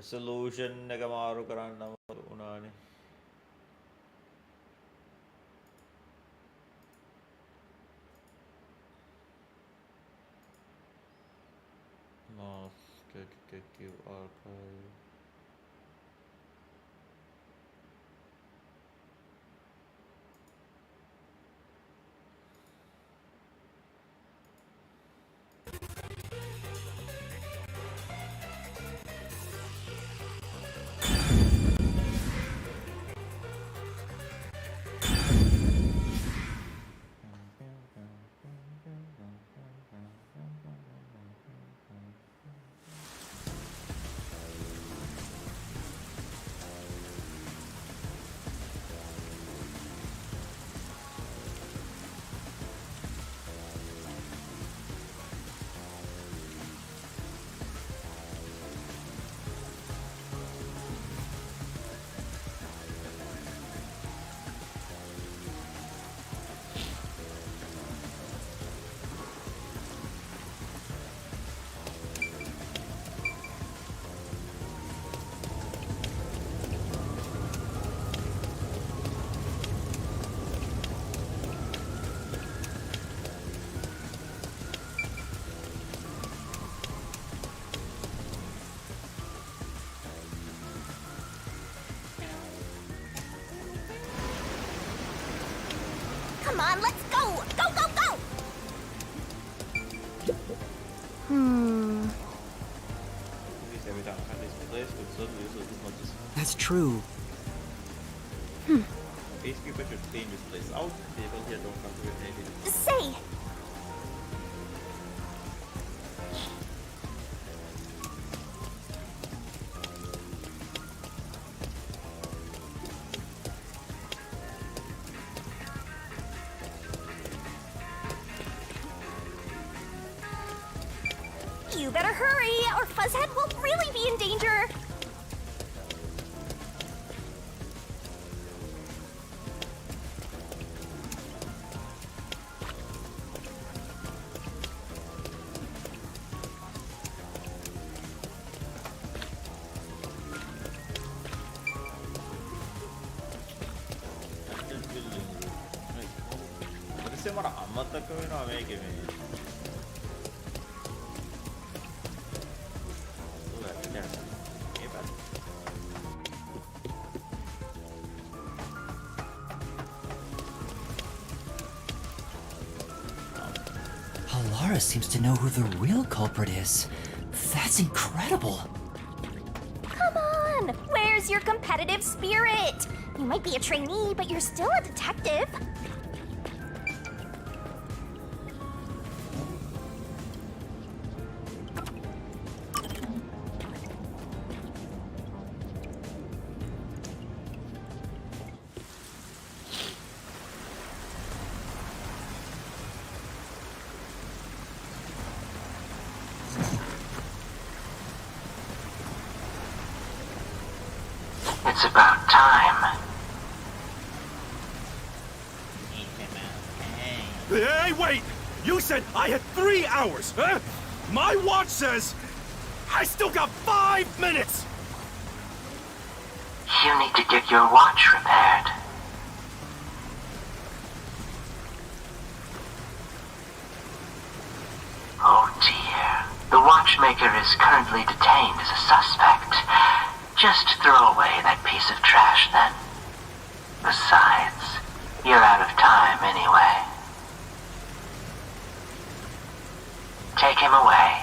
resolution එක මාරු කරන්න උනානේ. Mask archive. Come on, let's go! Go, go, go! Every time I have this place with suddenly so as much as That's true. peacekeeper should clean this place out. People here don't come to it naked. Say! You better hurry, or Fuzzhead will really be in danger! This මට අමතක වෙනවා මේකේ මේ. Alara seems to know who the real culprit is. That's incredible. Come on! Where's your competitive spirit? You might be a trainee, but you're still a detective. It's about time. Hey, wait! You said I had 3 hours, huh? My watch says I still got 5 minutes! You need to get your watch repaired. Oh dear. The watchmaker is currently detained as a suspect. Just throw away that piece of trash then. Besides, you're out of time anyway. Take him away.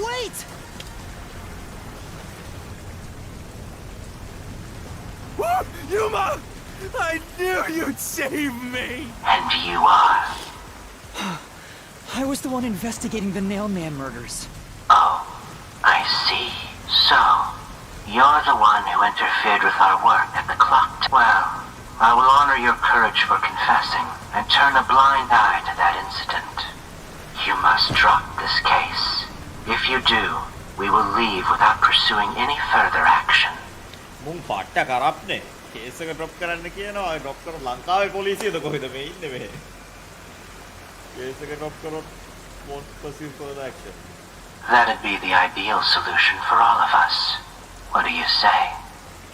Wait! Woo! Yuma! I knew you'd save me! And you are. I was the one investigating the Nailman murders. Oh, I see. So, you're the one who interfered with our work at the clock. Well, I will honor your courage for confessing and turn a blind eye to that incident. You must drop this case. If you do, we will leave without pursuing any further action. මුන් පට්ට කරප්නේ. Case එක drop කරන්න කියනවා. ඒ drop කරන ලංකාවේ පොලිසියද කොහෙද මේ ඉන්නේ මේ? කේස් එක ඩ්‍රොප් කරොත් won't pursue further action. That'd be the ideal solution for all of us. What do you say?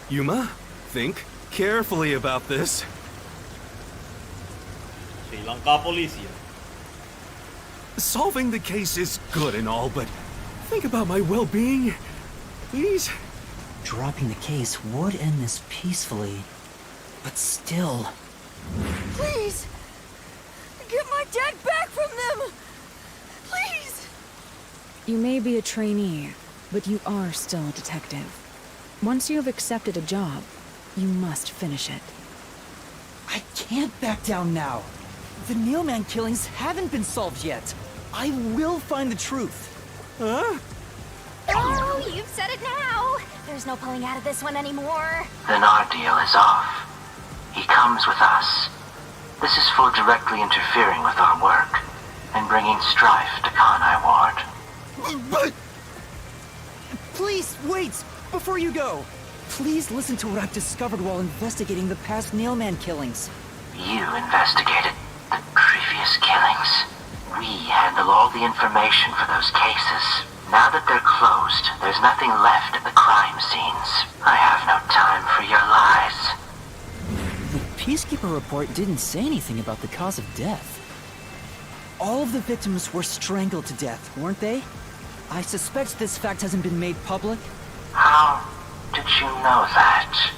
Yuma, think carefully about this. Sri Lanka police yan. Solving the case is good and all, but think about my well-being. Please? Dropping the case would end this peacefully. But still... Please! Get my dad back from them! Please! You may be a trainee, but you are still a detective. Once you have accepted a job, you must finish it. I can't back down now. The Neilman killings haven't been solved yet. I will find the truth. Huh? Oh, you've said it now. There's no pulling out of this one anymore. Then our deal is off. He comes with us. This is for directly interfering with our work and bringing strife to Kanai Ward. But... Please, wait! Before you go! Please listen to what I've discovered while investigating the past Nailman killings. You investigated the previous killings. We handle all the information for those cases. Now that they're closed, there's nothing left at the crime scenes. I have no time for your lies. The Peacekeeper report didn't say anything about the cause of death. All of the victims were strangled to death, weren't they? I suspect this fact hasn't been made public. How did you know that?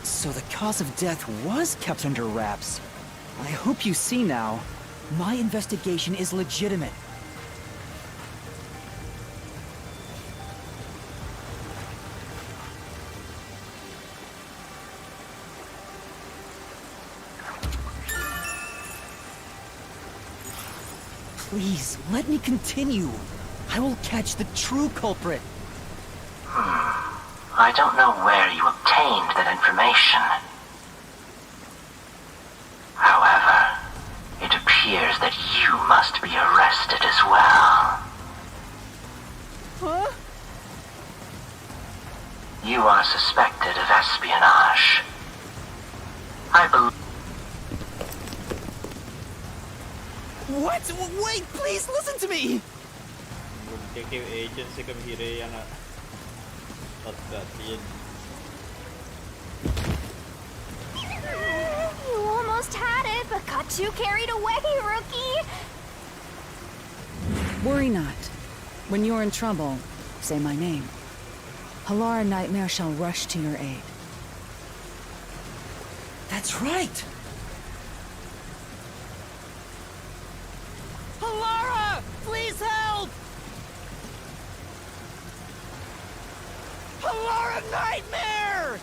So the cause of death was kept under wraps. I hope you see now. My investigation is legitimate. Please, let me continue. I will catch the true culprit. I don't know where you obtained that information. However, it appears that you must be arrested as well. Huh? You are suspected of espionage. I believe... What? Wait, please listen to me! Detective agency kami yan na tatgatin. You almost had it, but got too carried away, rookie. Worry not. When you're in trouble, say my name. Halara Nightmare shall rush to your aid. That's right! Halara! Please help! Halara Nightmare!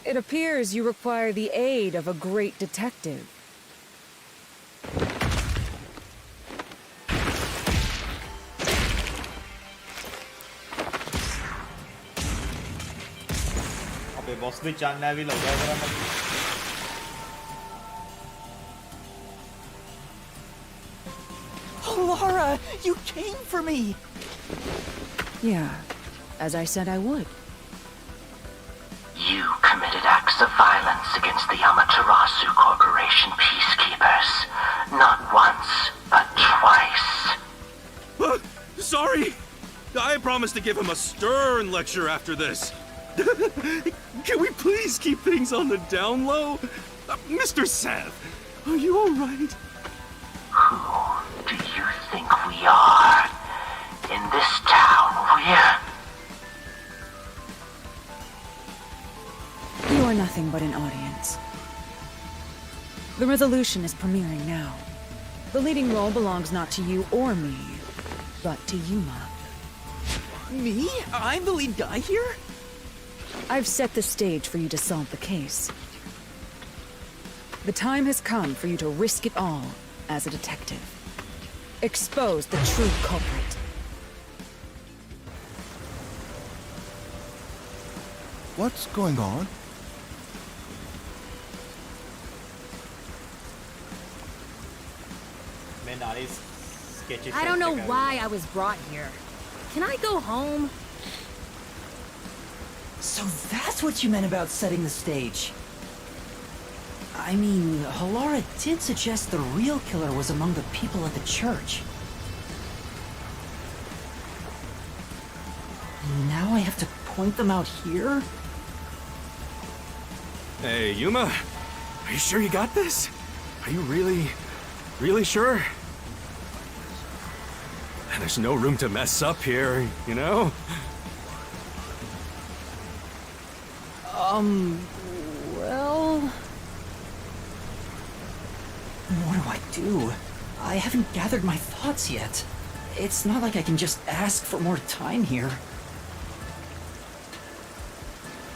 It appears you require the aid of a great detective. අපේ boss bitch යන්න ඇවිල්ලා උදව් කරන්න. Halara, you came for me! Yeah, as I said I would. You committed acts of violence against the Amaterasu Corporation peacekeepers. Not once, but twice. Sorry. I promised to give him a stern lecture after this. Can we please keep things on the down low? Mr. Seth, are you all right? Who do you think we are? In this town, You are nothing but an audience. The resolution is premiering now. The leading role belongs not to you or me, but to Yuma. Me? I'm the lead guy here? I've set the stage for you to solve the case. The time has come for you to risk it all as a detective. Expose the true culprit. What's going on? Man, Ali's sketchy. I don't know why I was brought here. Can I go home? So that's what you meant about setting the stage. I mean, Halara did suggest the real killer was among the people at the church. And now I have to point them out here? Hey, Yuma, are you sure you got this? Are you really sure? There's no room to mess up here, you know? Well... What do I do? I haven't gathered my thoughts yet. It's not like I can just ask for more time here.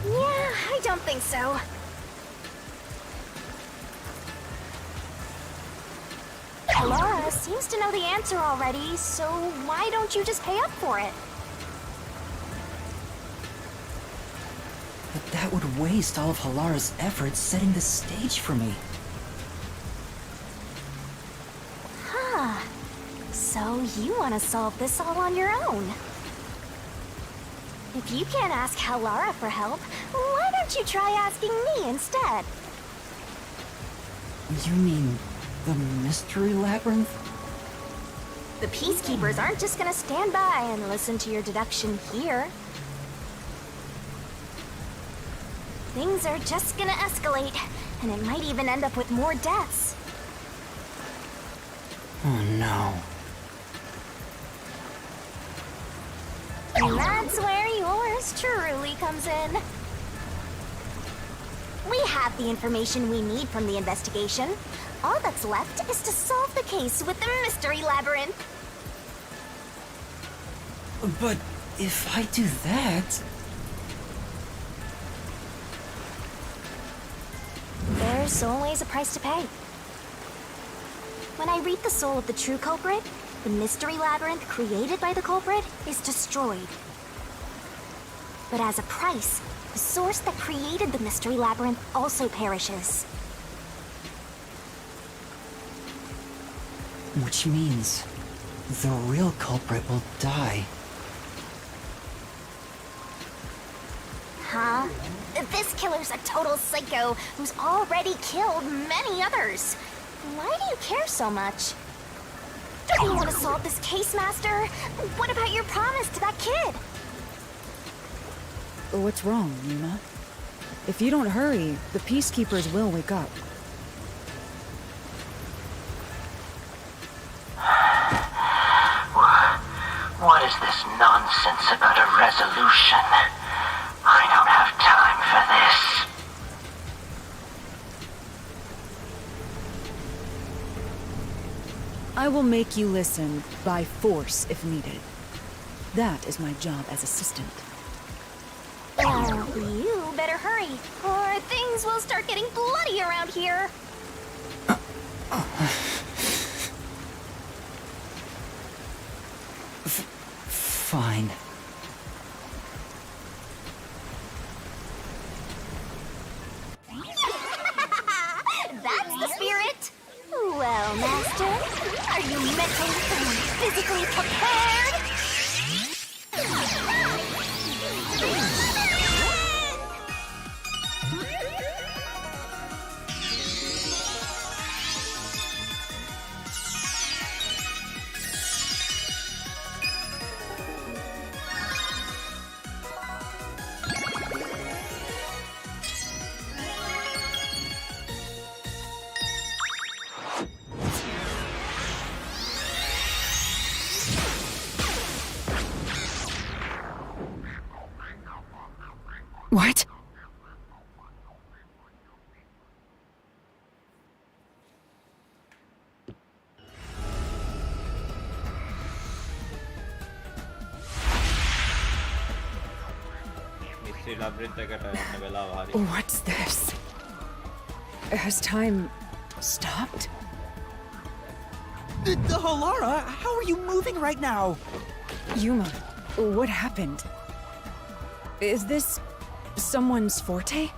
Yeah, I don't think so. Laura seems to know the answer already, so why don't you just pay up for it? But that would waste all of Halara's efforts setting the stage for me. Huh. So you want to solve this all on your own? If you can't ask Halara for help, why don't you try asking me instead? You mean the mystery labyrinth? The Peacekeepers aren't just gonna stand by and listen to your deduction here. Things are just gonna escalate, and it might even end up with more deaths. Oh no. And that's where yours truly comes in. We have the information we need from the investigation. All that's left is to solve the case with the mystery labyrinth. But if I do that... There's always a price to pay. When I read the soul of the true culprit, the mystery labyrinth created by the culprit is destroyed. But as a price, the source that created the mystery labyrinth also perishes. Which means the real culprit will die. Huh? This killer's a total psycho who's already killed many others. Why do you care so much? Don't you want to solve this case, Master? What about your promise to that kid? What's wrong, Yuma? If you don't hurry, the Peacekeepers will wake up. What is this nonsense about a resolution? I don't have time for this. I will make you listen, by force if needed. That is my job as assistant. Well, you better hurry, or things will start getting bloody around here. Fine. That's the spirit. Well, Master, are you mentally and physically prepared? What? Mystery labyrinth का time बेला भारी. What's this? Has time stopped? The Halara? How are you moving right now? Yuma, what happened? Is this someone's forte?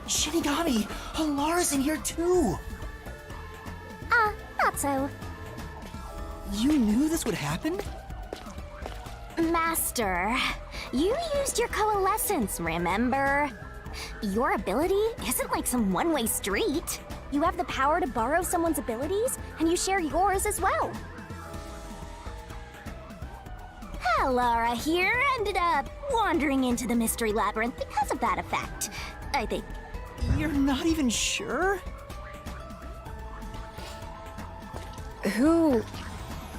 Shinigami! Halara's in here too! Not so. You knew this would happen? Master, You used your coalescence, remember? Your ability isn't like some one-way street. You have the power to borrow someone's abilities, and you share yours as well. Lara here ended up wandering into the Mystery Labyrinth because of that effect, I think. You're not even sure? Who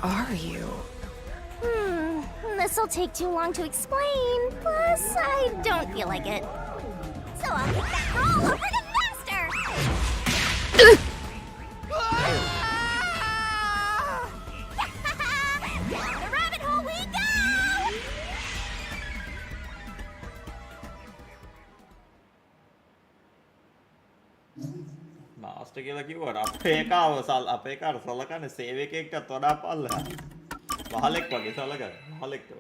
are you? This'll take too long to explain, plus I don't feel like it. So I'll take that role over the master! Down the rabbit hole we go! Master කියලා කිව්වට අපේ අපේ කාට සලකන්නේ සේවකයෙක්ටත් වඩා පල්ලෙහා. වහලෙක් වගේ සලකන. වහලෙක්ට.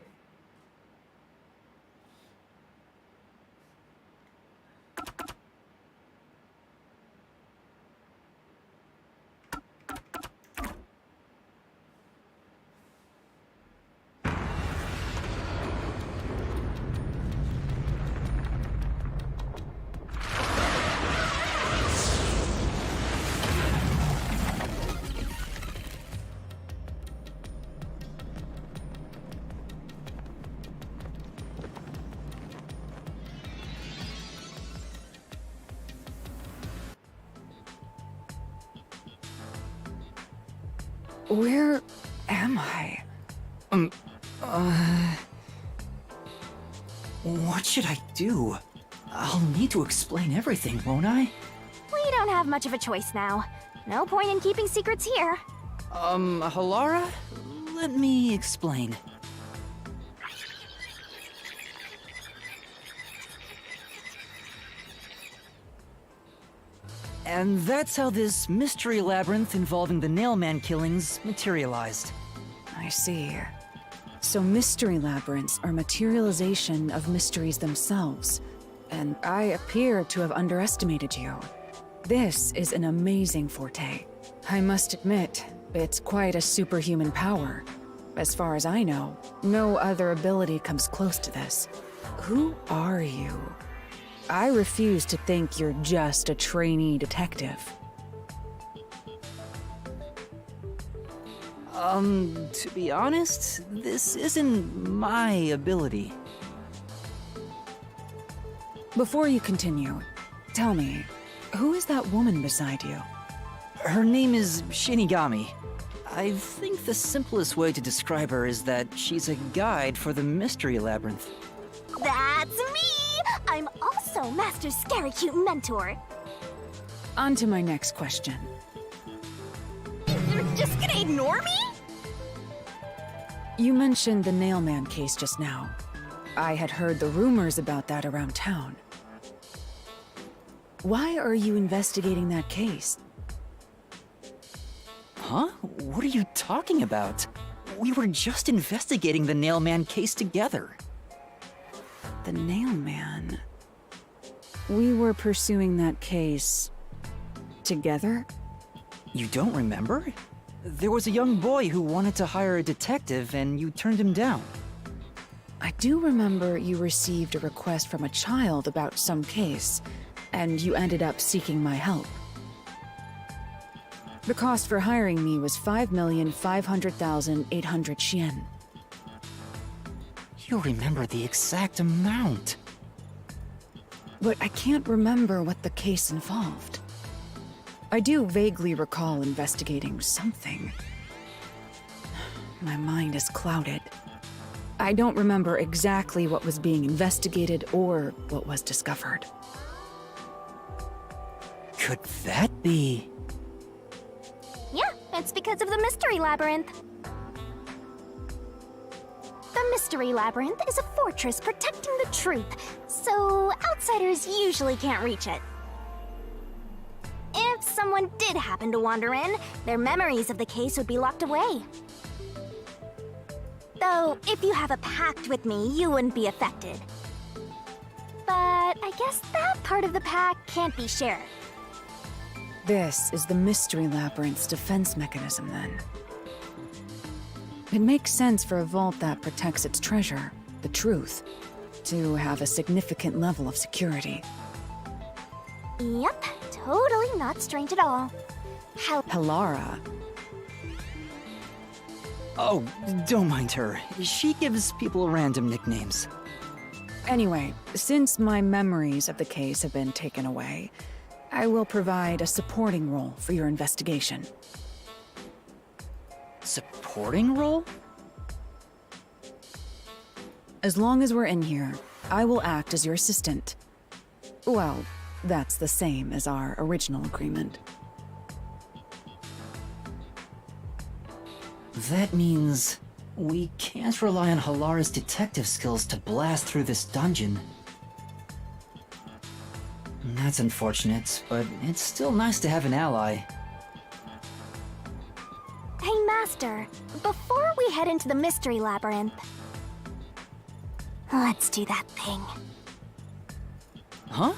Where am I? What should I do? I'll need to explain everything, won't I? We don't have much of a choice now. No point in keeping secrets here. Halara? Let me explain. And that's how this mystery labyrinth involving the Nailman killings materialized. I see. So mystery labyrinths are materialization of mysteries themselves. And I appear to have underestimated you. This is an amazing forte. I must admit, it's quite a superhuman power. As far as I know, no other ability comes close to this. Who are you? I refuse to think you're just a trainee detective. To be honest, this isn't my ability. Before you continue, tell me, who is that woman beside you? Her name is Shinigami. I think the simplest way to describe her is that she's a guide for the Mystery Labyrinth. That's me! I'm also Master Scary Cute Mentor. On to my next question. You're just gonna ignore me? You mentioned the Nailman case just now. I had heard the rumors about that around town. Why are you investigating that case? Huh? What are you talking about? We were just investigating the Nailman case together. The Nailman. We were pursuing that case together? You don't remember? There was a young boy who wanted to hire a detective and you turned him down. I do remember you received a request from a child about some case, and you ended up seeking my help. The cost for hiring me was 5,500,800 yen. You remember the exact amount. But I can't remember what the case involved. I do vaguely recall investigating something. My mind is clouded. I don't remember exactly what was being investigated or what was discovered. Could that be? Yeah, it's because of the Mystery Labyrinth. The Mystery Labyrinth is a fortress protecting the truth, so outsiders usually can't reach it. If someone did happen to wander in, their memories of the case would be locked away. Though, if you have a pact with me, you wouldn't be affected. But I guess that part of the pact can't be shared. This is the Mystery Labyrinth's defense mechanism, then. It makes sense for a vault that protects its treasure, the truth. to have a significant level of security. Yep, totally not strange at all. How Halara. Oh, don't mind her. She gives people random nicknames. Anyway, since my memories of the case have been taken away, I will provide a supporting role for your investigation. Supporting role? As long as we're in here, I will act as your assistant. Well, that's the same as our original agreement. That means we can't rely on Halara's detective skills to blast through this dungeon. That's unfortunate, but it's still nice to have an ally. Hey, Master, before we head into the Mystery Labyrinth, let's do that thing. Huh?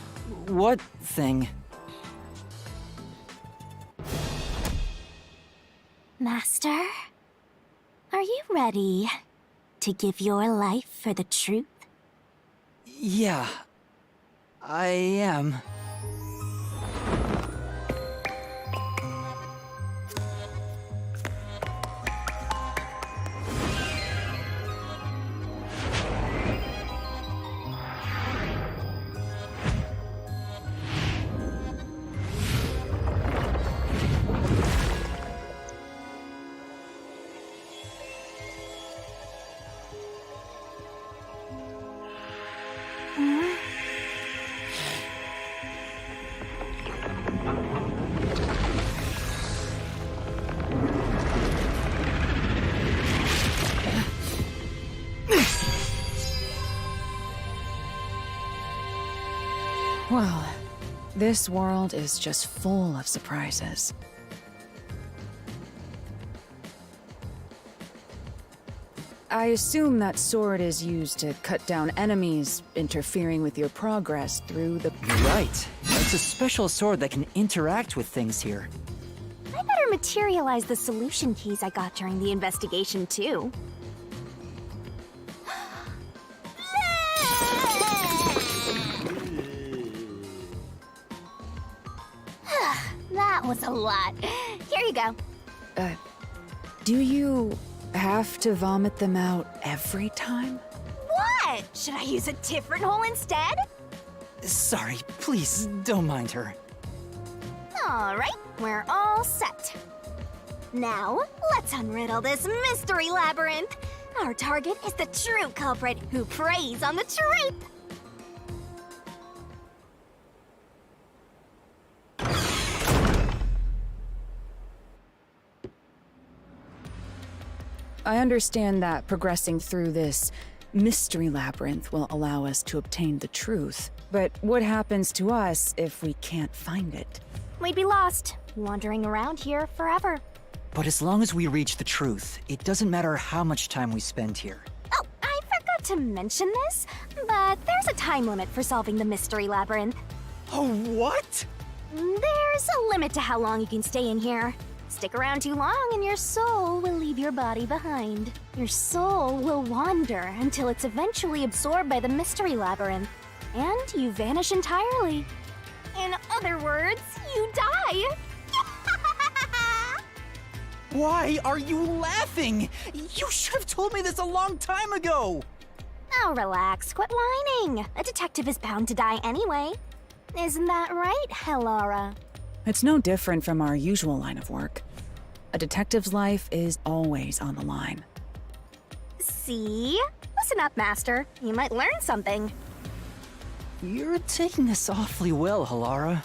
What thing? Master, are you ready to give your life for the truth? Yeah, I am. Well, this world is just full of surprises. I assume that sword is used to cut down enemies, interfering with your progress through the... Right. It's a special sword that can interact with things here. I better materialize the solution keys I got during the investigation, too. That was a lot. Here you go. Do you have to vomit them out every time? What? Should I use a different hole instead? Sorry, please, don't mind her. All right, we're all set. Now, let's unriddle this mystery labyrinth. Our target is the true culprit who preys on the truth. I understand that progressing through this mystery labyrinth will allow us to obtain the truth. But what happens to us if we can't find it? We'd be lost, wandering around here forever. But as long as we reach the truth, it doesn't matter how much time we spend here. Oh, I forgot to mention this, but there's a time limit for solving the mystery labyrinth. Oh, what? There's a limit to how long you can stay in here. Stick around too long and your soul will leave your body behind. Your soul will wander until it's eventually absorbed by the mystery labyrinth, and you vanish entirely. In other words, you die. Why are you laughing? You should have told me this a long time ago! Oh, relax, quit whining. A detective is bound to die anyway. Isn't that right, Halara? It's no different from our usual line of work. A detective's life is always on the line. See? Listen up, Master. You might learn something. You're taking this awfully well, Halara.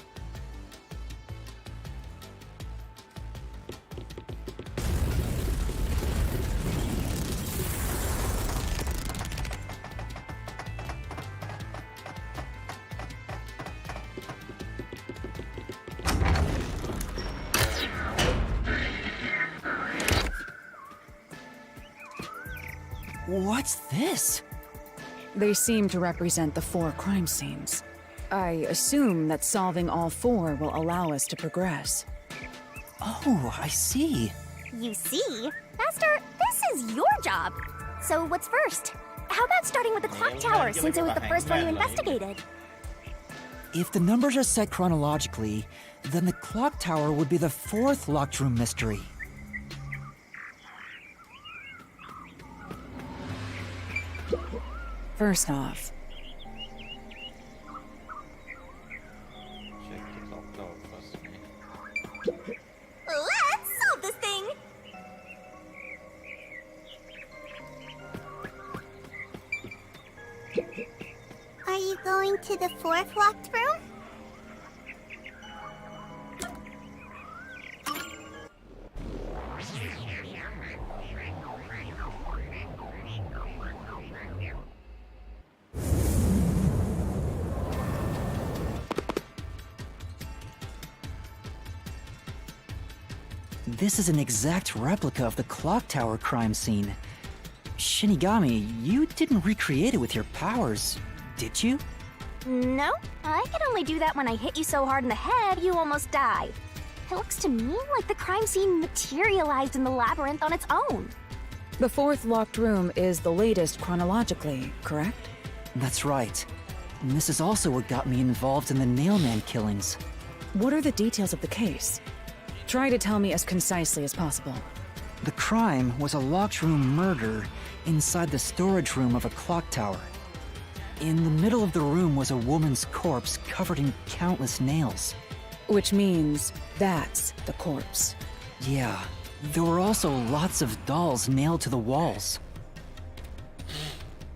What's this? They seem to represent the 4 crime scenes. I assume that solving all 4 will allow us to progress. Oh, I see. You see? Master, this is your job. So what's first? How about starting with the clock tower, since it was the first one you investigated? If the numbers are set chronologically, then the clock tower would be the fourth locked room mystery. First off, Check the clock tower first. Let's solve this thing! Are you going to the fourth locked room? This is an exact replica of the clock tower crime scene. Shinigami, you didn't recreate it with your powers, did you? No, I can only do that when I hit you so hard in the head you almost die. It looks to me like the crime scene materialized in the labyrinth on its own. the fourth locked room is the latest chronologically, correct? That's right. And this is also what got me involved in the Nailman killings. What are the details of the case? Try to tell me as concisely as possible. The crime was a locked room murder inside the storage room of a clock tower. In the middle of the room was a woman's corpse covered in countless nails. Which means that's the corpse. Yeah, there were also lots of dolls nailed to the walls.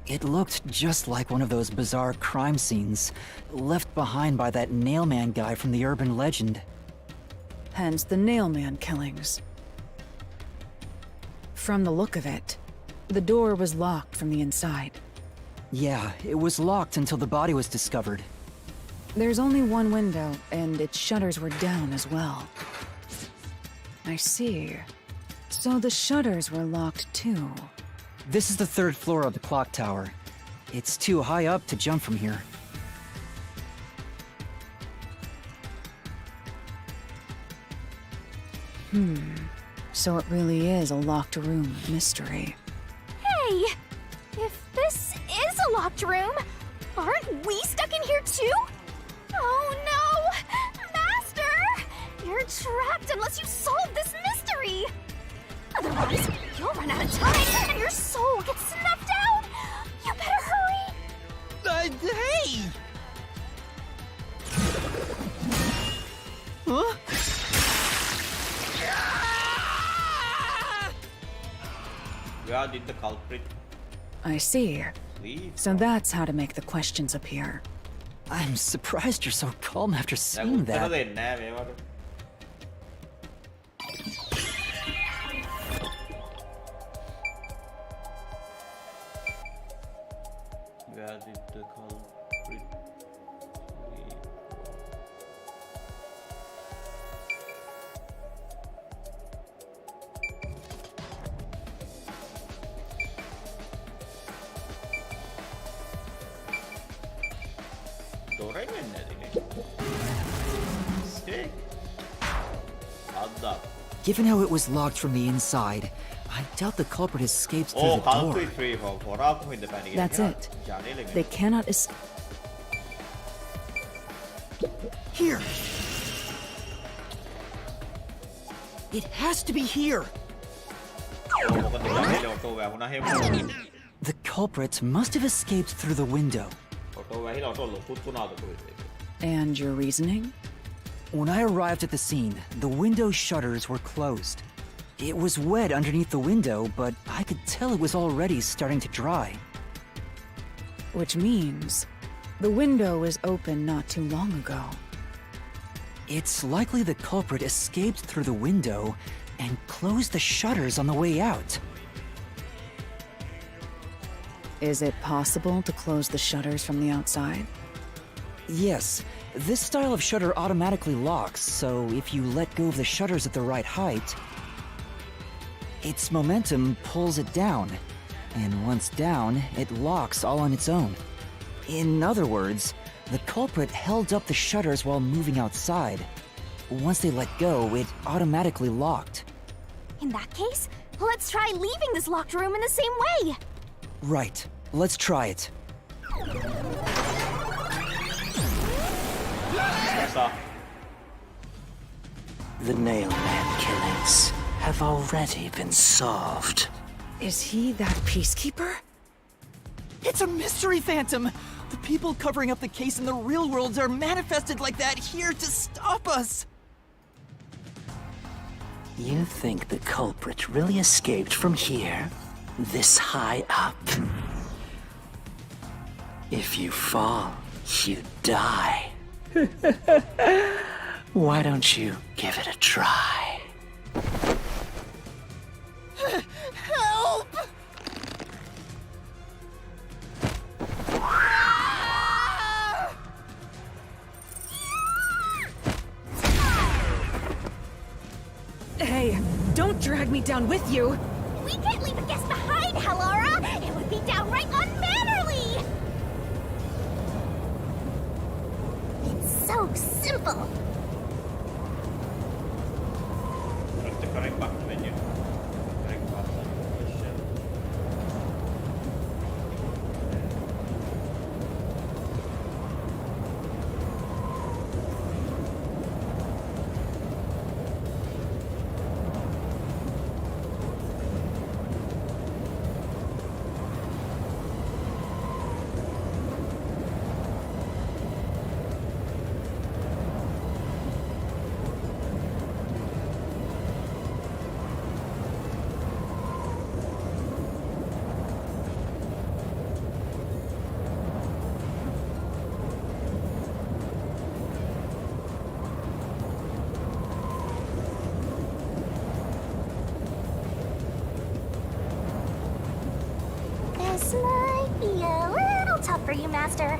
It looked just like one of those bizarre crime scenes left behind by that Nailman guy from the urban legend. Hence the Nailman killings. From the look of it, the door was locked from the inside. Yeah, it was locked until the body was discovered. There's only one window, and its shutters were down as well. I see. So the shutters were locked too. This is the third floor of the clock tower. It's too high up to jump from here. So it really is a locked room mystery. Hey! If this is a locked room, aren't we stuck in here too? Oh no! Master! You're trapped unless you solve this mystery! Otherwise, you'll run out of time and your soul gets snuffed out! You better hurry! Hey! Huh? Where did the culprit I see. leave? So that's how to make the questions appear. I'm surprised you're so calm after දැන් seeing උත්තර that. දෙන්නේ නැහැ මේවට. Where did the culprit leave? දොරෙන් එන්නේ නැතිනේ. Stick. අද්දා. Given how it was locked from the inside, I doubt the culprit escaped through Oh, the door. culprit free for හොරාකම ඉඳ පැණි ගෙන. That's it. ජනේලෙ They cannot escape. Here! It has to be here! මොකද ජනේලෙ auto වැහුණා හැම. The culprit must have escaped through the window. Auto වැහිලා auto ලොකුත් වුණාද කොහෙද? And your reasoning? When I arrived at the scene, the window shutters were closed. It was wet underneath the window, but I could tell it was already starting to dry. Which means the window was open not too long ago. It's likely the culprit escaped through the window and closed the shutters on the way out. Is it possible to close the shutters from the outside? Yes, this style of shutter automatically locks, so if you let go of the shutters at the right height, its momentum pulls it down, and once down, it locks all on its own. In other words, the culprit held up the shutters while moving outside. Once they let go, it automatically locked. In that case, let's try leaving this locked room in the same way! Right. Let's try it. Saa. The Nailman killings have already been solved. Is he that peacekeeper? It's a mystery phantom! The people covering up the case in the real world are manifested like that here to stop us! You think the culprit really escaped from here? This high up? If you fall, you die. Why don't you give it a try? Help! Hey, don't drag me down with you! We can't leave a guest behind, Hallara! It would be downright unmannerly! It's so simple! Olette correct back menu. Correct button. Question. This might be a little tough for you, Master.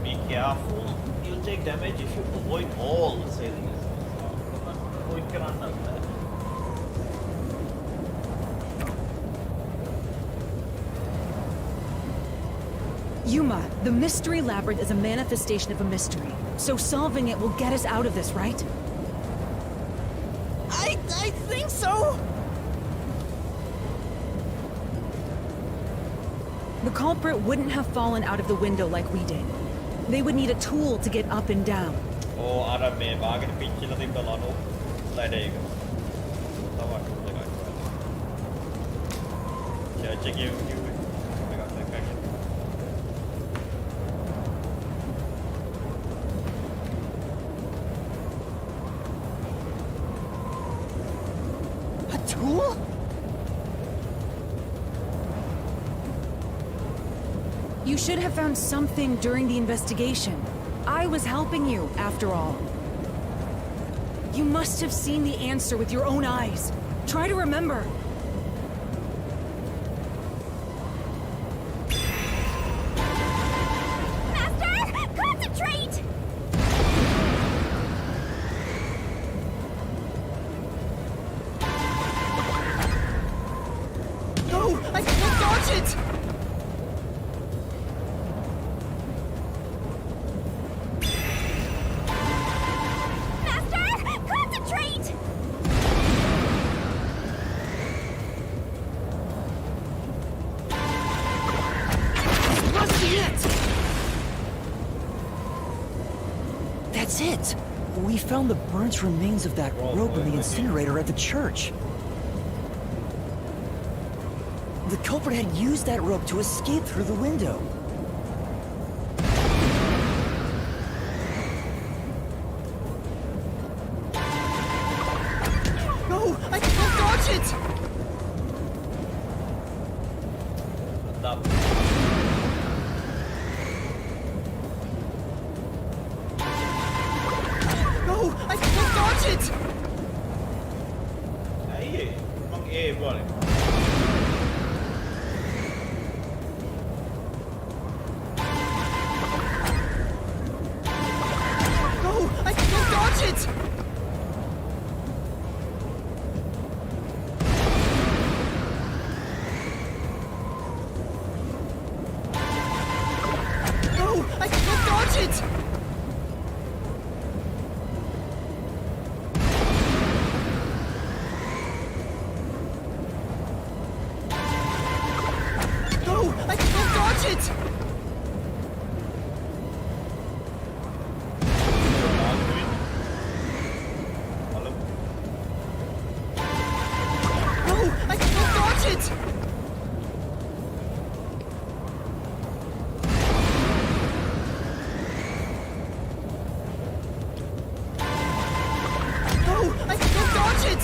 Be careful. You'll take damage if you avoid all the sailing lessons. Avoid කරන්න බෑ. Yuma, the Mystery Labyrinth is a manifestation of a mystery. So solving it will get us out of this, right? I think so! The culprit wouldn't have fallen out of the window like we did. They would need a tool to get up and down. ඕ අර මේ වාගෙන පිච්චිලා තිබ්බ ලනු ලැඩේක. තවත් එකක්. Church එකේ කිව්වේ. එකක් දැක්කා. A tool? You should have found something during the investigation. I was helping you, after all. You must have seen the answer with your own eyes. Try to remember. Master! Concentrate! dodge it! Master, concentrate! Must be it! That's it! We found the burnt remains of that rope in the incinerator at the church. The culprit had used that rope to escape through the window. No, I can't dodge it! Mantap. No, I can't dodge it! Nah, iya. Emang boleh. No, I can't dodge it! No, I can't dodge it! No, I can't dodge it! Malu. No, I can't dodge it! No, I can't dodge it!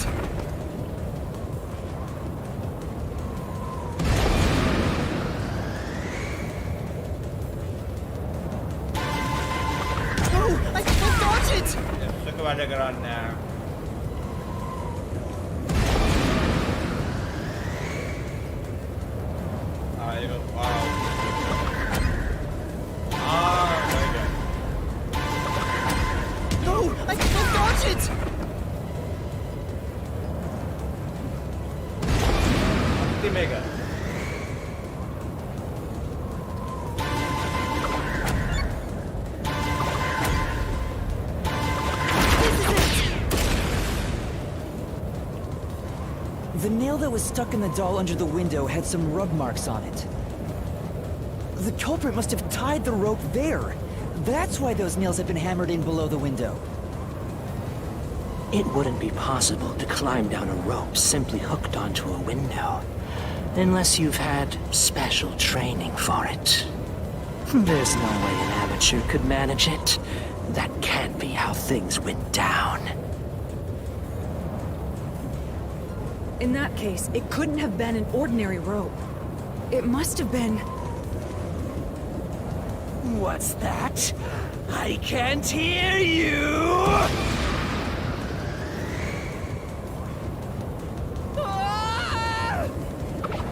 No, I can't dodge it! Ya, kepada gerannya. Ayo, wow. My God. No, I can't dodge it! Anti Mega. The nail that was stuck in the doll under the window had some rub marks on it. The culprit must have tied the rope there. That's why those nails have been hammered in below the window. It wouldn't be possible to climb down a rope simply hooked onto a window, unless you've had special training for it. There's no way an amateur could manage it. That can't be how things went down. In that case, it couldn't have been an ordinary rope. It must have been... What's that? I can't hear you!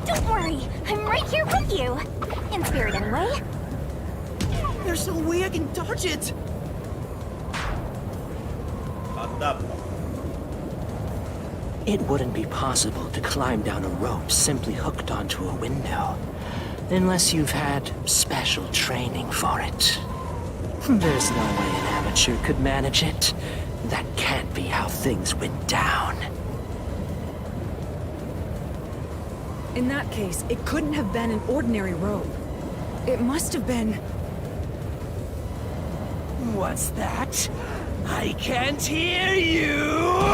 Don't worry, I'm right here with you. In spirit, anyway. There's no way I can dodge it! Mantap. It wouldn't be possible to climb down a rope simply hooked onto a window, unless you've had special training for it. There's no way an amateur could manage it. That can't be how things went down. In that case, it couldn't have been an ordinary rope. It must have been... What's that? I can't hear you!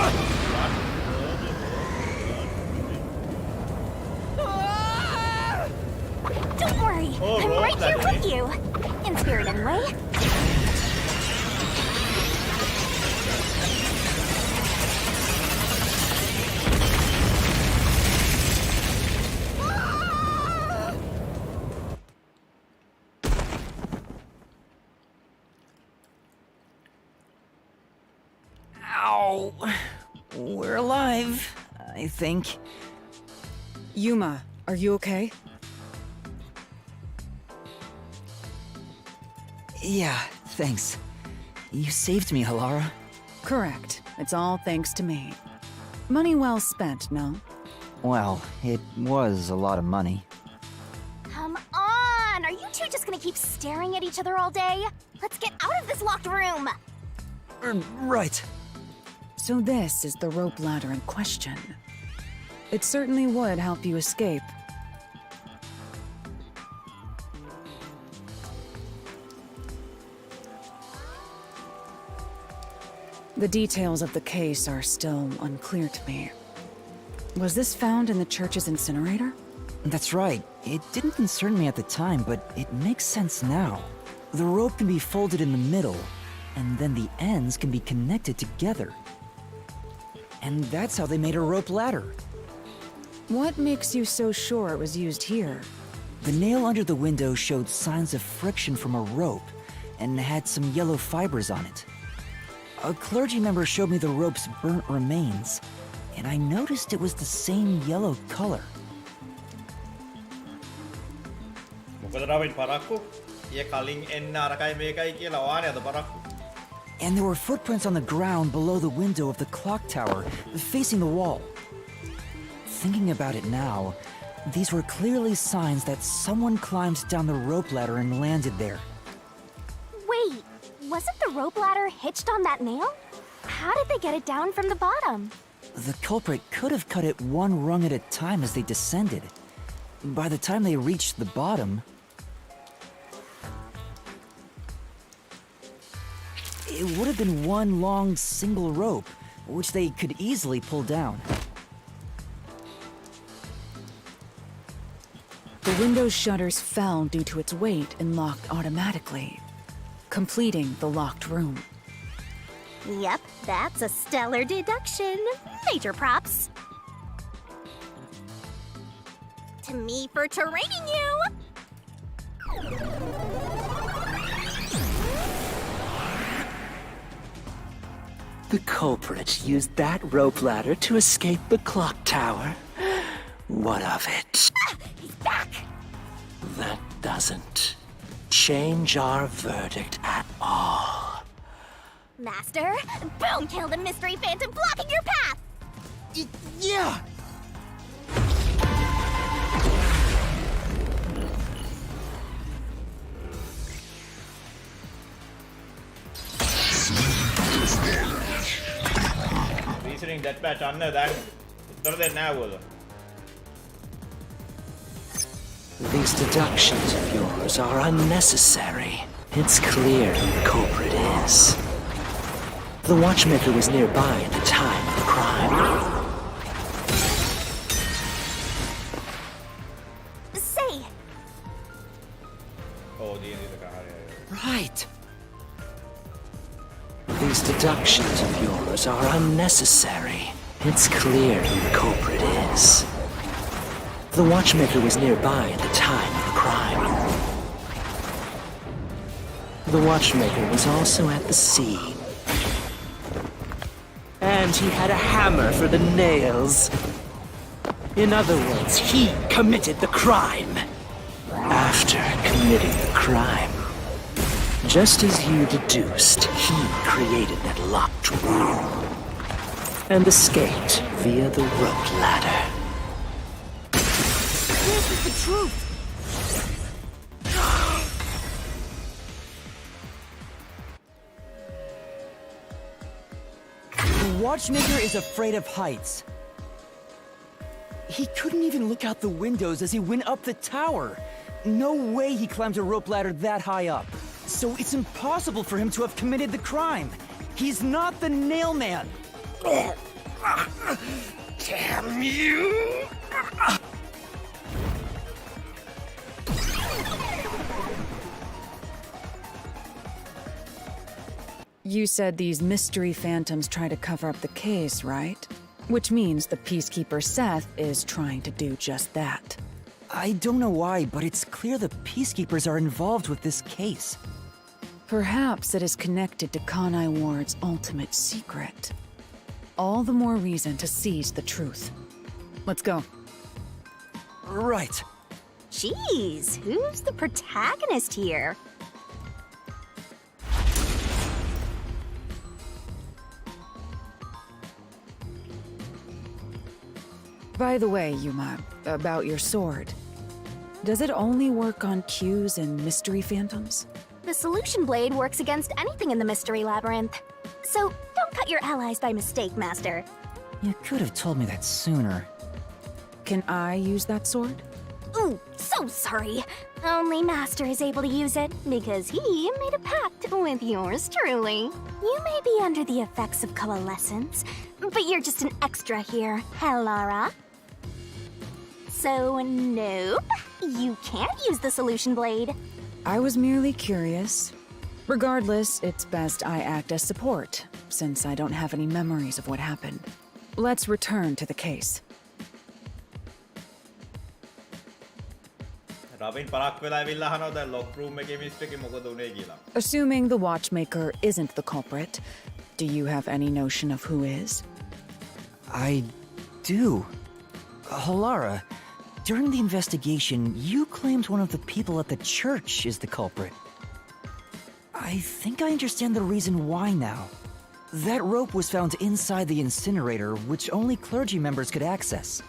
Don't worry, I'm right here with you. In spirit, anyway. Ow! We're alive, I think. Yuma, are you okay? Yeah, thanks. You saved me, Halara. Correct. It's all thanks to me. Money well spent, no? Well, it was a lot of money. just gonna keep staring at each other all day? Let's get out of this locked room! Right. So this is the rope ladder in question. It certainly would help you escape. The details of the case are still unclear to me. Was this found in the church's incinerator? That's right. It didn't concern me at the time, but it makes sense now. The rope can be folded in the middle, and then the ends can be connected together. And that's how they made a rope ladder. What makes you so sure it was used here? The nail under the window showed signs of friction from a rope, and had some yellow fibers on it. A clergy member showed me the rope's burnt remains, and I noticed it was the same yellow color. මොකද රවින් පරක්කු? ඊය කලින් එන්න අරකයි මේකයි කියලා වානේ අද පරක්කු. And there were footprints on the ground below the window of the clock tower, facing the wall. Thinking about it now, these were clearly signs that someone climbed down the rope ladder and landed there. Wait, wasn't the rope ladder hitched on that nail? How did they get it down from the bottom? The culprit could have cut it one rung at a time as they descended. By the time they reached the bottom, it would have been one long single rope, which they could easily pull down. The window's shutters fell due to its weight and locked automatically, completing the locked room. Yep, that's a stellar deduction. Major props. To me for training you! The culprit used that rope ladder to escape the clock tower. What of it? He's back! That doesn't change our verdict at all. Master, boom killed a mystery phantom blocking your path! Yeah! Reasoning that bat අන්න දැන් උත්තර දෙන්න ආවෝද? These deductions of yours are unnecessary. It's clear who the culprit is. The watchmaker was nearby at the time of the crime. Say! ඕ දින දින කාර්යය. Right. These deductions of yours are unnecessary. It's clear who the culprit is. The watchmaker was nearby at the time of the crime. The watchmaker was also at the scene. And he had a hammer for the nails. In other words, he committed the crime. After committing the crime, just as you deduced, he created that locked room and escaped via the rope ladder. This is the truth! The watchmaker is afraid of heights. He couldn't even look out the windows as he went up the tower. No way he climbed a rope ladder that high up. So it's impossible for him to have committed the crime. He's not the nail man. Damn you! You said these mystery phantoms try to cover up the case, right? Which means the Peacekeeper Seth is trying to do just that. I don't know why, but it's clear the Peacekeepers are involved with this case. Perhaps it is connected to Kanai Ward's ultimate secret. All the more reason to seize the truth. Let's go. Right. Jeez, who's the protagonist here? By the way, Yuma, about your sword. Does it only work on cues and mystery phantoms? The solution blade works against anything in the mystery labyrinth. So don't cut your allies by mistake, Master. You could have told me that sooner. Can I use that sword? Ooh, so sorry. Only Master is able to use it because he made a pact with yours truly. You may be under the effects of coalescence, but you're just an extra here, Helara. So, nope, you can't use the solution blade. I was merely curious. Regardless, it's best I act as support, since I don't have any memories of what happened. Let's return to the case. රබින් පරක් වෙලා ඇවිල්ලා අහනවා දැන් lock room එකේ mist එකේ මොකද උනේ කියලා. Assuming the watchmaker isn't the culprit, do you have any notion of who is? I do. Halara, during the investigation, you claimed one of the people at the church is the culprit. I think I understand the reason why now. That rope was found inside the incinerator, which only clergy members could access.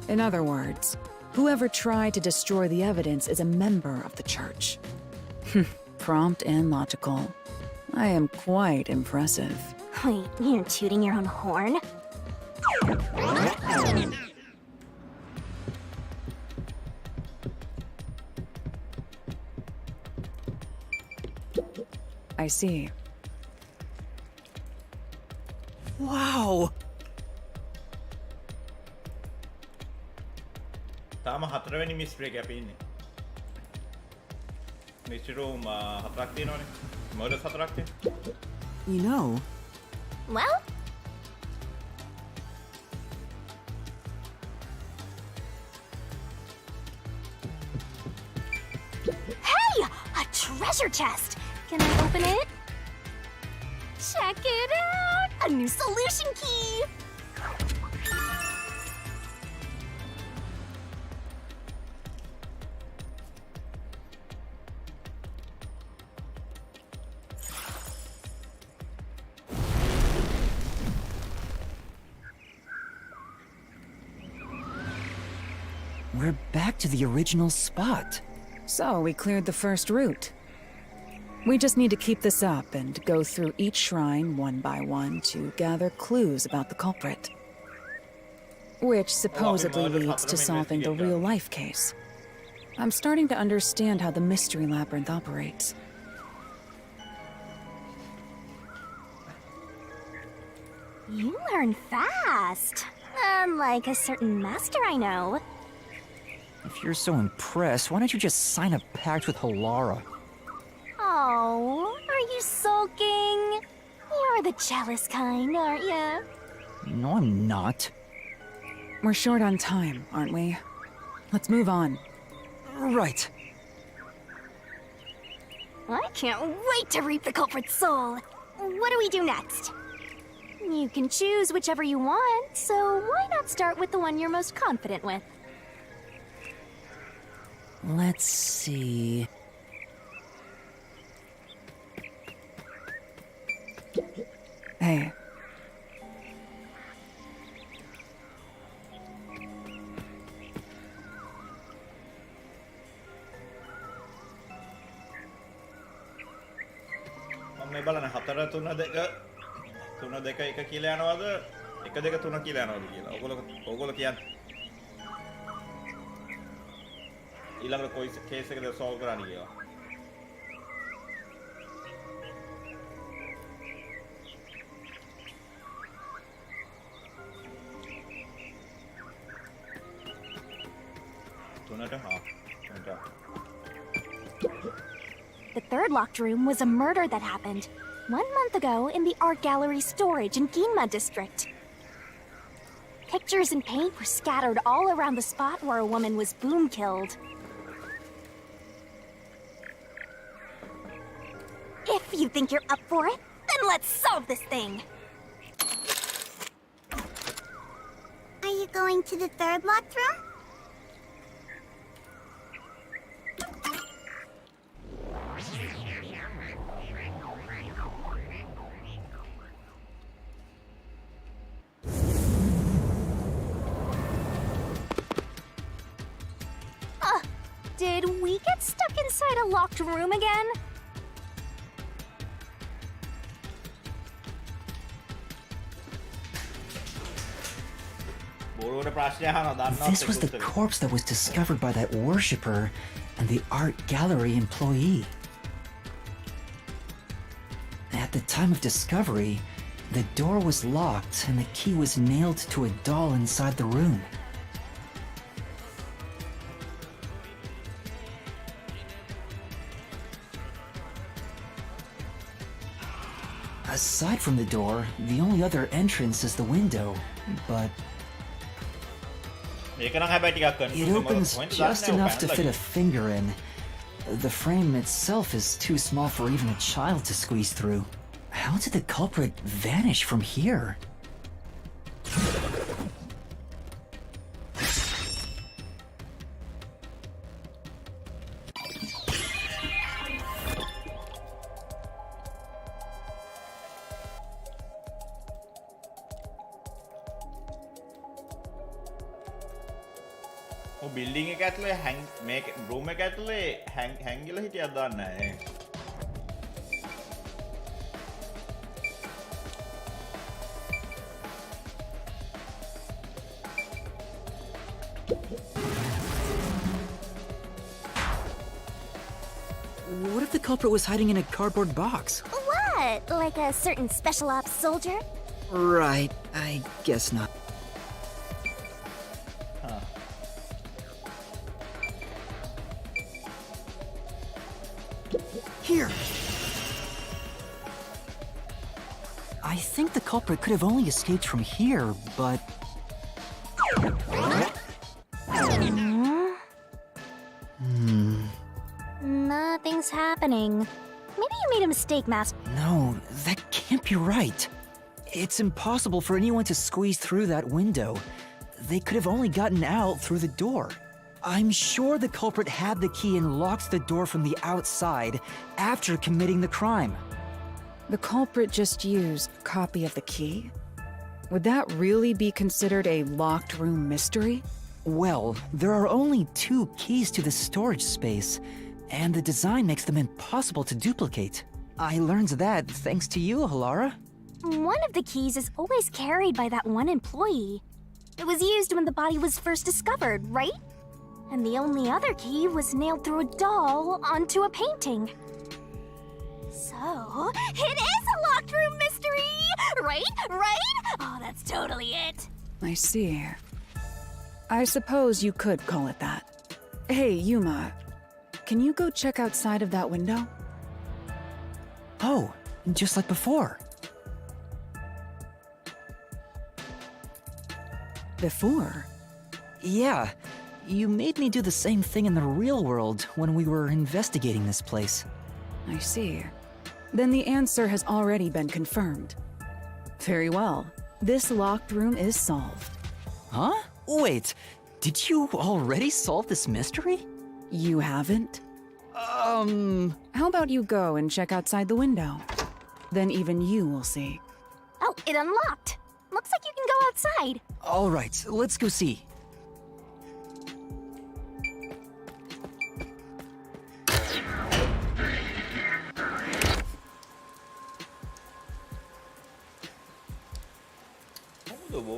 In other words, whoever tried to destroy the evidence is a member of the church. Prompt and logical. I am quite impressive. Wait, you're tooting your own horn? I see. Wow! තාම හතරවෙනි mystery එක අපි ඉන්නේ. Mystery room හතරක් තියෙනවනේ. මර්ඩර්ස් හතරක් තියෙනවා. You know, Well, hey! A treasure chest! Can I open it? Check it out! A new solution key! we're back to the original spot. So, we cleared the first route. We just need to keep this up and go through each shrine one by one to gather clues about the culprit. Which supposedly leads to solving the real-life case. I'm starting to understand how the mystery labyrinth operates. You learn fast. Unlike a certain master I know. If you're so impressed, why don't you just sign a pact with Halara? Oh, are you sulking? You're the jealous kind, aren't ya? No, I'm not. We're short on time, aren't we? Let's move on. Right. I can't wait to reap the culprit's soul. What do we do next? You can choose whichever you want, so why not start with the one you're most confident with? Let's see. Hey. මම මේ බලන 4 3 2 3 2 1 කියලා යනවද 1 2 3 කියලා යනවද කියලා. ඕගොල්ලෝ කියන්නේ. ඊළඟට කොයි කේස් එකද සෝල්ව් කරන්න කියලා. The third locked room was a murder that happened 1 month ago in the art gallery storage in Ginma district. Pictures and paint were scattered all around the spot where a woman was boom killed. If you think you're up for it, then let's solve this thing! Are you going to the third locked room? Did we get stuck inside a locked room again? බොරුවට ප්‍රශ්නය අහනවා දන්නවද? This was the corpse that was discovered by that worshipper and the art gallery employee. At the time of discovery, the door was locked and the key was nailed to a doll inside the room. Aside from the door, the only other entrance is the window, but මේක නම් හැබැයි ටිකක් it confusing. opens මොකද just දන්නේ enough to ඔය fit a finger in. The frame itself is too small for even a child to squeeze through. How did the culprit vanish from here? ඔය building එක ඇතුලේ හැං මේක room එක ඇතුලේ හැංගිලා හිටියද දන්නේ නැහැ. What if the culprit was hiding in a cardboard box? What? Like a certain special ops soldier? Right, I guess not. Here! I think the culprit could have only escaped from here, but... Nothing's happening. Maybe you made a mistake, Master. No, that can't be right. It's impossible for anyone to squeeze through that window. They could have only gotten out through the door. I'm sure the culprit had the key and locked the door from the outside after committing the crime. The culprit just used a copy of the key? Would that really be considered a locked room mystery? Well, there are only 2 keys to the storage space, and the design makes them impossible to duplicate. I learned that thanks to you, Halara. One of the keys is always carried by that one employee. It was used when the body was first discovered, right? And the only other key was nailed through a doll onto a painting. So, it is a locked room mystery! Right? Right? Oh, that's totally it. I see. I suppose you could call it that. Hey, Yuma, can you go check outside of that window? Oh, just like before. Before? Yeah, you made me do the same thing in the real world when we were investigating this place. I see. Then the answer has already been confirmed. Very well. This locked room is solved. Huh? Wait, did you already solve this mystery? You haven't? How about you go and check outside the window? Then even you will see. Oh, it unlocked. Looks like you can go outside. All right, let's go see.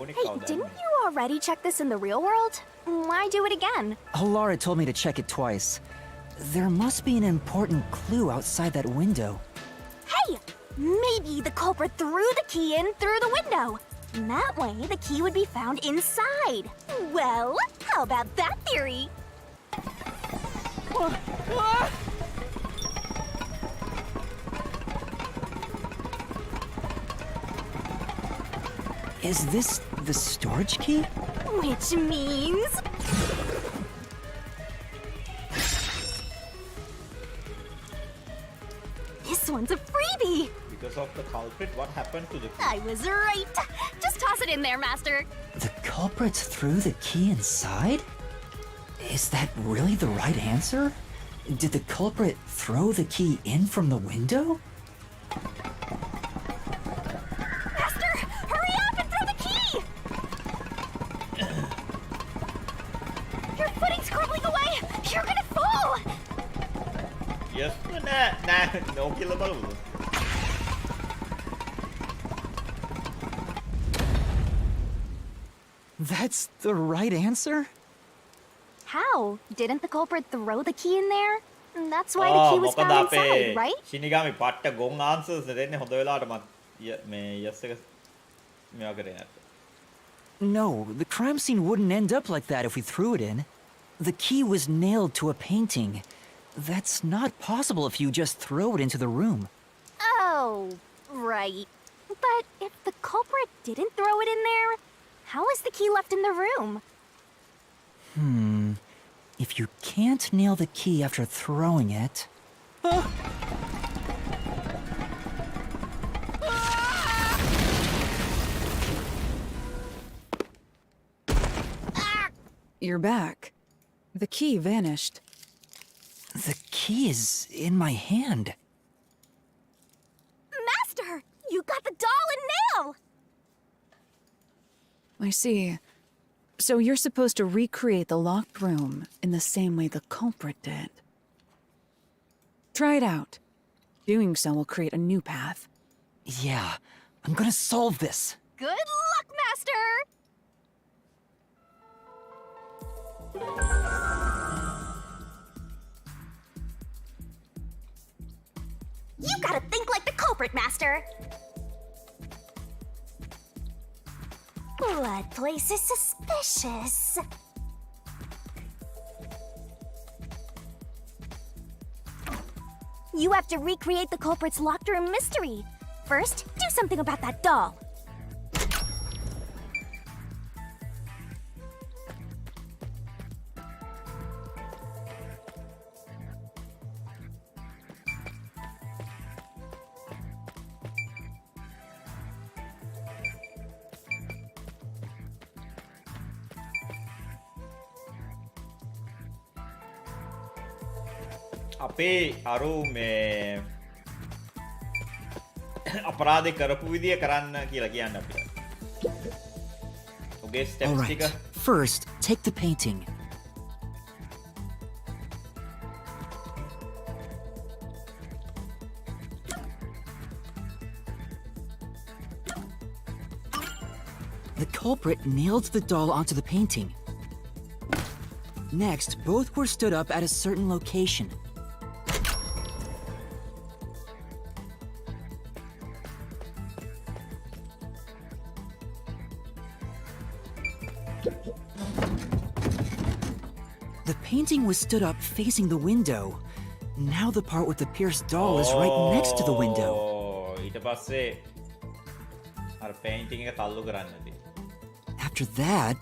Hey, didn't you already check this in the real world? Why do it again? Halara told me to check it twice. There must be an important clue outside that window. Hey! Maybe the culprit threw the key in through the window. And that way, the key would be found inside. Well, how about that theory? Is this the storage key? Which means... this one's a freebie! Because of the culprit, what happened to the key? I was right! Just toss it in there, Master! The culprit threw the key inside? Is that really the right answer? Did the culprit throw the key in from the window? Master! Hurry up and throw the key! Your footing's crumbling away! You're gonna fall! Yes, nah, no killer බලමුද? That's the right answer? How? Didn't the culprit throw the key in there? That's why the key was මොකද found අපේ inside, right? Shinigami පට්ට ගොන් answers දෙන්නේ හොඳ වෙලාවට මම මේ yes එක මේවා කරේ නැත්නම්. No, the crime scene wouldn't end up like that if we threw it in. The key was nailed to a painting. That's not possible if you just throw it into the room. Oh, right. But if the culprit didn't throw it in there, how is the key left in the room? If you can't nail the key after throwing it... You're back. The key vanished. The key is in my hand. Master! You got the doll and nail! I see. So you're supposed to recreate the locked room in the same way the culprit did. Try it out. Doing so will create a new path. Yeah, I'm gonna solve this. Good luck, Master! You gotta think like the culprit, Master! Blood place is suspicious. You have to recreate the culprit's locked room mystery. First, do something about that doll. අපේ අරු මේ අපරාධේ කරපු විදිය කරන්න කියලා කියන්න අපිට. ඔගේ All steps right. ටික First, take the painting. The culprit nailed the doll onto the painting. Next, both were stood up at a certain location. The painting was stood up facing the window. Now the part with the pierced doll is right next to the window. ඊට පස්සේ අර painting එක තල්ලු කරන්න තියෙනවා. After that,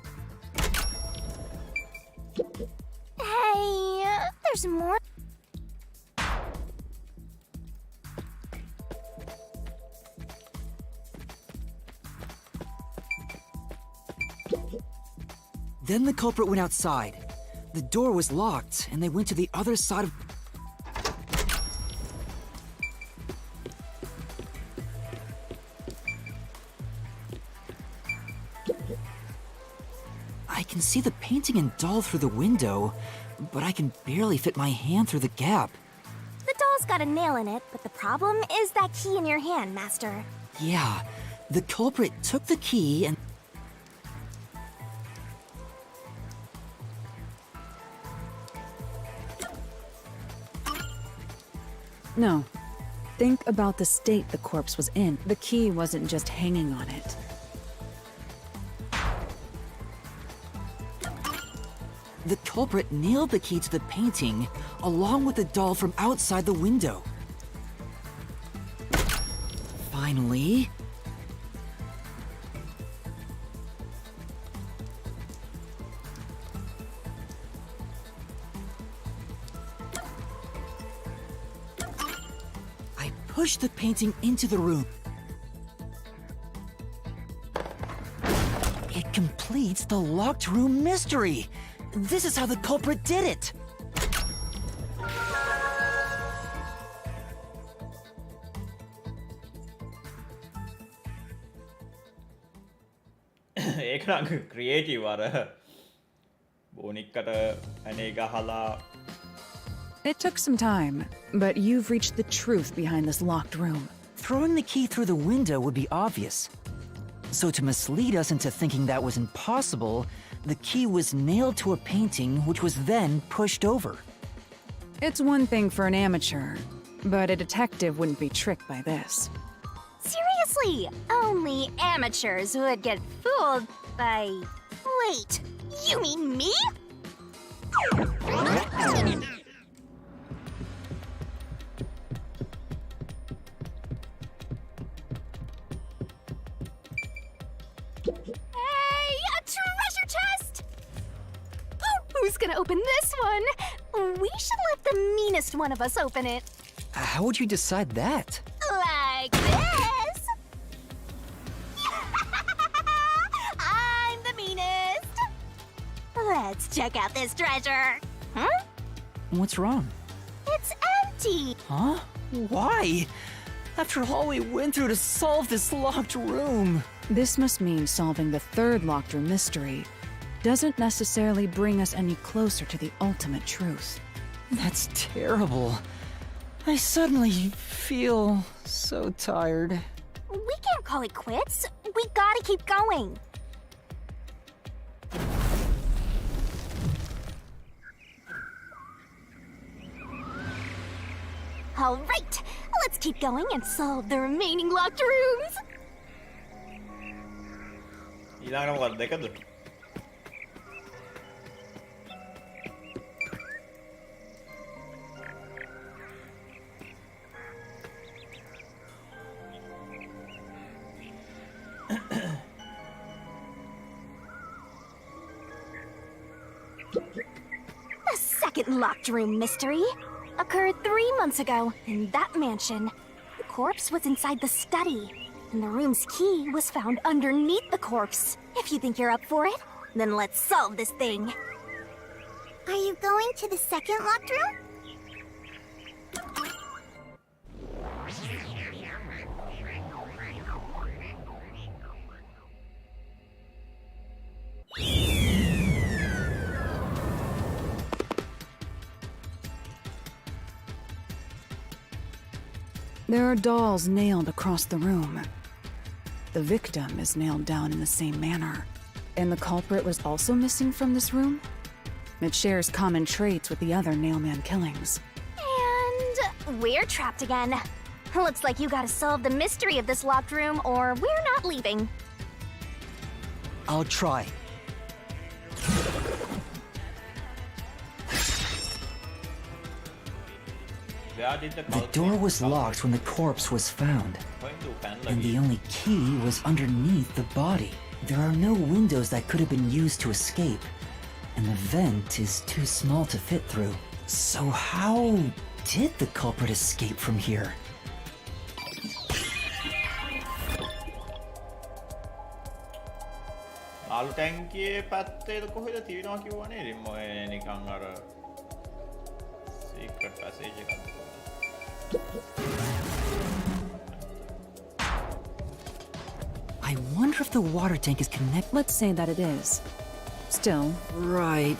Hey, there's more. then the culprit went outside. The door was locked, and they went to the other side of... I can see the painting and doll through the window, but I can barely fit my hand through the gap. The doll's got a nail in it, but the problem is that key in your hand, Master. Yeah, the culprit took the key and... No. Think about the state the corpse was in. The key wasn't just hanging on it. The culprit nailed the key to the painting, along with the doll from outside the window. Finally... I pushed the painting into the room. It completes the locked room mystery! This is how the culprit did it! ඒක නම් creative අර බෝනික්කට අනේ ගහලා It took some time, but you've reached the truth behind this locked room. Throwing the key through the window would be obvious. So to mislead us into thinking that was impossible, the key was nailed to a painting which was then pushed over. It's one thing for an amateur, but a detective wouldn't be tricked by this. Seriously, only amateurs would get fooled by... Wait, you mean me? Hey, a treasure chest! Oh, who's gonna open this one? We should let the meanest one of us open it. How would you decide that? Like this. I'm the meanest. Let's check out this treasure. Huh? What's wrong? It's empty. Huh? Why? After all we went through to solve this locked room. This must mean solving the third locked room mystery doesn't necessarily bring us any closer to the ultimate truth. That's terrible. I suddenly feel so tired. We can't call it quits. We gotta keep going. All right, let's keep going and solve the remaining locked rooms. ඊළඟට මොකක්ද දෙකද? The second locked room mystery occurred 3 months ago in that mansion. The corpse was inside the study, and the room's key was found underneath the corpse. If you think you're up for it, then let's solve this thing. Are you going to the second locked room? There are dolls nailed across the room. The victim is nailed down in the same manner. And the culprit was also missing from this room? It shares common traits with the other Nailman killings. And we're trapped again. Looks like you gotta solve the mystery of this locked room or we're not leaving. I'll try. The door was locked when the corpse was found, and the only key was underneath the body. There are no windows that could have been used to escape, and the vent is too small to fit through. So how did the culprit escape from here? ආලු ටැංකියේ පැත්තේද කොහෙද තියෙනවා කිව්වා නේද? මොය නිකන් අර secret passage එකක්. I wonder if the water tank is connected. Let's say that it is. Still, Right.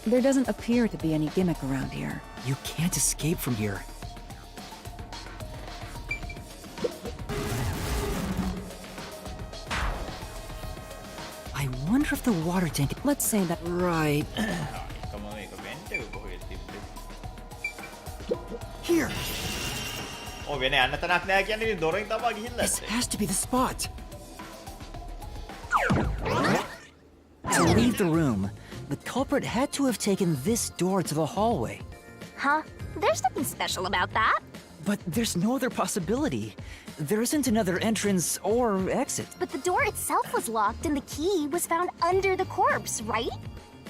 there doesn't appear to be any gimmick around here. You can't escape from here. I wonder if the water tank... Let's say that... Right. එකම මේක වෙන්ට් එක කොහෙද තිබ්බේ? Here! ඔව් වෙන යන්න තැනක් නෑ කියන්නේ ඉතින් දොරෙන් තමයි ගිහිල්ලා This ඇත්තේ. has to be the spot. To leave the room, the culprit had to have taken this door to the hallway. Huh? There's nothing special about that. But there's no other possibility. There isn't another entrance or exit. But the door itself was locked and the key was found under the corpse, right?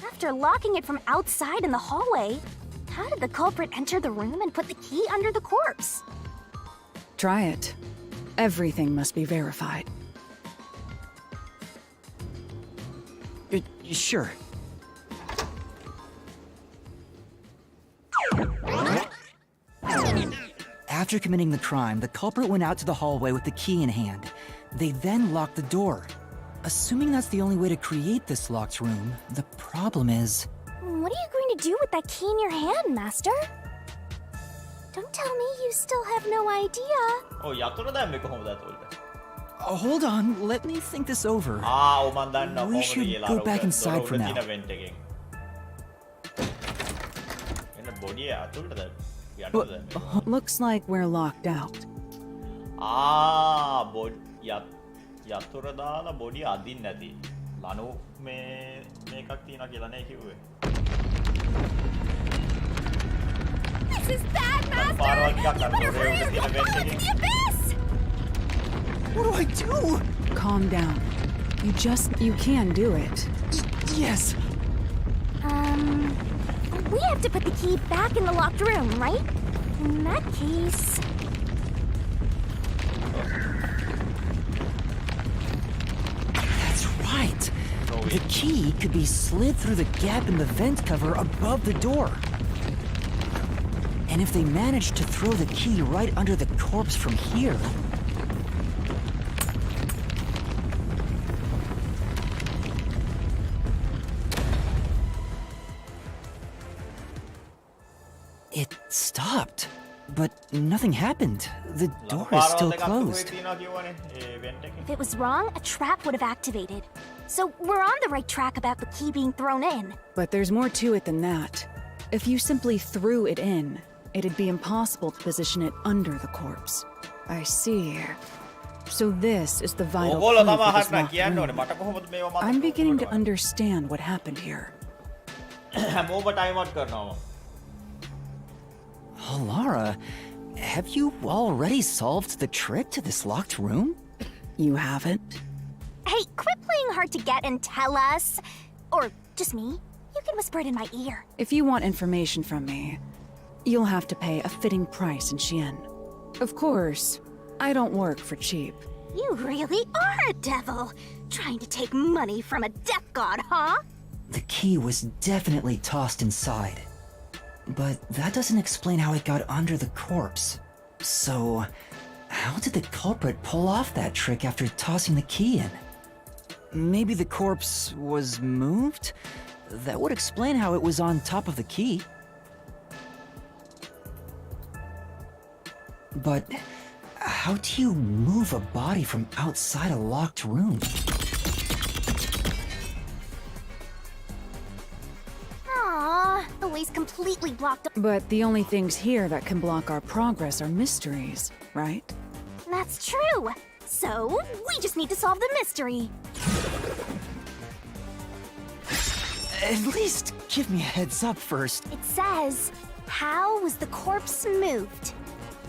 After locking it from outside in the hallway, how did the culprit enter the room and put the key under the corpse? Try it. Everything must be verified. Sure. After committing the crime, the culprit went out to the hallway with the key in hand. They then locked the door. Assuming that's the only way to create this locked room, the problem is... What are you going to do with that key in your hand, Master? Don't tell me you still have no idea. Oh, යතුරු දැම්මේ කොහොමද ඇතුළට? Hold on, let me think this over. ඔව් මන් දන්නවා We කොහොමද should කියලා. go back inside for now. vent එකෙන්. එන්න බොඩිය ඇතුළට දැම්මේ. Well, looks like we're locked out. යතුරු දාලා බොඩිය අදින්න නැති. ලනු මේකක් තියනවා කියලා නේ කිව්වේ. This is bad, Master! පාරවල් ටිකක් අර Whatever දොරේ it උඩ is, තියෙන let me vent look into එකෙන්. the abyss! What do I do? Calm down. You can do it. Yes. We have to put the key back in the locked room, right? In that case... That's right. The key could be slid through the gap in the vent cover above the door. And if they managed to throw the key right under the corpse from here... It stopped, but nothing happened. The door is still closed. If it was wrong, a trap would have activated. So we're on the right track about the key being thrown in. But there's more to it than that. If you simply threw it in, it'd be impossible to position it under the corpse. I see. So this is the vital clue for this locked room. I'm beginning to understand what happened here. Oh, Lara, have you already solved the trick to this locked room? You haven't? Hey, quit playing hard to get and tell us. Or just me. You can whisper it in my ear. If you want information from me, you'll have to pay a fitting price in Xian. Of course, I don't work for cheap. You really are a devil. Trying to take money from a death god, huh? The key was definitely tossed inside. But that doesn't explain how it got under the corpse. So, how did the culprit pull off that trick after tossing the key in? Maybe the corpse was moved? That would explain how it was on top of the key. But how do you move a body from outside a locked room? Aww, the way's completely blocked. But the only things here that can block our progress are mysteries, right? That's true. So, we just need to solve the mystery. At least give me a heads up first. It says, how was the corpse moved?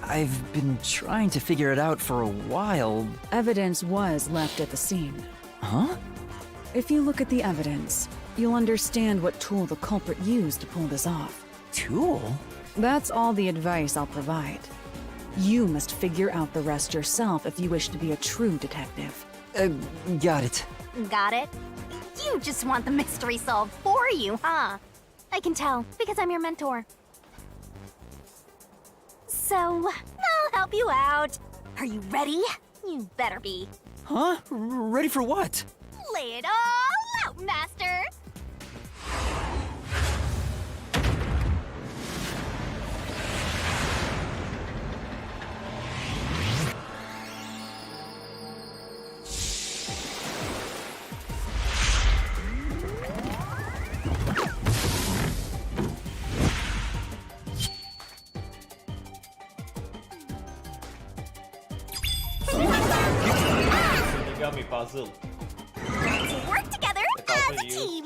I've been trying to figure it out for a while. Evidence was left at the scene. Huh? If you look at the evidence, you'll understand what tool the culprit used to pull this off. Tool? That's all the advice I'll provide. You must figure out the rest yourself if you wish to be a true detective. Got it. Got it? You just want the mystery solved for you, huh? I can tell, because I'm your mentor. So, I'll help you out. Are you ready? You better be. Huh? Ready for what? Lay it all out, Master! Origami puzzle. Let's work together as a team!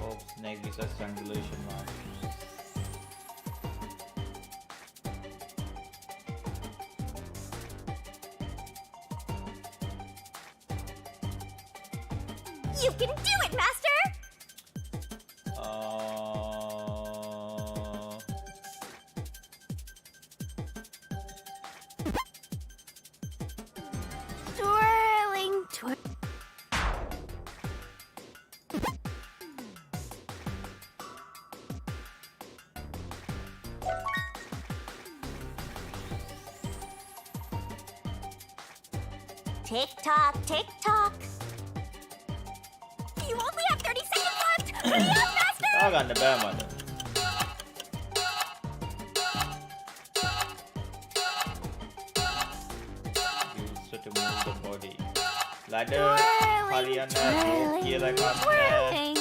Hope snake is a strangulation mark. You can do it, Master! Twirling, tick tock, tick tock. You only have 30 seconds left! Hurry up, Master! Tagan the bear mother. Use it to move the body. Ladder, Hariana, කියලා එකක් නෑ. Twirling.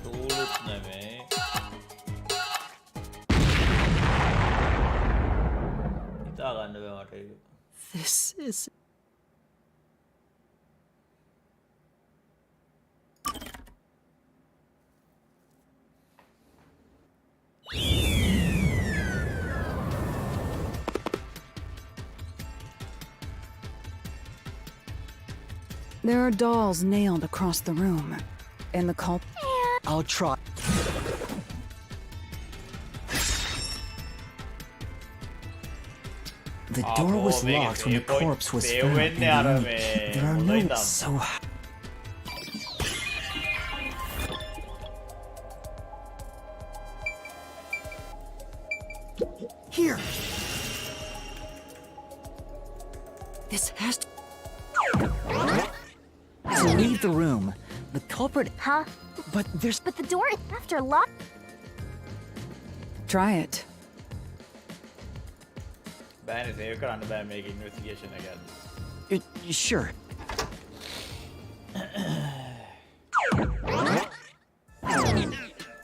Tools නෙමෙයි. හිතා ගන්න බෑ මට ඒක. This is. There are dolls nailed across the room. And the culprit. I'll try. The door was locked when the corpse was found underneath. There are no so. Here. This has to leave the room. The culprit. Huh? But there's. But the door after lock. Try it. බෑනේ save කරන්න බෑ මේක investigation එකක්. Sure.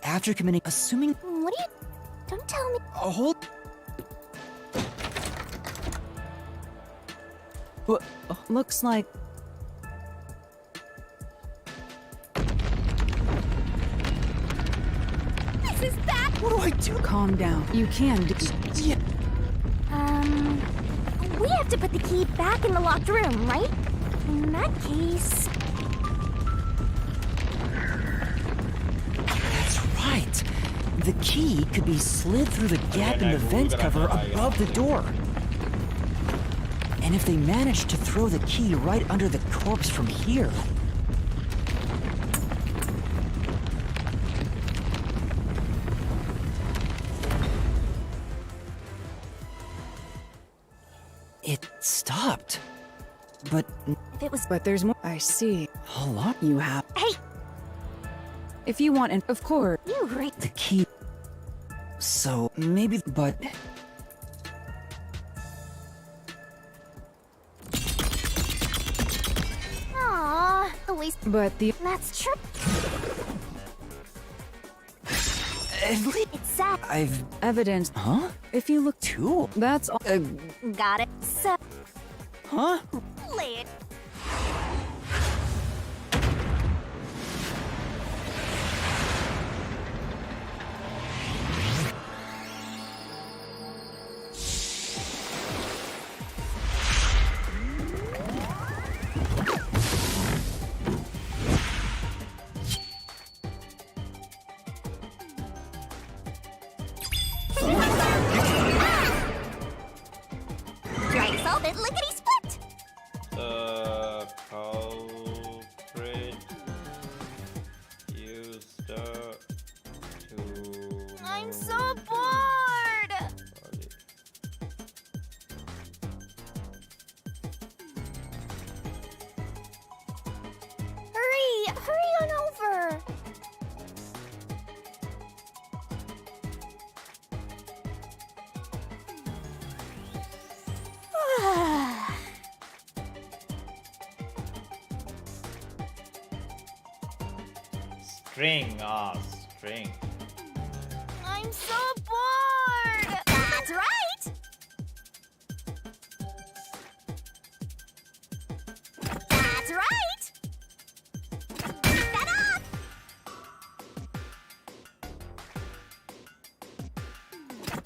After committing, assuming. What do you... Don't tell me... Hold. What? Looks like... This is bad! What do I do? Calm down. You can do... Yeah. We have to put the key back in the locked room, right? In that case... That's right. The key could be slid through the gap in the vent cover above the door. And if they manage to throw the key right under the corpse from here... It stopped. But... If it was... But there's more. I see. A lot You have... Hey! If you want, and of course... You right... the key... So, maybe... But... Aww, the waste... But the... That's true. At least... It's sad. I've... Evidence. Huh? If you look... Two? That's all... Got it. So... Huh? Lay it. Try to solve it, lickety-split! The culprit used to I'm move so bored! body. Hurry on over! String, string. I'm so bored! That's right! That's right! Keep that up!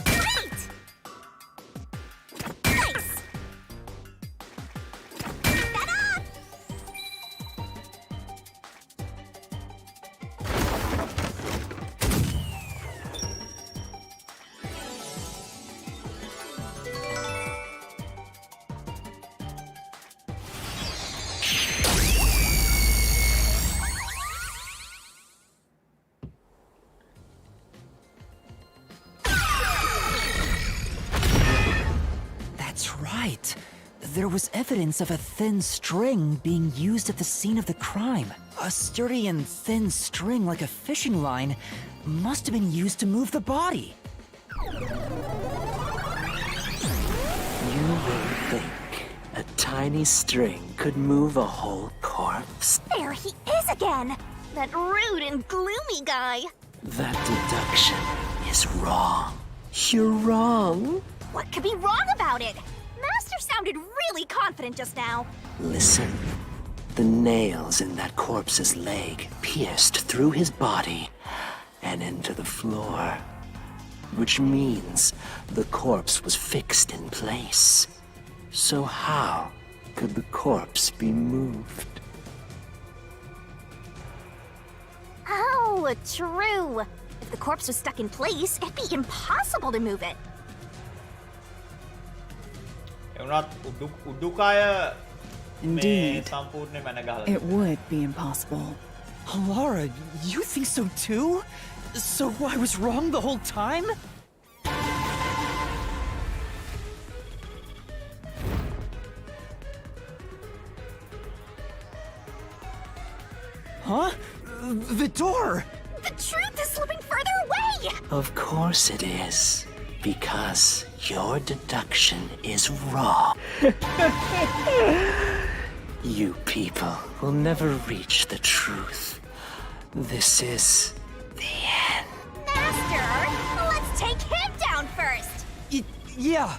Great! Nice! Keep that up! That's right. There was evidence of a thin string being used at the scene of the crime. A sturdy and thin string like a fishing line must have been used to move the body. You would think a tiny string could move a whole corpse? There he is again! That rude and gloomy guy! That deduction is wrong. You're wrong. What could be wrong about it? Master sounded really confident just now. Listen. The nails in that corpse's leg pierced through his body and into the floor. Which means the corpse was fixed in place. So how could the corpse be moved? Oh, true. If the corpse was stuck in place, it'd be impossible to move it. Indeed. සම්පූර්ණයෙන්ම It would be impossible. Laura, you think so too? So I was wrong the whole time? Huh? The door! The truth is slipping further away! Of course it is. Because your deduction is wrong. You people will never reach the truth. This is the end. Master, let's take him down first! Yeah.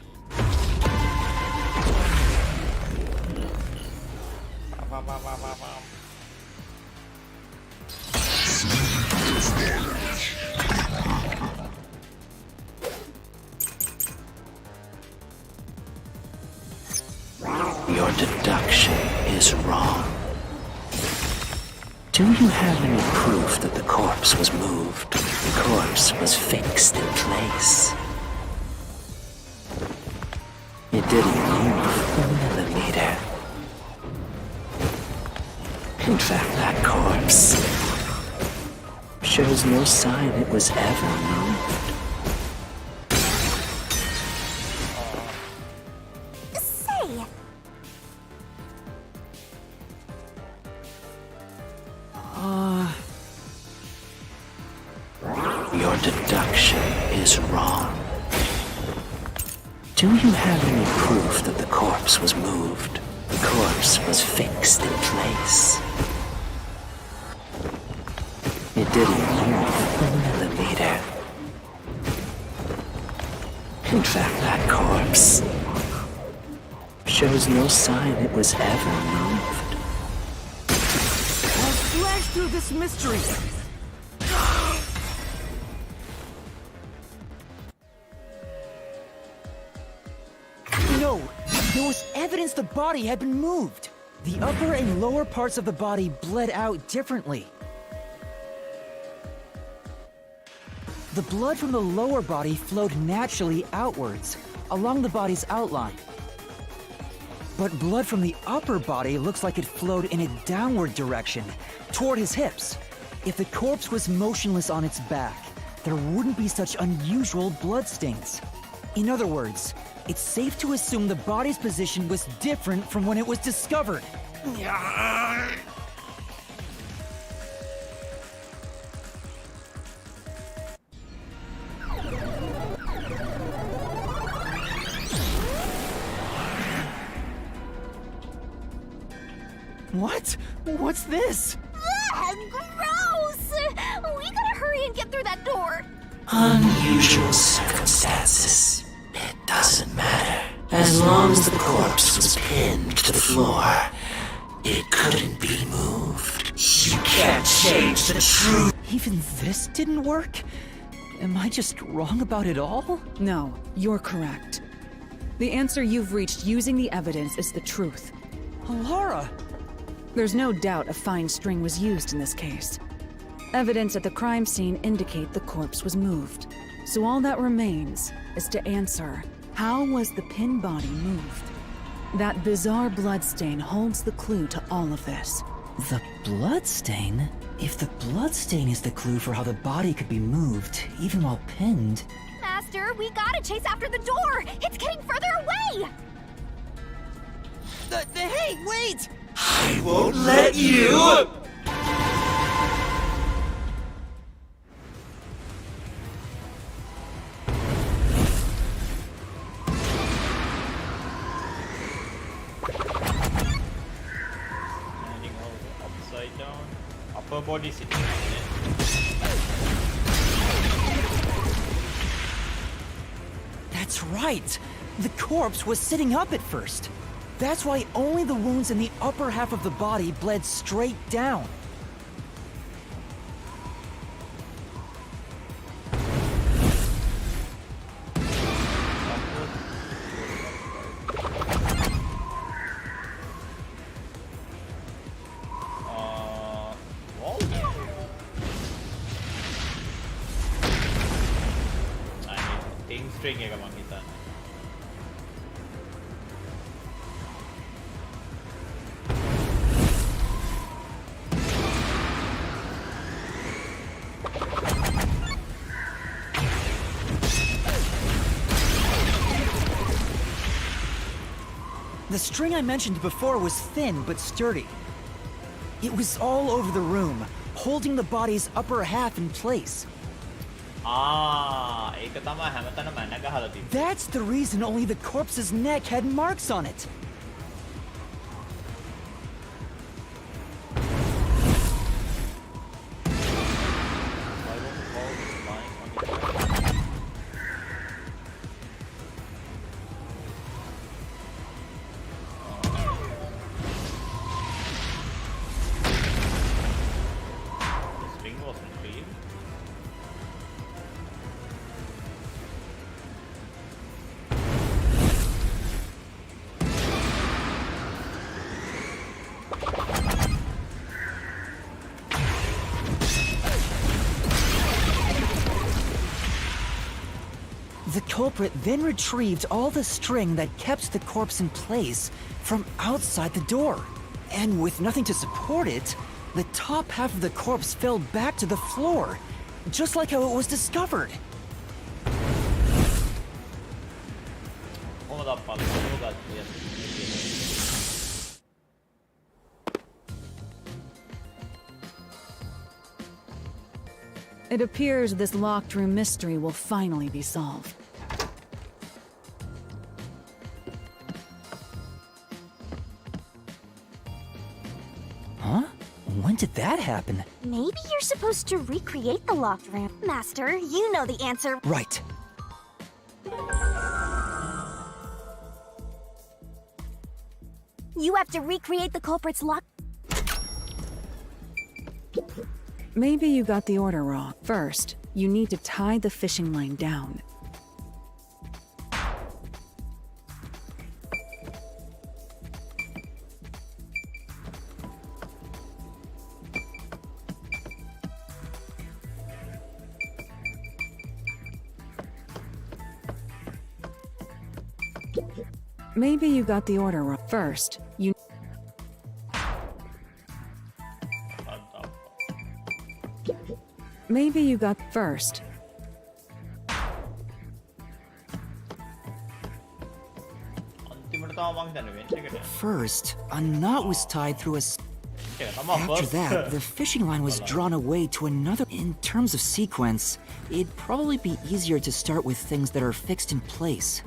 Your deduction is wrong. Do you have any proof that the corpse was moved? The corpse was fixed in place. It didn't move a millimeter. In fact, that corpse shows no sign it was ever moved. Say, Your deduction is wrong. Do you have any proof that the corpse was moved? The corpse was fixed in place. It didn't move a millimeter. In fact, that corpse shows no sign it was ever moved. I'll flash through this mystery. No, there was evidence the body had been moved. The upper and lower parts of the body bled out differently. The blood from the lower body flowed naturally outwards, along the body's outline. But blood from the upper body looks like it flowed in a downward direction, toward his hips. If the corpse was motionless on its back, there wouldn't be such unusual blood stains. In other words, it's safe to assume the body's position was different from when it was discovered. What? What's this? gross! We gotta hurry and get through that door. Unusual circumstances. It doesn't matter. As long as the corpse was pinned to the floor, it couldn't be moved. You can't change the truth. Even this didn't work? Am I just wrong about it all? No, you're correct. The answer you've reached using the evidence is the truth. Laura! There's no doubt a fine string was used in this case. Evidence at the crime scene indicate the corpse was moved. So all that remains is to answer, how was the pin body moved? That bizarre bloodstain holds the clue to all of this. The bloodstain? If the bloodstain is the clue for how the body could be moved, even while pinned... Master, we gotta chase after the door! It's getting further away! Hey, wait! I won't let you! Standing over upside down. Upper body sitting. That's right! The corpse was sitting up at first. That's why only the wounds in the upper half of the body bled straight down. String එක මං හිතන්නේ. The string I mentioned before was thin but sturdy. It was all over the room, holding the body's upper half in place. ඒක තමයි හැමතැනම මැන ගහලා තිබ්බේ. That's the reason only the corpse's neck had marks on it. The culprit then retrieved all the string that kept the corpse in place from outside the door. And with nothing to support it, the top half of the corpse fell back to the floor, just like how it was discovered. It appears this locked room mystery will finally be solved. Huh? When did that happen? Maybe you're supposed to recreate the locked room. Master, you know the answer. Right. You have to recreate the culprit's lock. Maybe you got the order wrong. First, you need to tie the fishing line down. Maybe you got the order wrong. First, you... Maybe you got first. First, a knot was tied through a... After that, the fishing line was drawn away to another... In terms of sequence, it'd probably be easier to start with things that are fixed in place.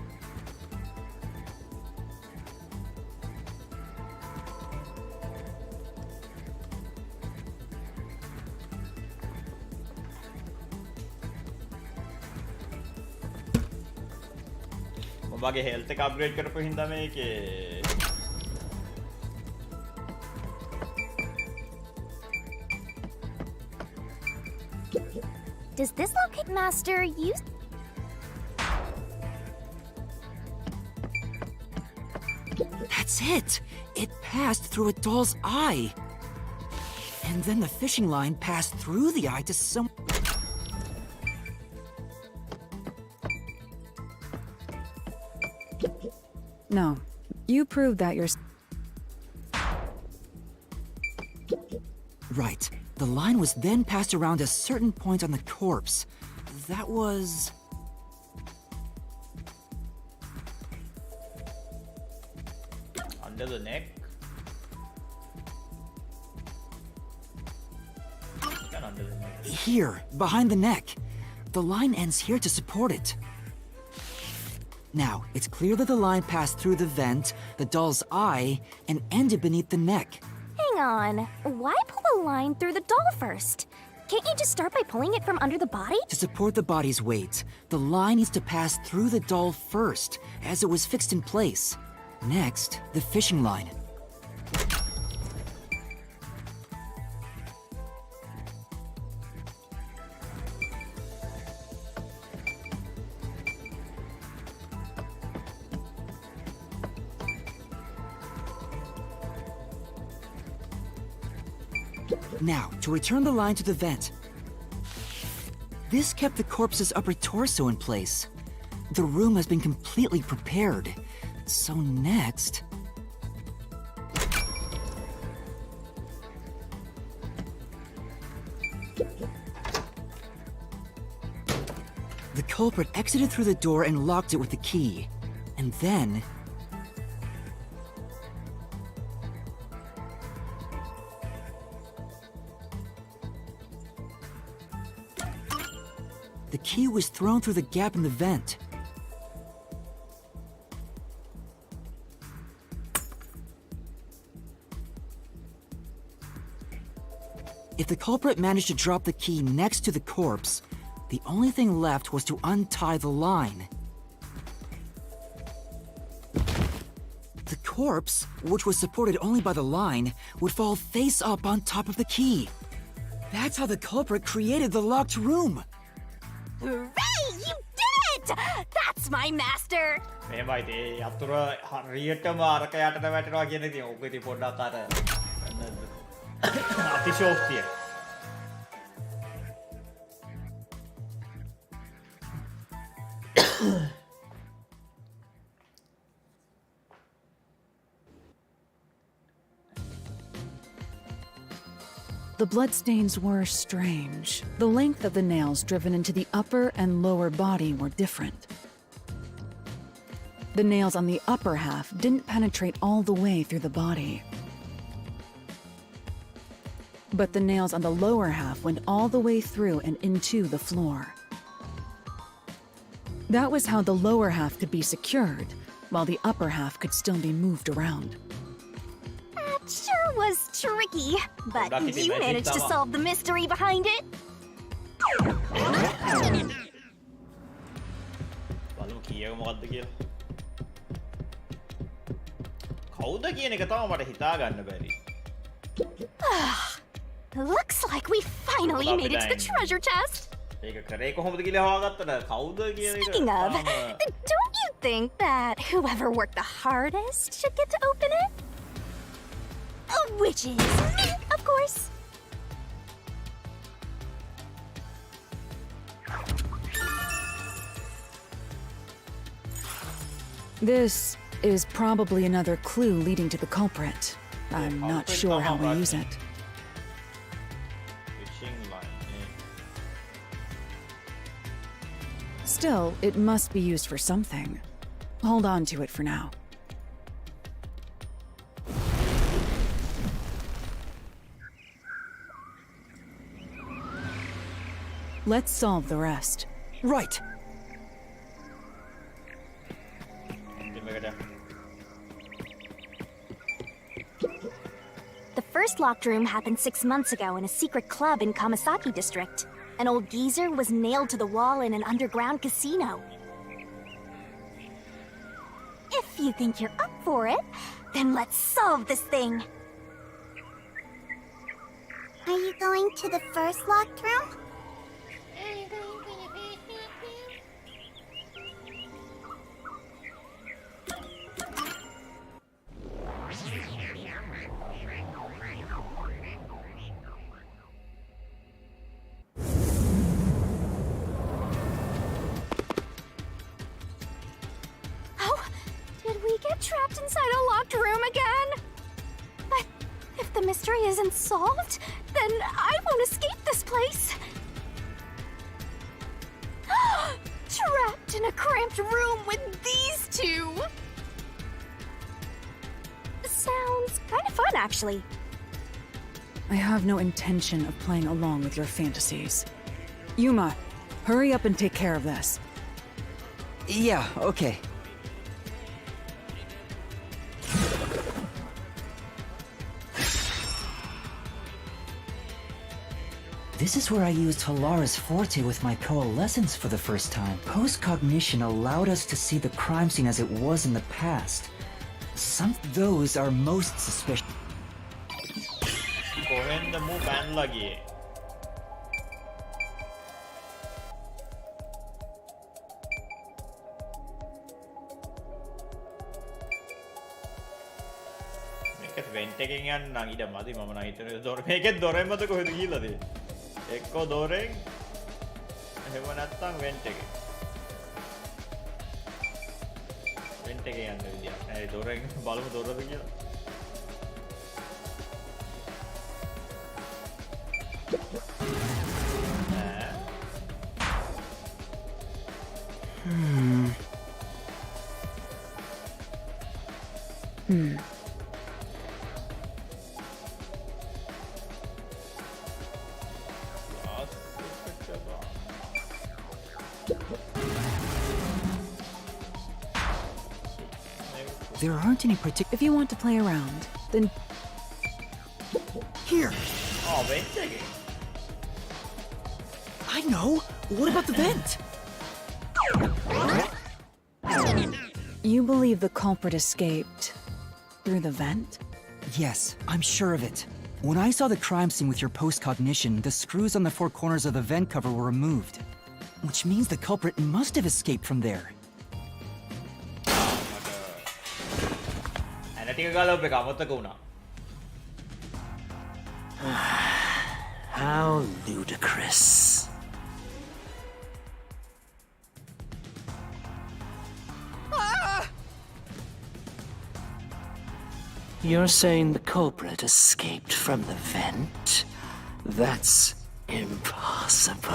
උඹගේ health එක upgrade කරපු හින්දා මේකේ Does this locate master use? That's it! It passed through a doll's eye! And then the fishing line passed through the eye to some... No, you proved that yourself. Right. The line was then passed around a certain point on the corpse. That was... under the neck. And under the neck. Here, behind the neck. The line ends here to support it. Now, it's clear that the line passed through the vent, the doll's eye, and ended beneath the neck. Hang on. Why pull a line through the doll first? Can't you just start by pulling it from under the body? To support the body's weight, the line needs to pass through the doll first, as it was fixed in place. Next, the fishing line. Now, to return the line to the vent. This kept the corpse's upper torso in place. The room has been completely prepared. So next... The culprit exited through the door and locked it with the key. And then... the key was thrown through the gap in the vent. If the culprit managed to drop the key next to the corpse, the only thing left was to untie the line. The corpse, which was supported only by the line, would fall face up on top of the key. That's how the culprit created the locked room. Hooray! You did it! That's my master! මේමයි ඒ අතුර හරියටම අරක යටට වැටෙනවා කියන ඉතින් ඔක ඉතින් පොඩ්ඩක් අර අතිශෝක්තිය. The bloodstains were strange. The length of the nails driven into the upper and lower body were different. The nails on the upper half didn't penetrate all the way through the body. But the nails on the lower half went all the way through and into the floor. That was how the lower half could be secured, while the upper half could still be moved around. That sure was tricky, but you managed to solve the mystery behind it. බලමු කීයක මොකද්ද කියලා. කවුද කියන එක තමයි මට හිතා ගන්න බැරි. Looks like we finally made it to the treasure chest. ඒක කරේ කොහොමද කියලා හොයාගත්තද? කවුද කියන එක. Speaking of, don't you think that whoever worked the hardest should get to open it? Which is me, of course. This is probably another clue leading to the culprit. I'm not sure how we use it. Fishing line. Still, it must be used for something. Hold on to it for now. Let's solve the rest. Right. The first locked room happened 6 months ago in a secret club in Kamasaki district. An old geezer was nailed to the wall in an underground casino. you think you're up for it, then let's solve this thing. Are you going to the first locked room? Oh, did we get trapped inside a locked room again? But if the mystery isn't solved, then I won't escape this place. Trapped in a cramped room with these two. Sounds kind of fun, actually. I have no intention of playing along with your fantasies. Yuma, hurry up and take care of this. Yeah, okay. This is where I used Halara's forte with my coalescence for the first time. Post-cognition allowed us to see the crime scene as it was in the past. Some of those are most suspicious. කොහෙන්ද මූ පැන්ලා ගියේ? මේකත් වෙන්ට් එකෙන් යන්න නම් ඊට මදි මම නම් හිතන්නේ දොර මේකෙත් දොරෙන් මත කොහෙද ගිහලාද? එක්කෝ දොරෙන් එහෙම නැත්නම් වෙන්ට් එකෙන්. වෙන්ට් එකෙන් යන්න විදියක් නෑ දොරෙන් බලමු දොරද කියලා. There aren't any particular... If you want to play around, then Here, Oh, Wendt එකෙන්. I know. What about the vent? you believe the culprit escaped through the vent? Yes, I'm sure of it. When I saw the crime scene with your post-cognition, the screws on the four corners of the vent cover were removed. Which means the culprit must have escaped from there. ඇන ටික ගලවප එක අමතක වුණා. How ludicrous. You're saying the culprit escaped from the vent? That's impossible.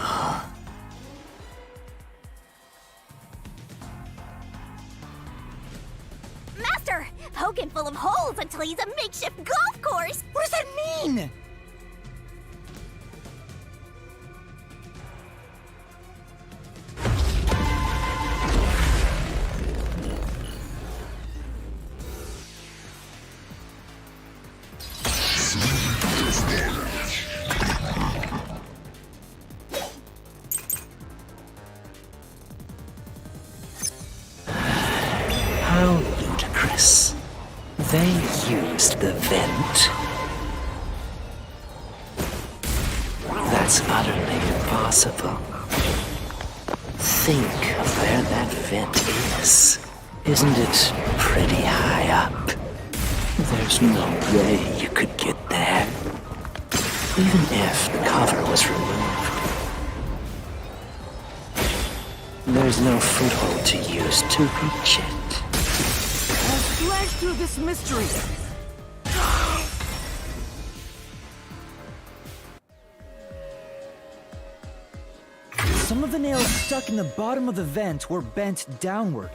Master! Hogan full of holes until he's a makeshift golf course! What does that mean? How ludicrous. They used the vent. That's utterly impossible. Think of where that vent is. Isn't it pretty high up? There's no way you could get there. Even if the cover was removed. There's no foothold to use to reach it. Let's flash through this mystery. Some of the nails stuck in the bottom of the vent were bent downward.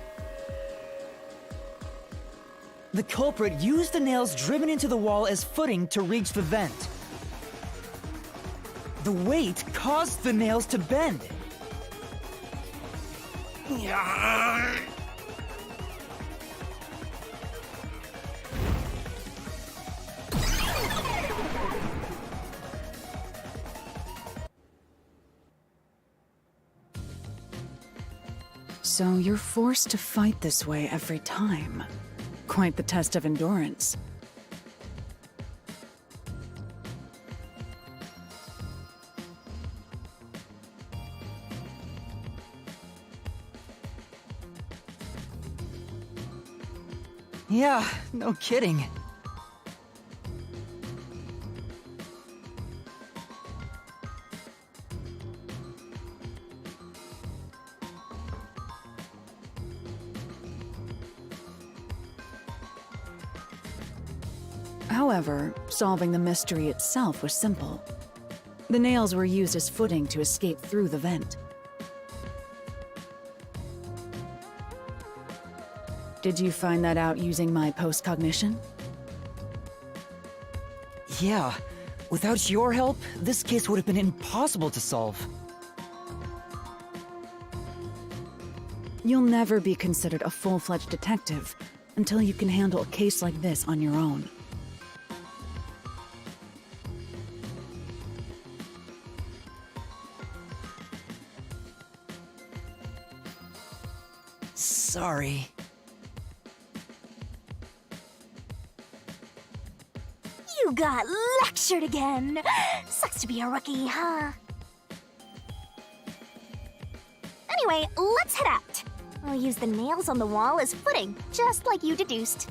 The culprit used the nails driven into the wall as footing to reach the vent. The weight caused the nails to bend. So you're forced to fight this way every time. Quite the test of endurance. Yeah, no kidding. However, solving the mystery itself was simple. The nails were used as footing to escape through the vent. Did you find that out using my postcognition? Yeah, without your help, this case would have been impossible to solve. You'll never be considered a full-fledged detective until you can handle a case like this on your own. Sorry. You got lectured again. Sucks to be a rookie, huh? Anyway, let's head out. I'll use the nails on the wall as footing, just like you deduced.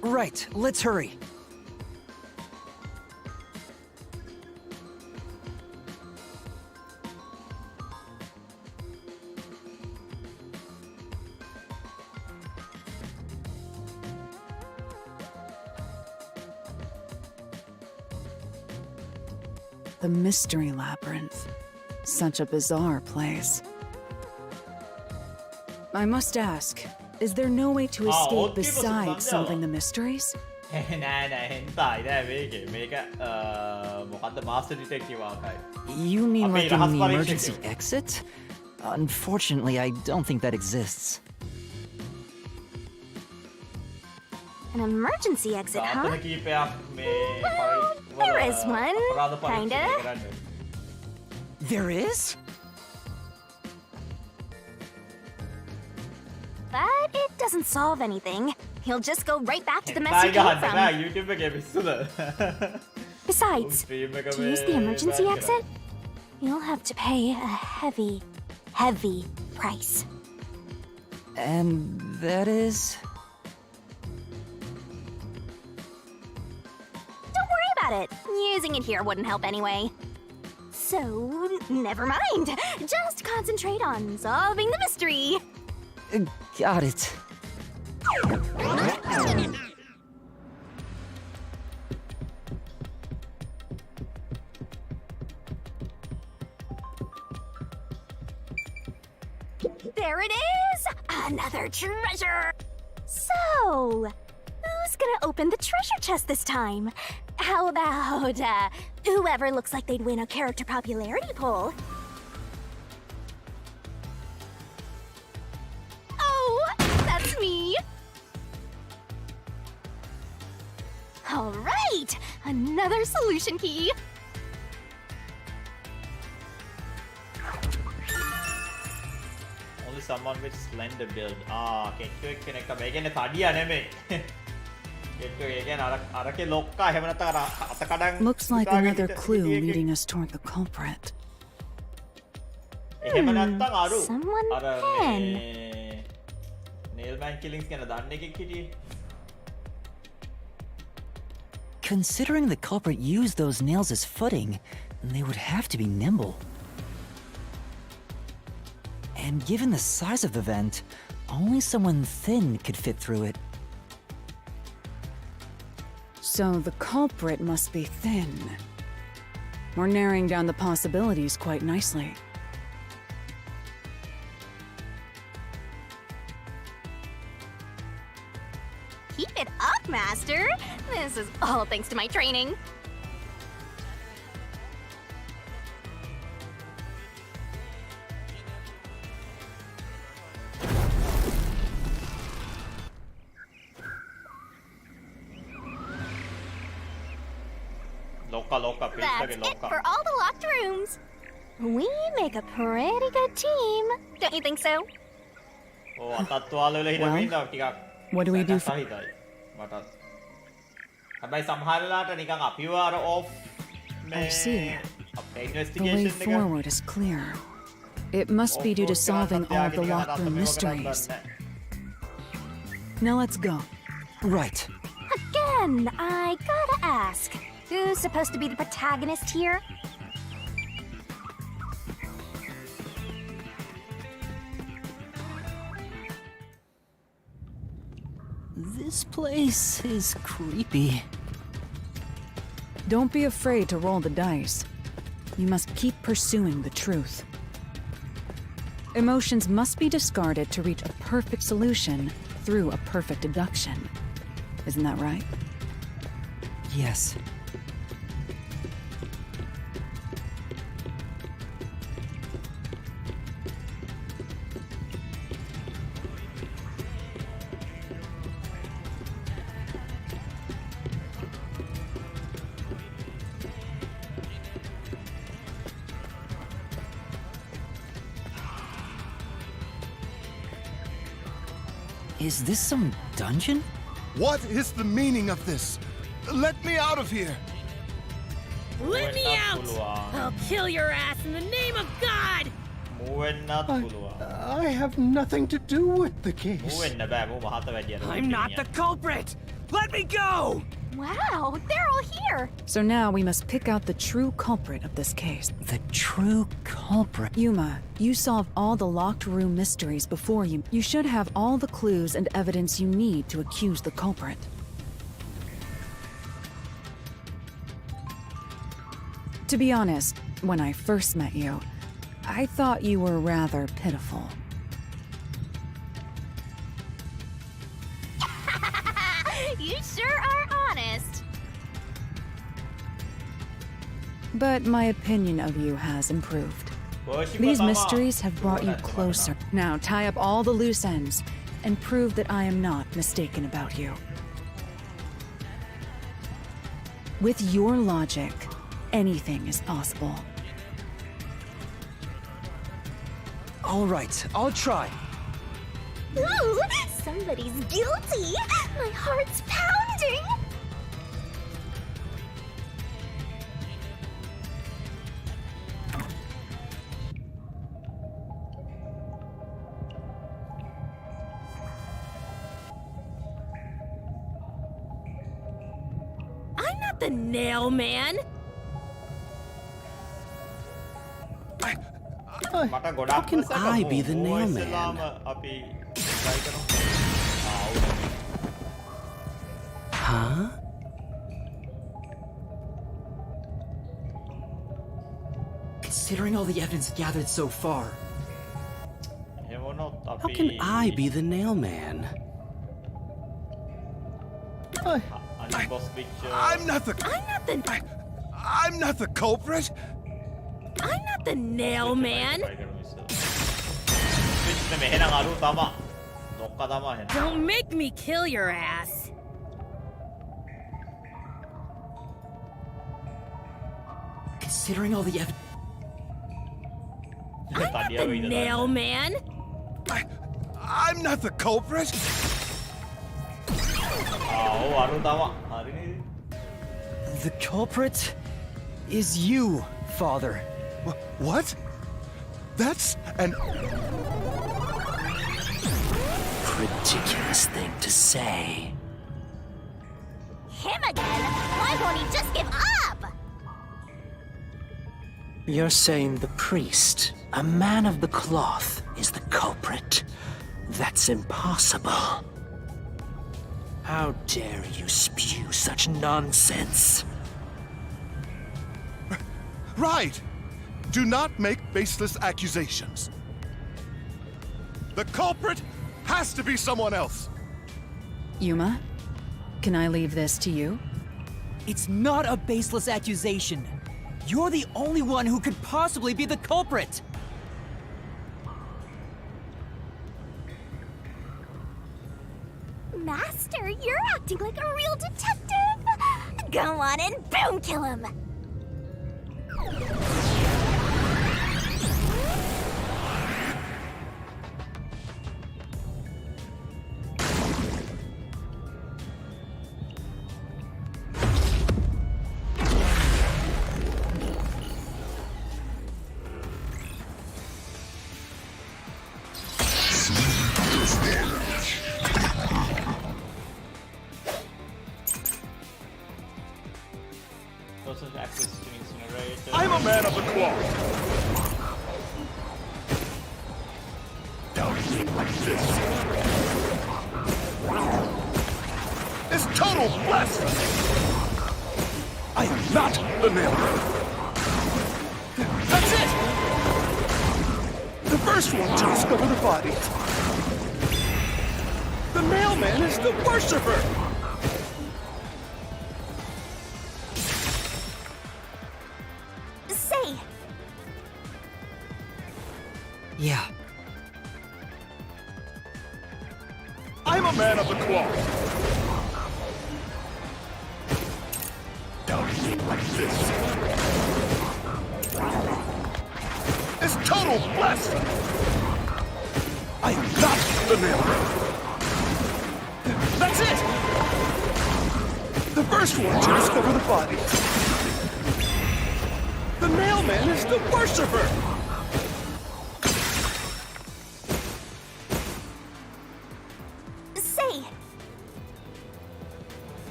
Right, let's hurry. The Mystery Labyrinth. Such a bizarre place. I must ask, is there no way to escape besides solving the mysteries? නෑ නෑ හෙන්තයි නෑ මේකේ මේක මොකක්ද master detective ආකයි. You mean Okay, like in rahas the parikshak emergency yun. exit? Unfortunately, I don't think that exists. An emergency exit, huh? සාතන කීපයක් මේ Well, there is one, අපරාධ පරීක්ෂණය kinda. කරන්න. There is? But it doesn't solve anything. He'll just go right back to the mess හෙන්තයි he came ගහන්න බෑ from. YouTube එකේ පිස්සුද. Besides, Stream එක to use the මේ emergency back exit, you'll have to pay a heavy, heavy price. And that is? Don't worry about it. Using it here wouldn't help anyway. So, never mind. Just concentrate on solving the mystery. Got it. There it is! Another treasure! So, who's gonna open the treasure chest this time? How about, whoever looks like they'd win a character popularity poll? Oh, that's me! Alright! Another solution key! Only someone with slender build. කෙට්ටු එක්කෙනෙක් මේ කියන්නේ තඩියා නෙමෙයි. කෙට්ටු ඒ කියන්නේ අරකේ ලොක්කා එහෙම නැත්නම් අර අත කඩන් Looks like another clue leading us toward the culprit. එහෙම නැත්නම් අරු someone අර can. මේ nail man killings ගැන දන්න එකෙක් හිටියේ. Considering the culprit used those nails as footing, they would have to be nimble. And given the size of the vent, only someone thin could fit through it. So the culprit must be thin. We're narrowing down the possibilities quite nicely. Keep it up, Master! This is all thanks to my training. ලොක්කා ලොක්කා That's පිස්සගේ it ලොක්කා. for all the locked rooms. We make a pretty good team. Don't you think so? ඕ අතත්වාල වෙලා හිටගෙන ඉන්නවා ටිකක්. What do we do for... සහිතයි. මටත්. හැබැයි සමහර වෙලාවට නිකන් අපිව අර ඔෆ් I see. අපේ The way ඉන්වෙස්ටිගේෂන් එක forward is clear. It must be due to solving all the locked room mysteries. Now let's go. Right. Again, I gotta ask. Who's supposed to be the protagonist here? This place is creepy. Don't be afraid to roll the dice. You must keep pursuing the truth. Emotions must be discarded to reach a perfect solution through a perfect deduction. Isn't that right? Yes. Is this some dungeon? What is the meaning of this? Let me out of here! Let me out! I'll kill your ass in the name of God! මුවෙන්නත් I have nothing to do with the case. මුවෙන්න බෑ මූ මහත වැඩියට. I'm not the culprit! Let me go! Wow, they're all here. So now we must pick out the true culprit of this case. The true culprit. Yuma, you solved all the locked room mysteries before you. You should have all the clues and evidence you need to accuse the culprit. To be honest, when I first met you, I thought you were rather pitiful. You sure are honest. But my opinion of you has improved. These mysteries have brought you closer. Now tie up all the loose ends and prove that I am not mistaken about you. With your logic, anything is possible. All right, I'll try. Ooh, somebody's guilty. My heart's pounding. I'm not the nail man! මට ගොඩක් can ප්‍රශ්න I මූ- be the මූ nail man? ඉස්සෙල්ලාම අපි try කරමු. Huh? Considering all the evidence gathered so far, එහෙම වුණොත් How අපි can I be the nail man? අනිත් boss bitch I'm not the. I'm not the culprit. I'm not the nail man! try කරමු ඉස්සෙල්ලා. bitch නෙමෙයි එහෙනම් අරු තමා. නොක්ක තමා එහෙනම්. Don't make me kill your ass! considering all the evidence. I'm not the nail man! I'm not the culprit. ආ ඔව් අරු තමා. හරිනේ. The culprit is you, Father. What? That's an. Ridiculous thing to say. Him again? Why won't he just give up? You're saying the priest, a man of the cloth, is the culprit. That's impossible. How dare you spew such nonsense? Right! Do not make baseless accusations. The culprit has to be someone else. Yuma, can I leave this to you? It's not a baseless accusation. You're the only one who could possibly be the culprit. Master, you're acting like a real detective. Go on and boom kill him. Process access to incinerator. I'm a man of the cloth. Doubting me like this is total blasphemy. I am not the nailman. That's it! The first one to discover the bodies. The mailman is the worshiper! Say! Yeah. I'm a man of the cloth. Doubting me like this is total blasphemy! I am not the nailman. That's it! The first one to discover the bodies. The mailman is the worshiper! Say!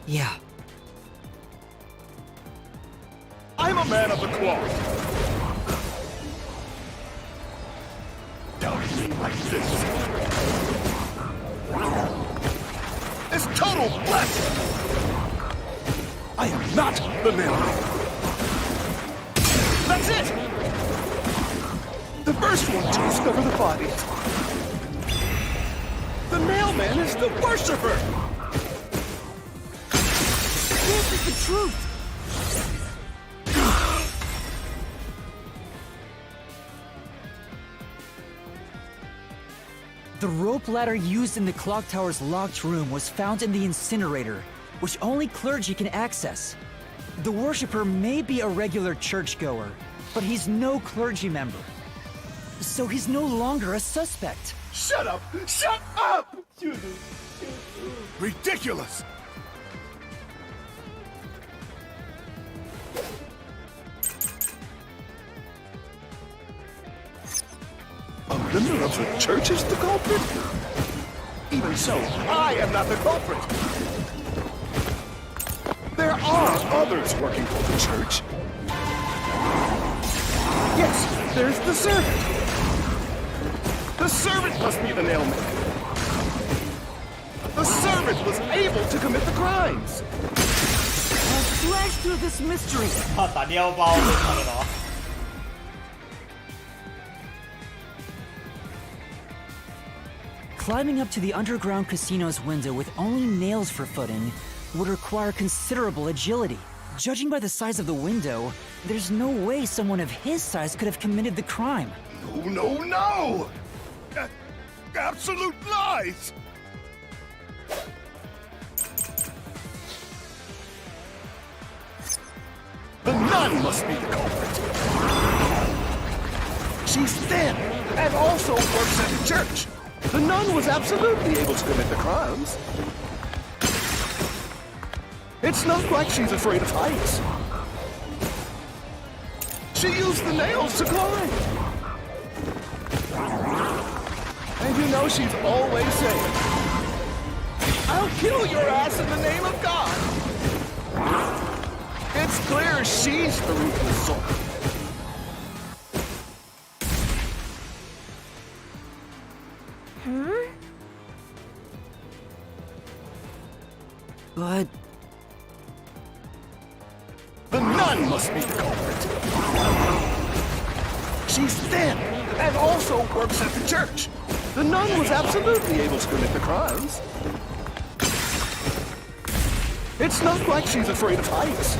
Yeah. I'm a man of the cloth. Doubting me like this is total blasphemy! I am not the nailman. That's it! The first one to discover the bodies. The mailman is the worshiper! This is the truth! The rope ladder used in the clock tower's locked room was found in the incinerator, which only clergy can access. The worshipper may be a regular churchgoer, but he's no clergy member. So he's no longer a suspect. Shut up! Shut up! Ridiculous! A member of the church is the culprit? Even so, I am not the culprit! There are others working for the church. Yes, there's the servant. The servant must be the nailman. The servant was able to commit the crimes. Let's slash through this mystery! 打碉包的那个。 Climbing up to the underground casino's window with only nails for footing would require considerable agility. Judging by the size of the window, there's no way someone of his size could have committed the crime. No, no, no! Absolute lies! The nun must be the culprit. She's thin and also works at the church. The nun was absolutely able to commit the crimes. It's not like she's afraid of heights. She used the nails to climb. And you know she's always saying, "I'll kill your ass in the name of God." It's clear she's the ruthless sort. But the nun must be the culprit. She's thin and also works at the church. The nun was absolutely able to commit the crimes. It's not like she's afraid of heights.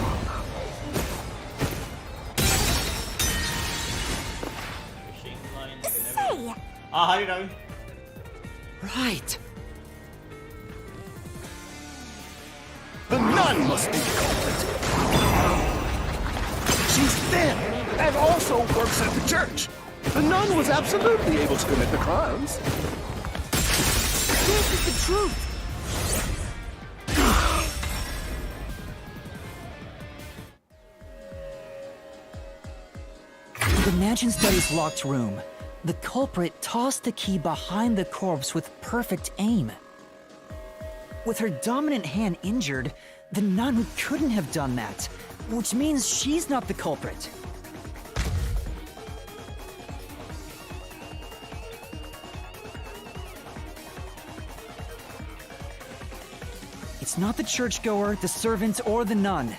Say! Hari Ravi. right. The nun must be the culprit. She's thin and also works at the church. The nun was absolutely able to commit the crimes. This is the truth! In the mansion study's locked room, the culprit tossed the key behind the corpse with perfect aim. With her dominant hand injured, the nun couldn't have done that. Which means she's not the culprit. It's not the churchgoer, the servant, or the nun.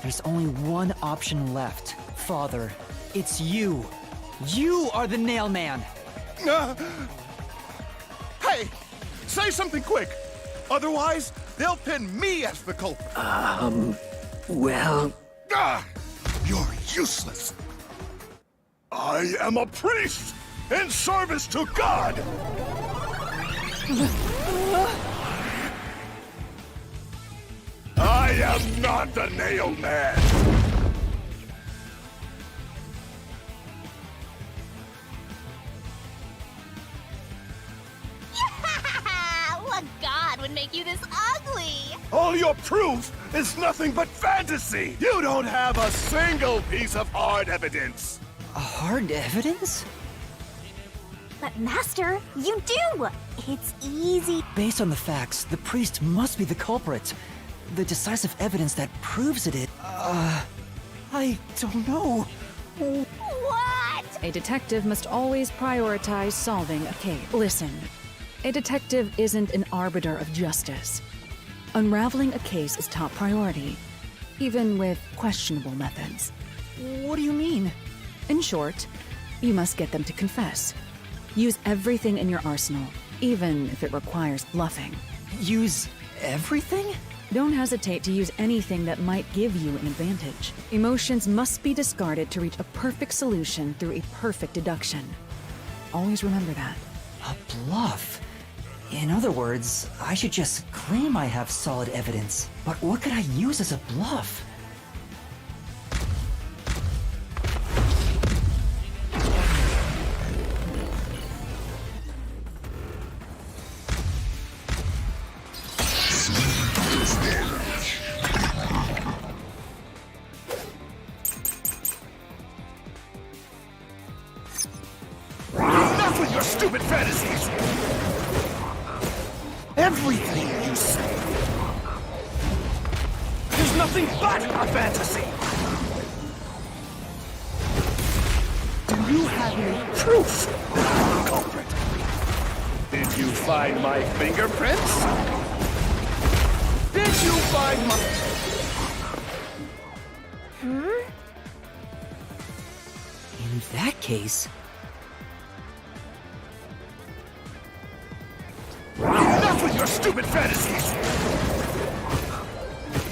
There's only one option left. Father, it's you. You are the nail man. Hey! Say something quick! Otherwise, they'll pin me as the culprit. Well... You're useless. I am a priest in service to God! I am not the nail man! What god would make you this ugly? All your proof is nothing but fantasy! You don't have a single piece of hard evidence! Hard evidence? But Master, you do! It's easy. Based on the facts, the priest must be the culprit. The decisive evidence that proves it, I don't know. What? A detective must always prioritize solving a case. Listen, a detective isn't an arbiter of justice. Unraveling a case is top priority, even with questionable methods. What do you mean? In short, you must get them to confess. Use everything in your arsenal, even if it requires bluffing. Use everything? Don't hesitate to use anything that might give you an advantage. Emotions must be discarded to reach a perfect solution through a perfect deduction. Always remember that. A bluff? In other words, I should just claim I have solid evidence. But what could I use as a bluff? Enough with your stupid fantasies! Everything you say is nothing but a fantasy! Do you have any proof that I'm the culprit? Did you find my fingerprints? Did you find my... In that case... Enough with your stupid fantasies!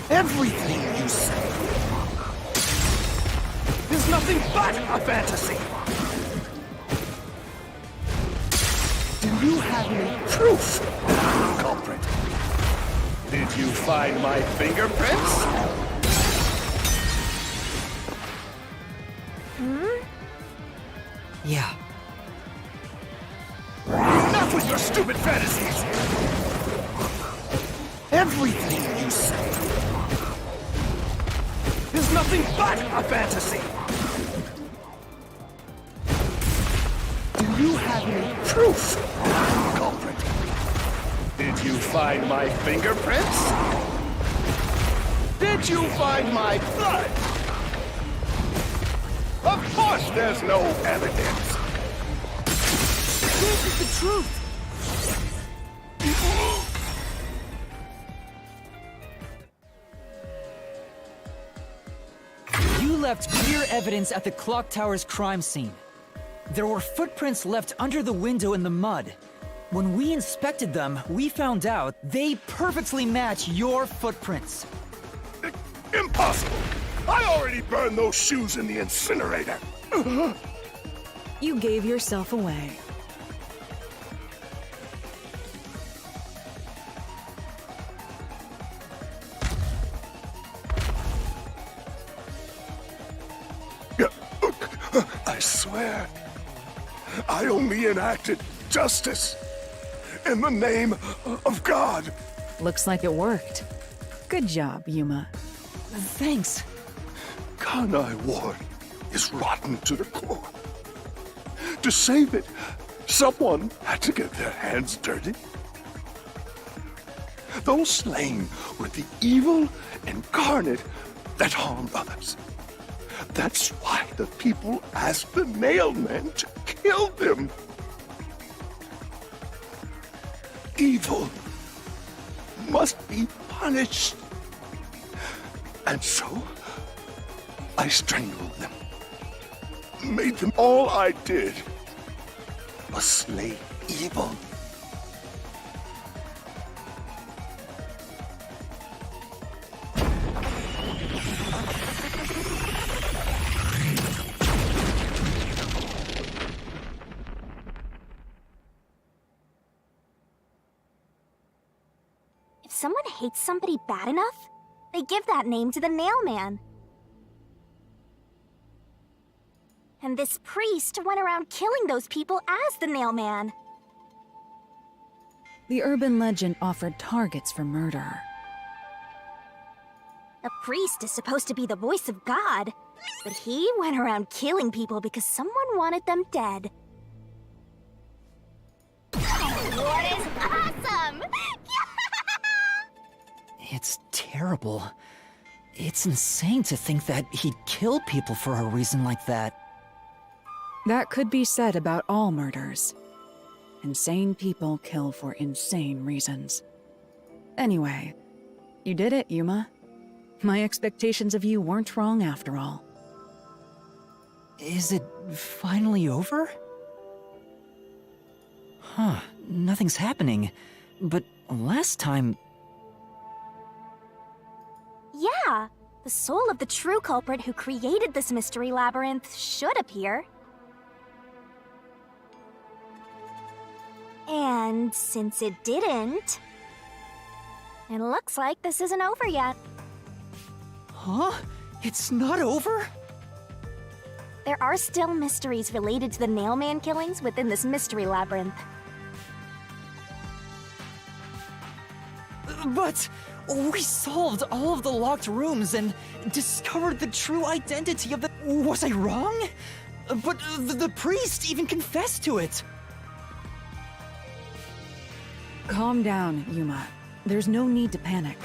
Everything you say is nothing but a fantasy! Do you have any proof that I'm the culprit? Did you find my fingerprints? Yeah. Enough with your stupid fantasies! Everything you say is nothing but a fantasy! Do you have any proof that I'm the culprit? Did you find my fingerprints? Did you find my blood? Of course there's no evidence! This is the truth! You left clear evidence at the clock tower's crime scene. There were footprints left under the window in the mud. When we inspected them, we found out they perfectly match your footprints. Impossible! I already burned those shoes in the incinerator! You gave yourself away. I swear, I only enacted justice in the name of God. Looks like it worked. Good job, Yuma. Thanks. Kanai Ward is rotten to the core. To save it, someone had to get their hands dirty. Those slain were the evil incarnate that harmed others. That's why the people asked the nailmen to kill them. Evil must be punished. And so, I strangled them. Made them. All I did was slay evil. If someone hates somebody bad enough, they give that name to the Nailman. And this priest went around killing those people as the Nailman. The urban legend offered targets for murder. A priest is supposed to be the voice of God, but he went around killing people because someone wanted them dead. What is awesome! It's terrible. It's insane to think that he'd kill people for a reason like that. That could be said about all murders. Insane people kill for insane reasons. Anyway, you did it, Yuma. My expectations of you weren't wrong after all. Is it finally over? Huh, nothing's happening. But last time... Yeah, the soul of the true culprit who created this mystery labyrinth should appear. And since it didn't, it looks like this isn't over yet. Huh? It's not over? There are still mysteries related to the Nailman killings within this mystery labyrinth. But we solved all of the locked rooms and discovered the true identity of the... Was I wrong? But the priest even confessed to it. Calm down, Yuma. There's no need to panic.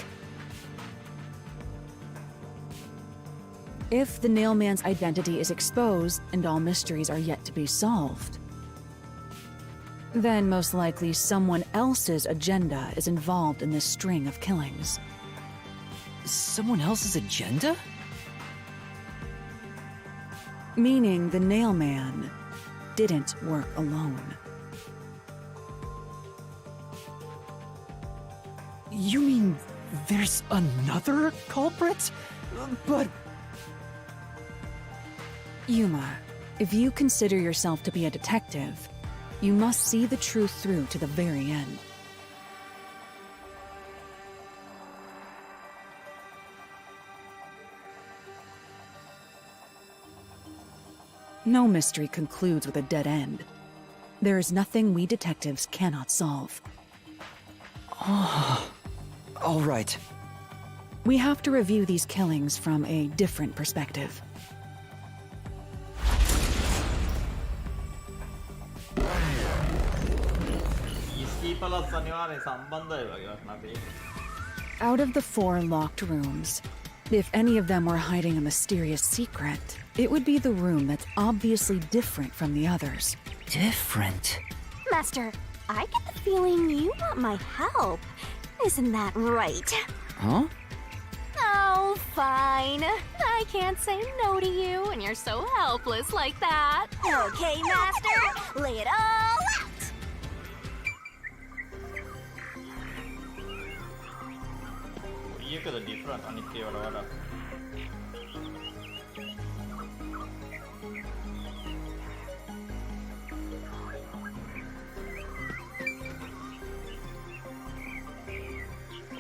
If the Nailman's identity is exposed and all mysteries are yet to be solved, then most likely someone else's agenda is involved in this string of killings. Someone else's agenda? Meaning the Nailman didn't work alone. You mean there's another culprit? But... Yuma, if you consider yourself to be a detective, you must see the truth through to the very end. No mystery concludes with a dead end. There is nothing we detectives cannot solve. Oh, all right. We have to review these killings from a different perspective. Out of the 4 locked rooms, if any of them were hiding a mysterious secret, it would be the room that's obviously different from the others. Different? Master, I get the feeling you want my help. Isn't that right? Huh? Oh, fine. I can't say no to you when you're so helpless like that. Okay, Master, lay it all out! different අනිත් ඒවට වඩා.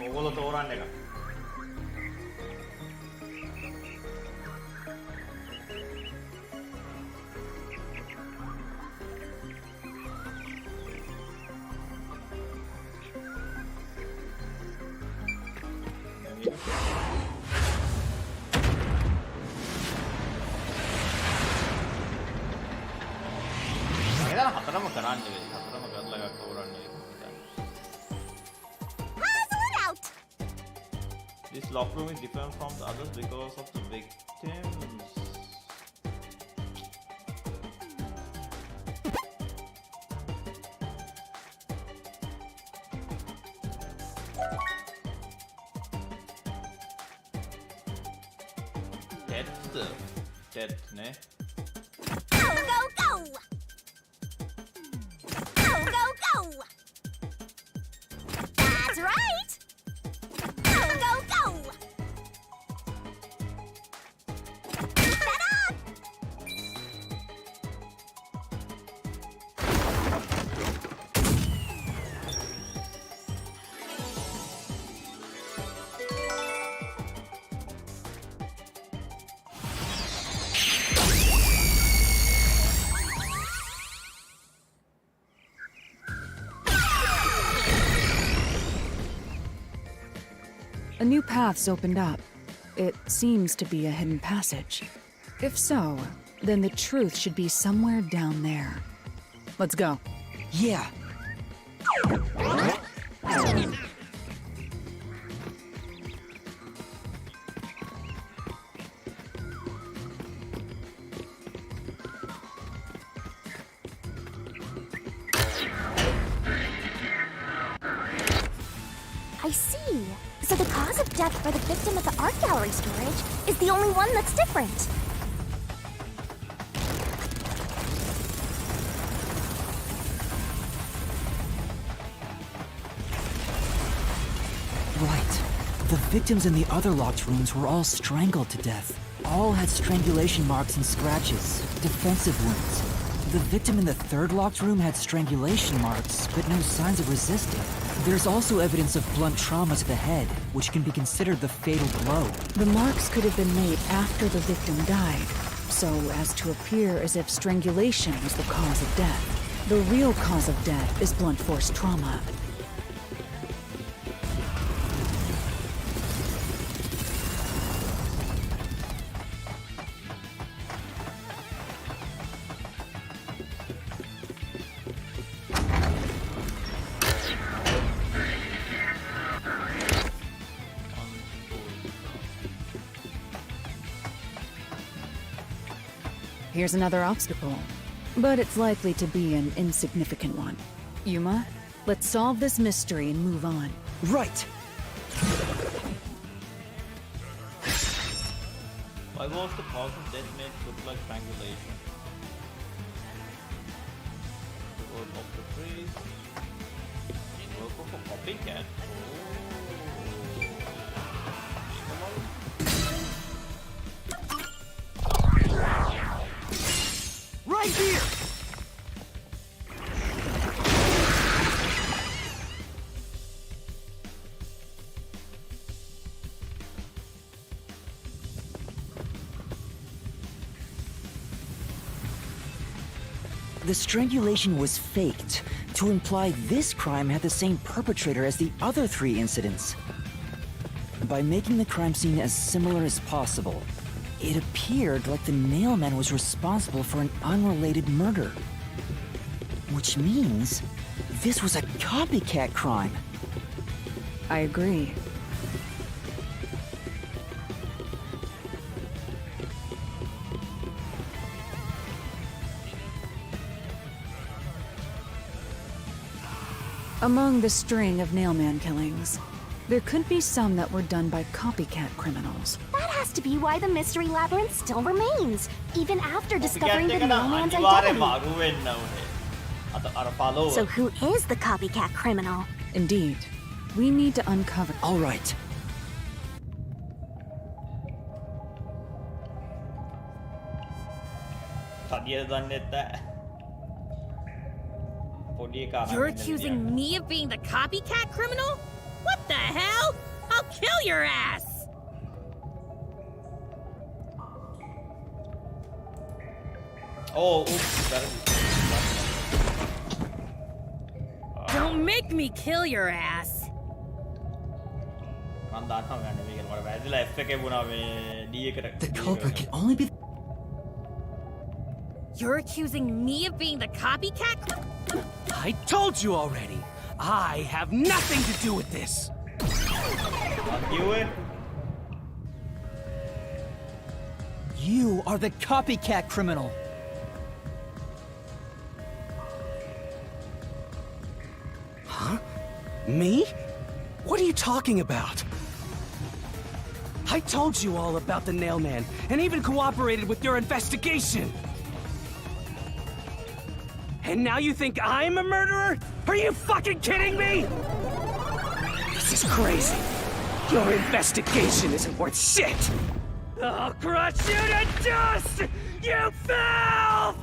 ඕගොල්ලෝ තෝරන්න එක. හතරම කරන්න වෙයි. හතරම කරලා එකක් තෝරන්න වෙයි. This locked room is different from the others because of the victims. Death, ne? Go, go, go! Go, go, go! That's right! Go, go, go! Keep that up! A new path's opened up. It seems to be a hidden passage. If so, then the truth should be somewhere down there. Let's go. Yeah. I see. So the cause of death for the victim at the art gallery storage is the only one that's different. Right. The victims in the other locked rooms were all strangled to death. All had strangulation marks and scratches, defensive wounds. The victim in the third locked room had strangulation marks, but no signs of resisting. There's also evidence of blunt trauma to the head, which can be considered the fatal blow. The marks could have been made after the victim died, so as to appear as if strangulation was the cause of death. The real cause of death is blunt force trauma. Here's another obstacle, but it's likely to be an insignificant one. Yuma, let's solve this mystery and move on. Right! Why was the cause of death made look like strangulation? The word of the trees. Work of a copycat. Right here! The strangulation was faked, to imply this crime had the same perpetrator as the other 3 incidents. By making the crime scene as similar as possible, it appeared like the Nailman was responsible for an unrelated murder. Which means this was a copycat crime. I agree. Among the string of Nailman killings, there could be some that were done by copycat criminals. That has to be why the mystery labyrinth still remains, even after discovering the Nailman's identity. So who is the copycat criminal? Indeed. We need to uncover... All right. You're accusing me of being the copycat criminal? What the hell? I'll kill your ass! Oh, oops. Don't make me kill your ass! The culprit can only be... You're accusing me of being the copycat? I told you already. I have nothing to do with this. You are the copycat criminal. Huh? Me? What are you talking about? I told you all about the Nailman, and even cooperated with your investigation! And now you think I'm a murderer? Are you fucking kidding me? This is crazy. Your investigation isn't worth shit! I'll crush you to dust! You filth!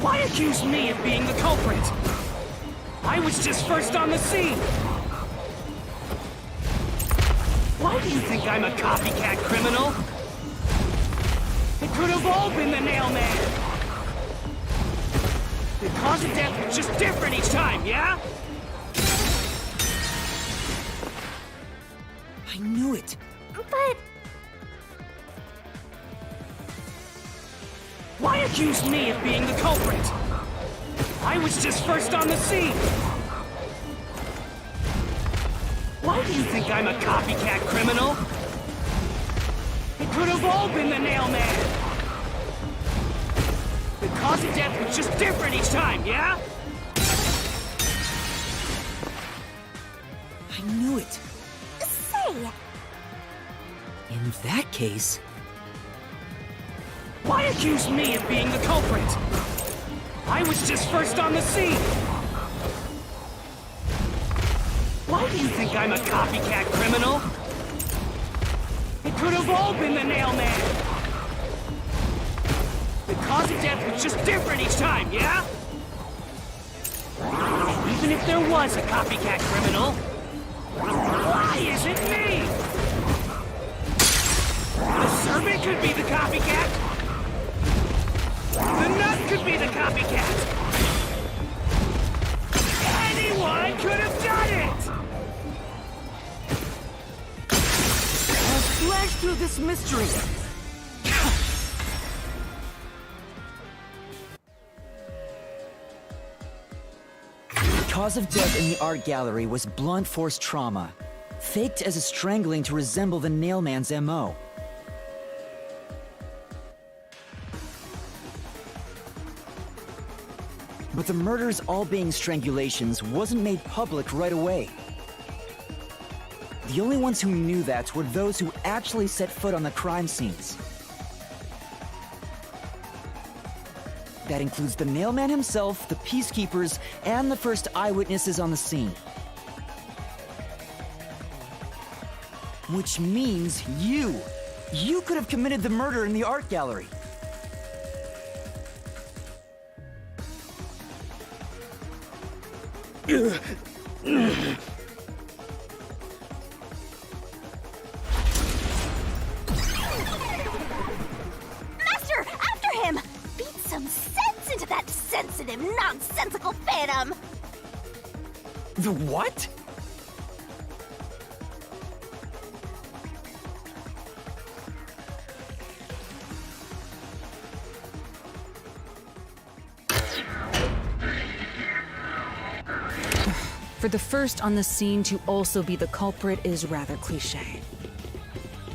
Why accuse me of being the culprit? I was just first on the scene! Why do you think I'm a copycat criminal? It could have all been the Nailman! The cause of death was just different each time, yeah? I knew it. But Why accuse me of being the culprit? I was just first on the scene! Why do you think I'm a copycat criminal? It could have all been the Nailman! The cause of death was just different each time, yeah? I knew it. say, In that case... Why accuse me of being the culprit? I was just first on the scene! Why do you think I'm a copycat criminal? It could have all been the Nailman! The cause of death was just different each time, yeah? Even if there was a copycat criminal, why is it me? The servant could be the copycat! The nut could be the copycat! Anyone could have done it! I'll flash through this mystery. The cause of death in the art gallery was blunt force trauma, faked as a strangling to resemble the Nailman's MO. But the murders all being strangulations wasn't made public right away. The only ones who knew that were those who actually set foot on the crime scenes. That includes the Nailman himself, the Peacekeepers, and the first eyewitnesses on the scene. Which means you! You could have committed the murder in the art gallery. Master, after him! Beat some sense into that sensitive, nonsensical phantom! The what? For the first on the scene to also be the culprit is rather cliché.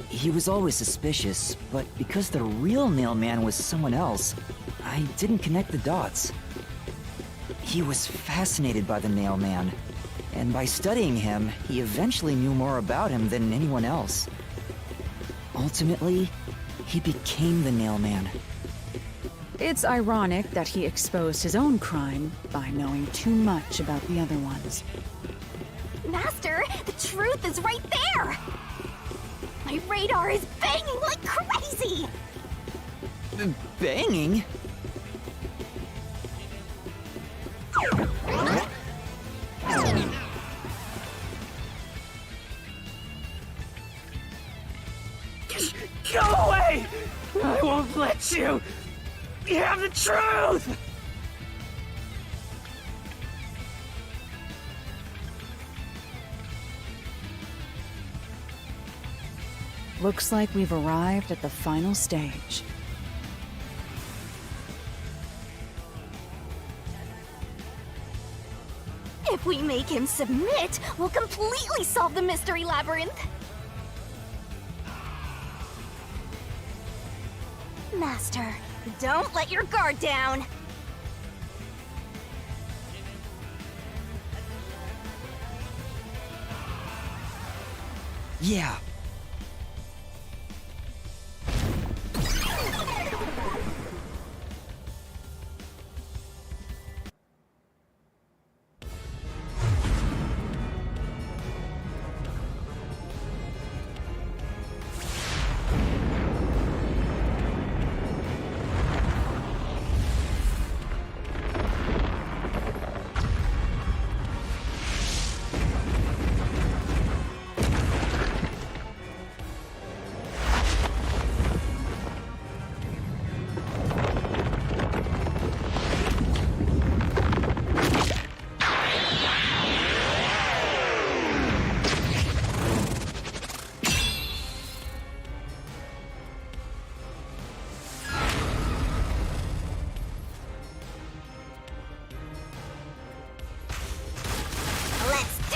He was always suspicious, but because the real Nailman was someone else, I didn't connect the dots. He was fascinated by the Nailman, and by studying him, he eventually knew more about him than anyone else. Ultimately, he became the Nailman. It's ironic that he exposed his own crime by knowing too much about the other ones. Master, the truth is right there! My radar is banging like crazy! Banging? Go away! I won't let you! You have the truth! Looks like we've arrived at the final stage. If we make him submit, we'll completely solve the mystery labyrinth. Master, don't let your guard down. Yeah.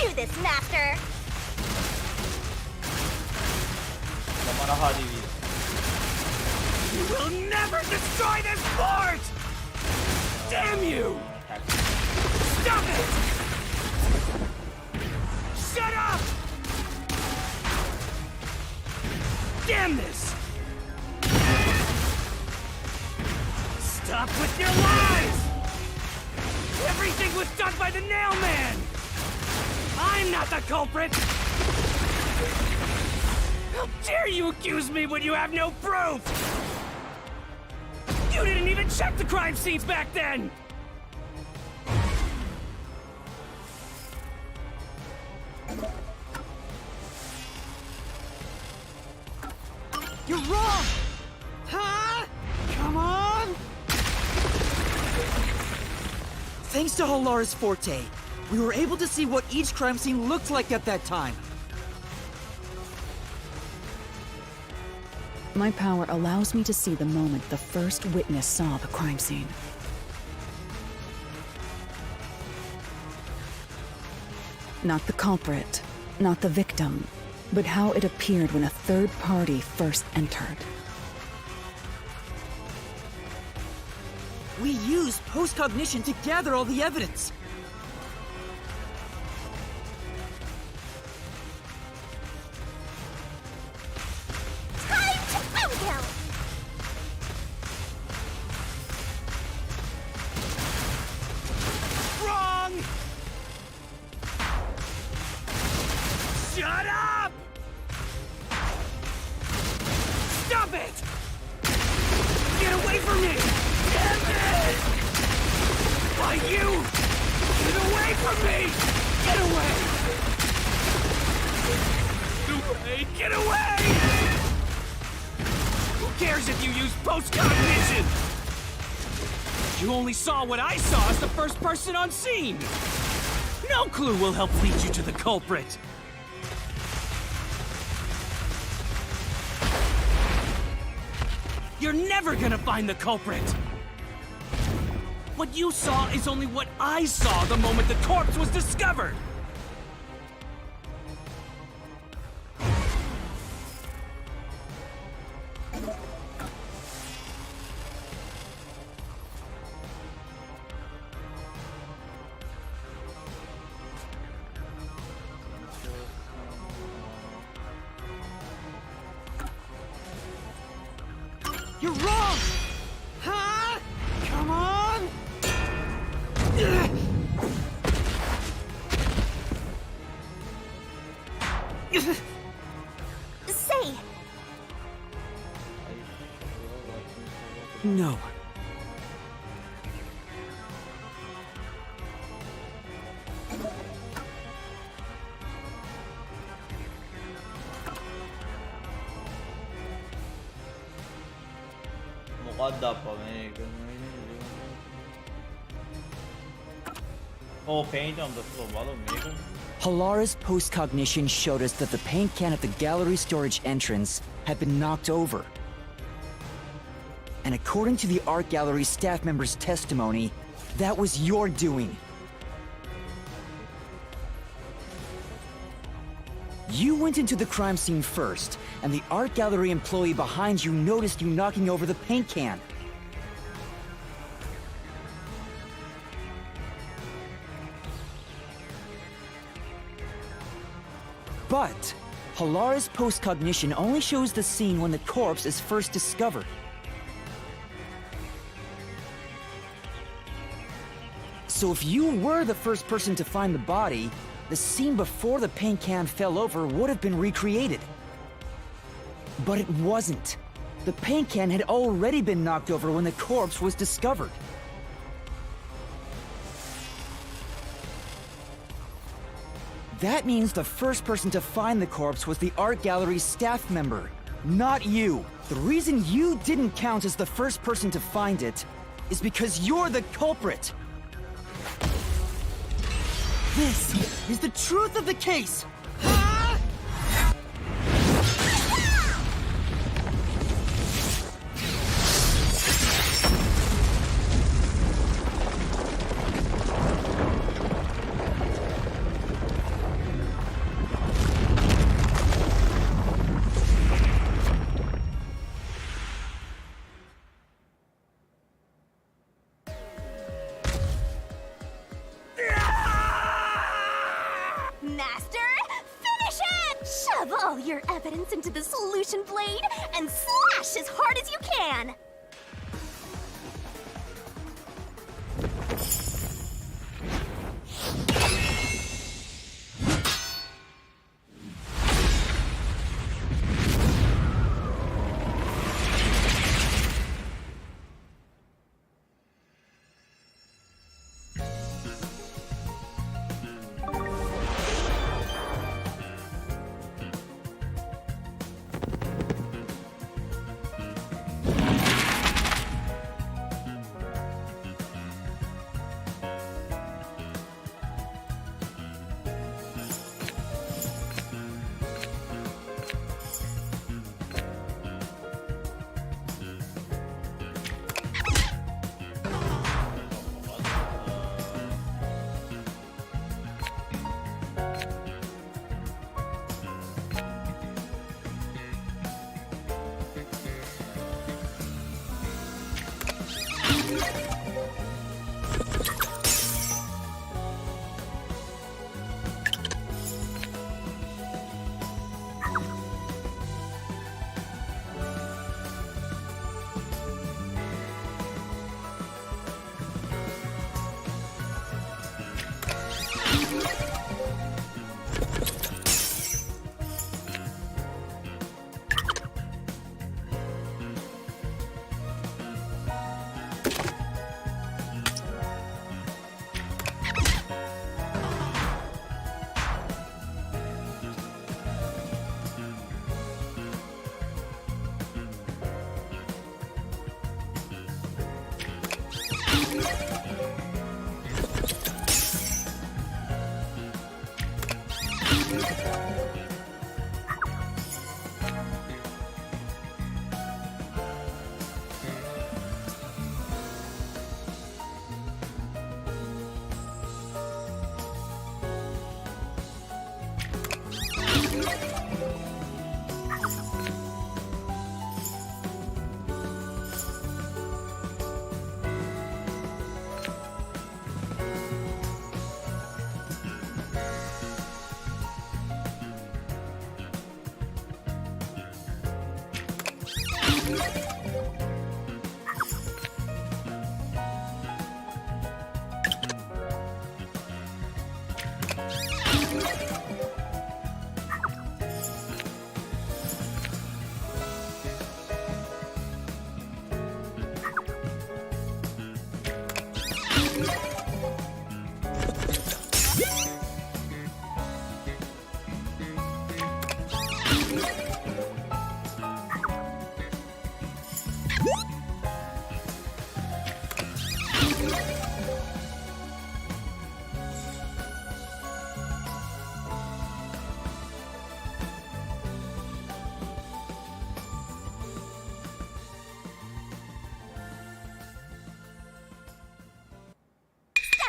Do this, Master! You will never destroy this fort! Damn you! Stop it! Shut up! Damn this! Stop with your lies! Everything was done by the Nail Man! I'm not the culprit! How dare you accuse me when you have no proof? You didn't even check the crime scenes back then! You're wrong! Huh? Come on! Thanks to Halara's forte, we were able to see what each crime scene looked like at that time. My power allows me to see the moment the first witness saw the crime scene. Not the culprit, not the victim, but how it appeared when a third party first entered. We used post-cognition to gather all the evidence. Shut up! Stop it! Get away from me! Damn it! Why you? Get away from me! Get away! Get away! Who cares if you use post-cognition? You only saw what I saw as the first person on scene! No clue will help lead you to the culprit! You're never gonna find the culprit! What you saw is only what I saw the moment the corpse was discovered! You're wrong! Huh? Come on! Say! No. Oh, paint on the floor. Malu මේක. Halara's post-cognition showed us that the paint can at the gallery storage entrance had been knocked over. And according to the art gallery staff member's testimony, that was your doing. You went into the crime scene first, and the art gallery employee behind you noticed you knocking over the paint can. But Halara's post-cognition only shows the scene when the corpse is first discovered. So if you were the first person to find the body, the scene before the paint can fell over would have been recreated. But it wasn't. The paint can had already been knocked over when the corpse was discovered. That means the first person to find the corpse was the art gallery's staff member, not you. The reason you didn't count as the first person to find it is because you're the culprit. This is the truth of the case! Master, finish it! Shove all your evidence into the solution blade and slash as hard as you can!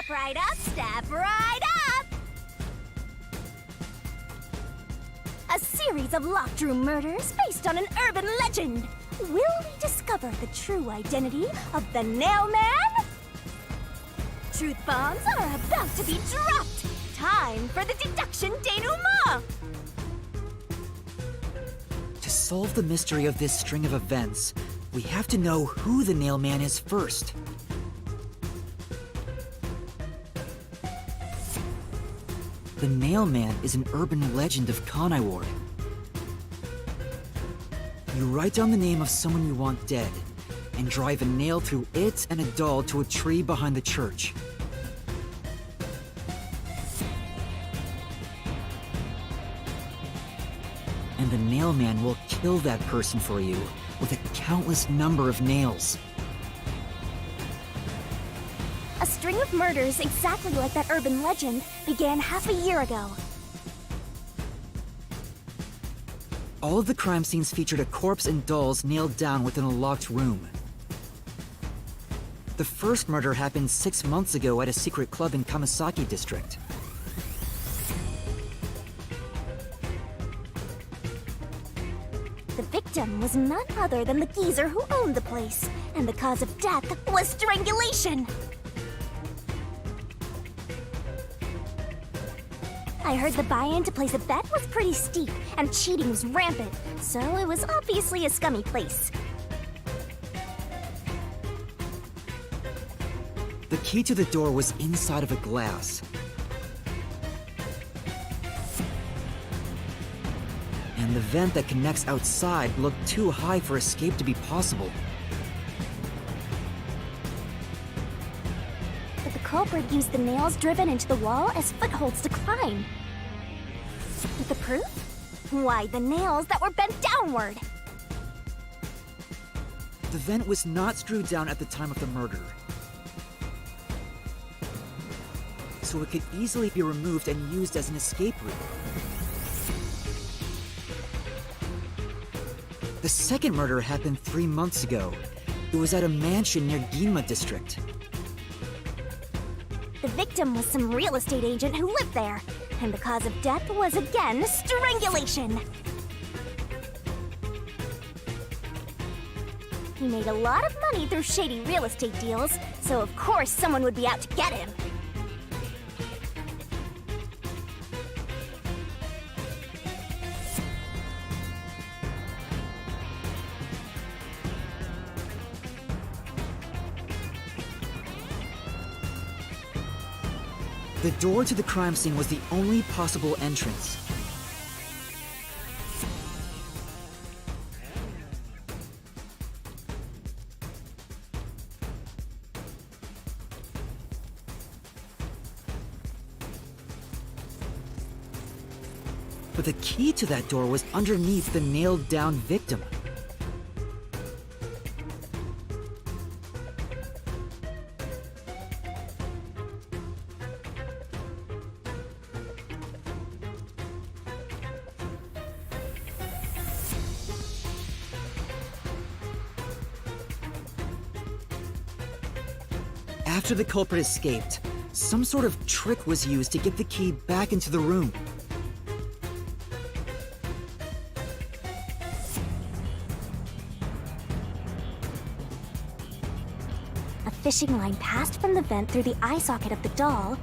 right up, step right up! A series of locked room murders based on an urban legend. Will we discover the true identity of the Nail Man? Truth bombs are about to be dropped! Time for the deduction denouement! To solve the mystery of this string of events, we have to know who the Nail Man is first. The Nail Man is an urban legend of Kanai Ward. You write down the name of someone you want dead, and drive a nail through it and a doll to a tree behind the church. And the Nail Man will kill that person for you with a countless number of nails. A string of murders exactly like that urban legend began half a year ago. All of the crime scenes featured a corpse and dolls nailed down within a locked room. The first murder happened 6 months ago at a secret club in Kamasaki district. The victim was none other than the geezer who owned the place, and the cause of death was strangulation. I heard the buy-in to place a bet was pretty steep, and cheating was rampant, so it was obviously a scummy place. The key to the door was inside of a glass. And the vent that connects outside looked too high for escape to be possible. But the culprit used the nails driven into the wall as footholds to climb. The proof? Why, the nails that were bent downward! The vent was not screwed down at the time of the murder, so it could easily be removed and used as an escape route. The second murder happened 3 months ago. It was at a mansion near Ginma district. The victim was some real estate agent who lived there, and the cause of death was again strangulation. He made a lot of money through shady real estate deals, so of course someone would be out to get him. The door to the crime scene was the only possible entrance. But the key to that door was underneath the nailed-down victim. After the culprit escaped, some sort of trick was used to get the key back into the room. A fishing line passed from the vent through the eye socket of the doll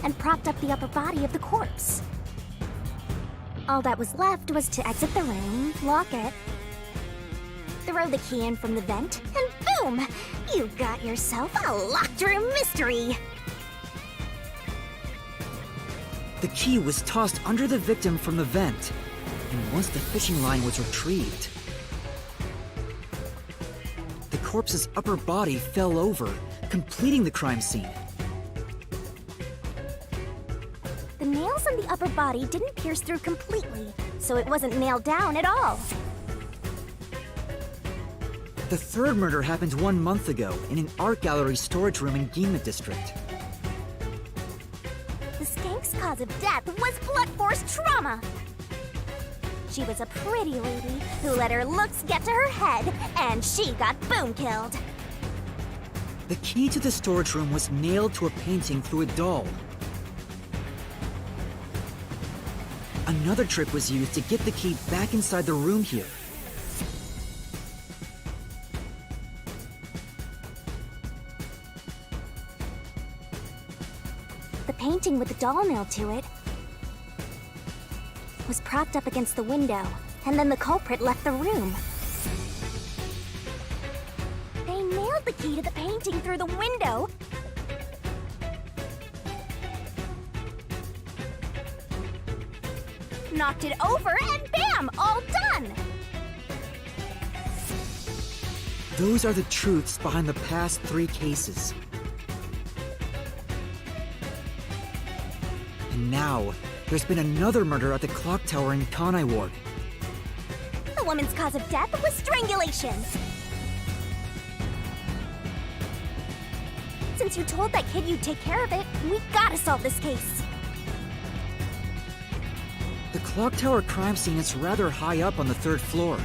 and propped up the upper body of the corpse. All that was left was to exit the room, lock it, throw the key in from the vent, and boom! You got yourself a locked room mystery! The key was tossed under the victim from the vent, and once the fishing line was retrieved, the corpse's upper body fell over, completing the crime scene. The nails in the upper body didn't pierce through completely, so it wasn't nailed down at all. The third murder happened 1 month ago in an art gallery storage room in Ginma district. The skank's cause of death was blunt force trauma. She was a pretty lady who let her looks get to her head, and she got boom killed. The key to the storage room was nailed to a painting through a doll. Another trick was used to get the key back inside the room here. The painting with the doll nailed to it was propped up against the window, and then the culprit left the room. They nailed the key to the painting through the window. Knocked it over, and bam! All done! Those are the truths behind the past 3 cases. And now, there's been another murder at the clock tower in Kanai Ward. The woman's cause of death was strangulation. Since you told that kid you'd take care of it, we gotta solve this case. The clock tower crime scene is rather high up on the 3rd floor.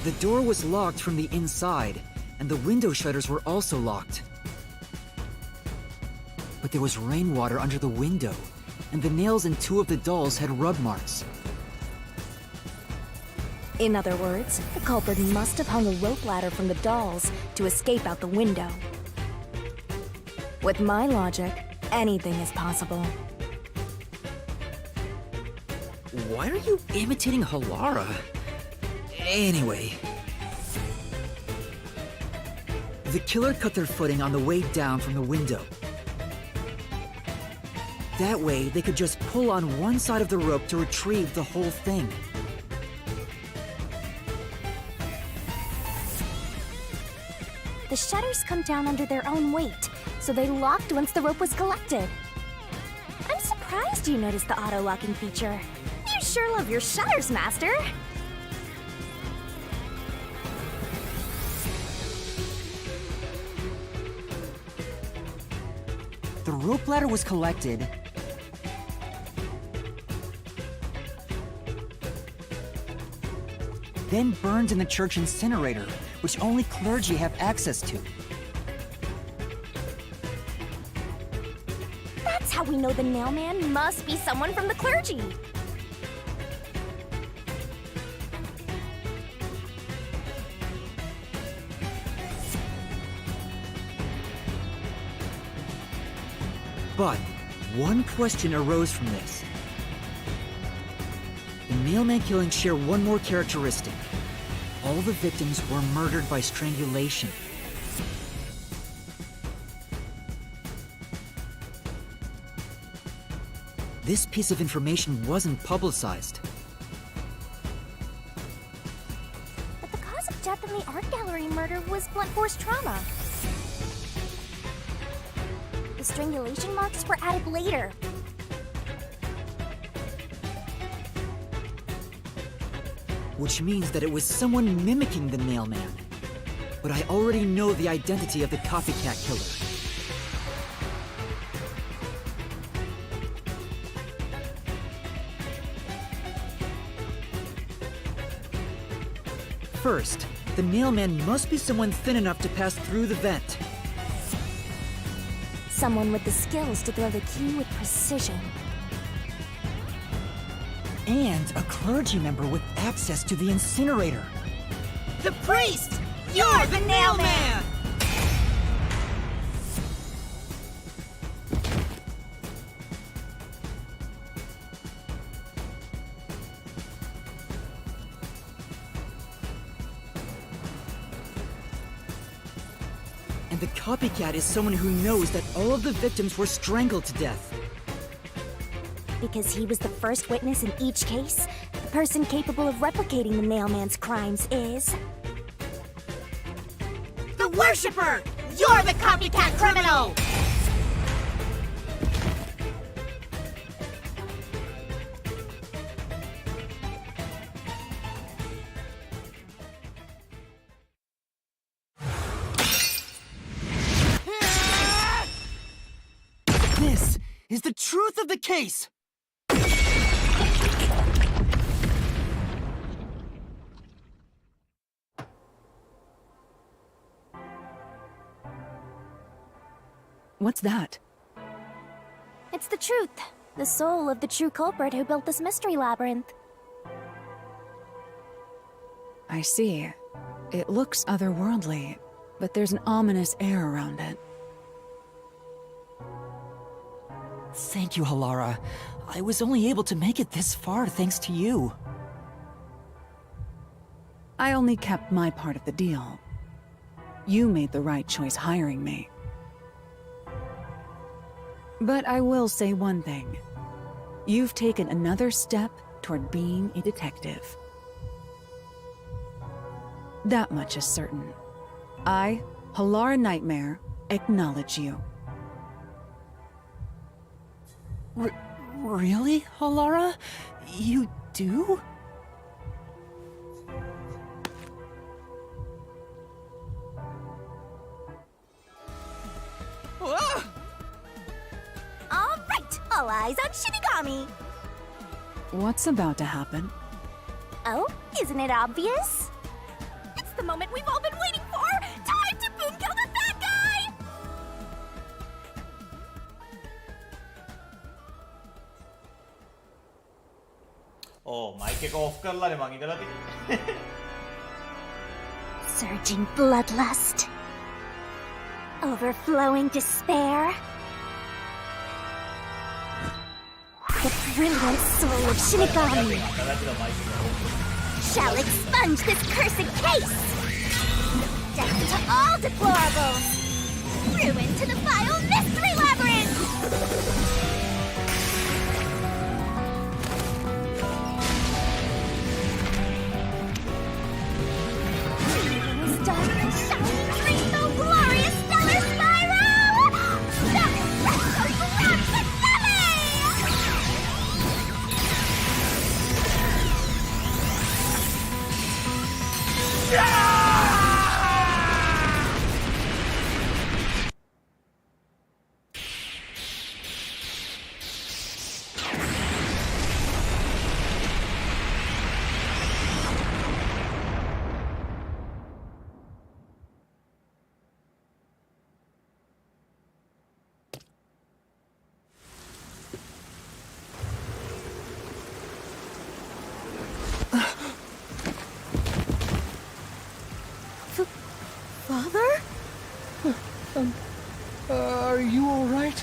The door was locked from the inside, and the window shutters were also locked. But there was rainwater under the window, and the nails in 2 of the dolls had rub marks. In other words, the culprit must have hung a rope ladder from the dolls to escape out the window. With my logic, anything is possible. Why are you imitating Halara? Anyway. The killer cut their footing on the way down from the window. That way, they could just pull on one side of the rope to retrieve the whole thing. The shutters come down under their own weight, so they locked once the rope was collected. I'm surprised you noticed the auto-locking feature. You sure love your shutters, Master! The rope ladder was collected, then burned in the church incinerator, which only clergy have access to. That's how we know the nailman must be someone from the clergy. But one question arose from this. The mailman killings share one more characteristic. All the victims were murdered by strangulation. This piece of information wasn't publicized. But the cause of death in the art gallery murder was blunt force trauma. The strangulation marks were added later. Which means that it was someone mimicking the mailman. But I already know the identity of the copycat killer. First, the mailman must be someone thin enough to pass through the vent. Someone with the skills to throw the key with precision. And a clergy member with access to the incinerator. The priest! You're the nailman! And the copycat is someone who knows that all of the victims were strangled to death. Because he was the first witness in each case, the person capable of replicating the mailman's crimes is... The worshipper! You're the copycat criminal! This is the truth of the case! What's that? It's the truth. The soul of the true culprit who built this mystery labyrinth. I see. It looks otherworldly, but there's an ominous air around it. Thank you, Halara. I was only able to make it this far thanks to you. I only kept my part of the deal. You made the right choice hiring me. But I will say one thing. You've taken another step toward being a detective. That much is certain. I, Halara Nightmare, acknowledge you. Really, Halara? You do? All right, all eyes on Shinigami. What's about to happen? Oh, isn't it obvious? It's the moment we've all been waiting for! Time to boom kill the bad guy! Mic एक off कर ला रे मांगी गलती Surging bloodlust. Overflowing despair. The brilliant soul of Shinigami shall expunge this cursed case. Death to all deplorables. Ruin to the vile mystery labyrinth. Shining rainbow glorious stellar spiral! That retro grand Father? Are you alright?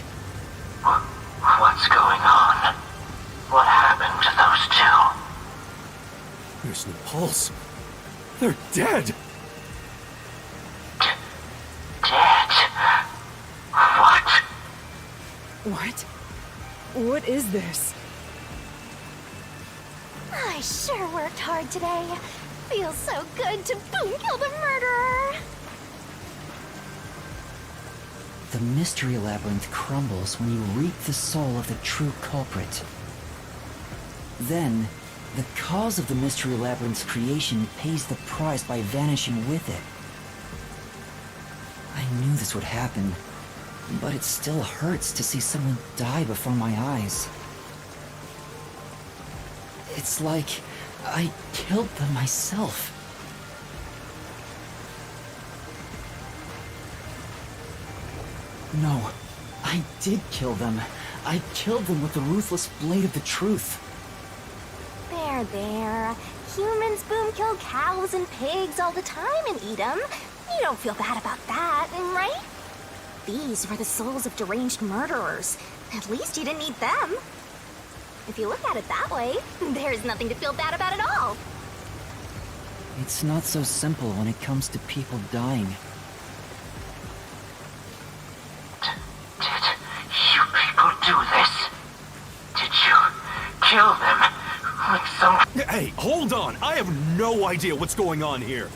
What's going on? What happened to those two? There's no pulse. They're dead. Dead? What? What? What is this? I sure worked hard today. Feels so good to boom kill the murderer. The mystery labyrinth crumbles when you reap the soul of the true culprit. Then, the cause of the mystery labyrinth's creation pays the price by vanishing with it. I knew this would happen, but it still hurts to see someone die before my eyes. It's like I killed them myself. No, I did kill them. I killed them with the ruthless blade of the truth. There. Humans boom kill cows and pigs all the time and eat them. You don't feel bad about that, right? These were the souls of deranged murderers. At least you didn't eat them. If you look at it that way, there's nothing to feel bad about at all. It's not so simple when it comes to people dying. Did you people do this? Did you kill them with some... Hey, hold on! I have no idea what's going on here.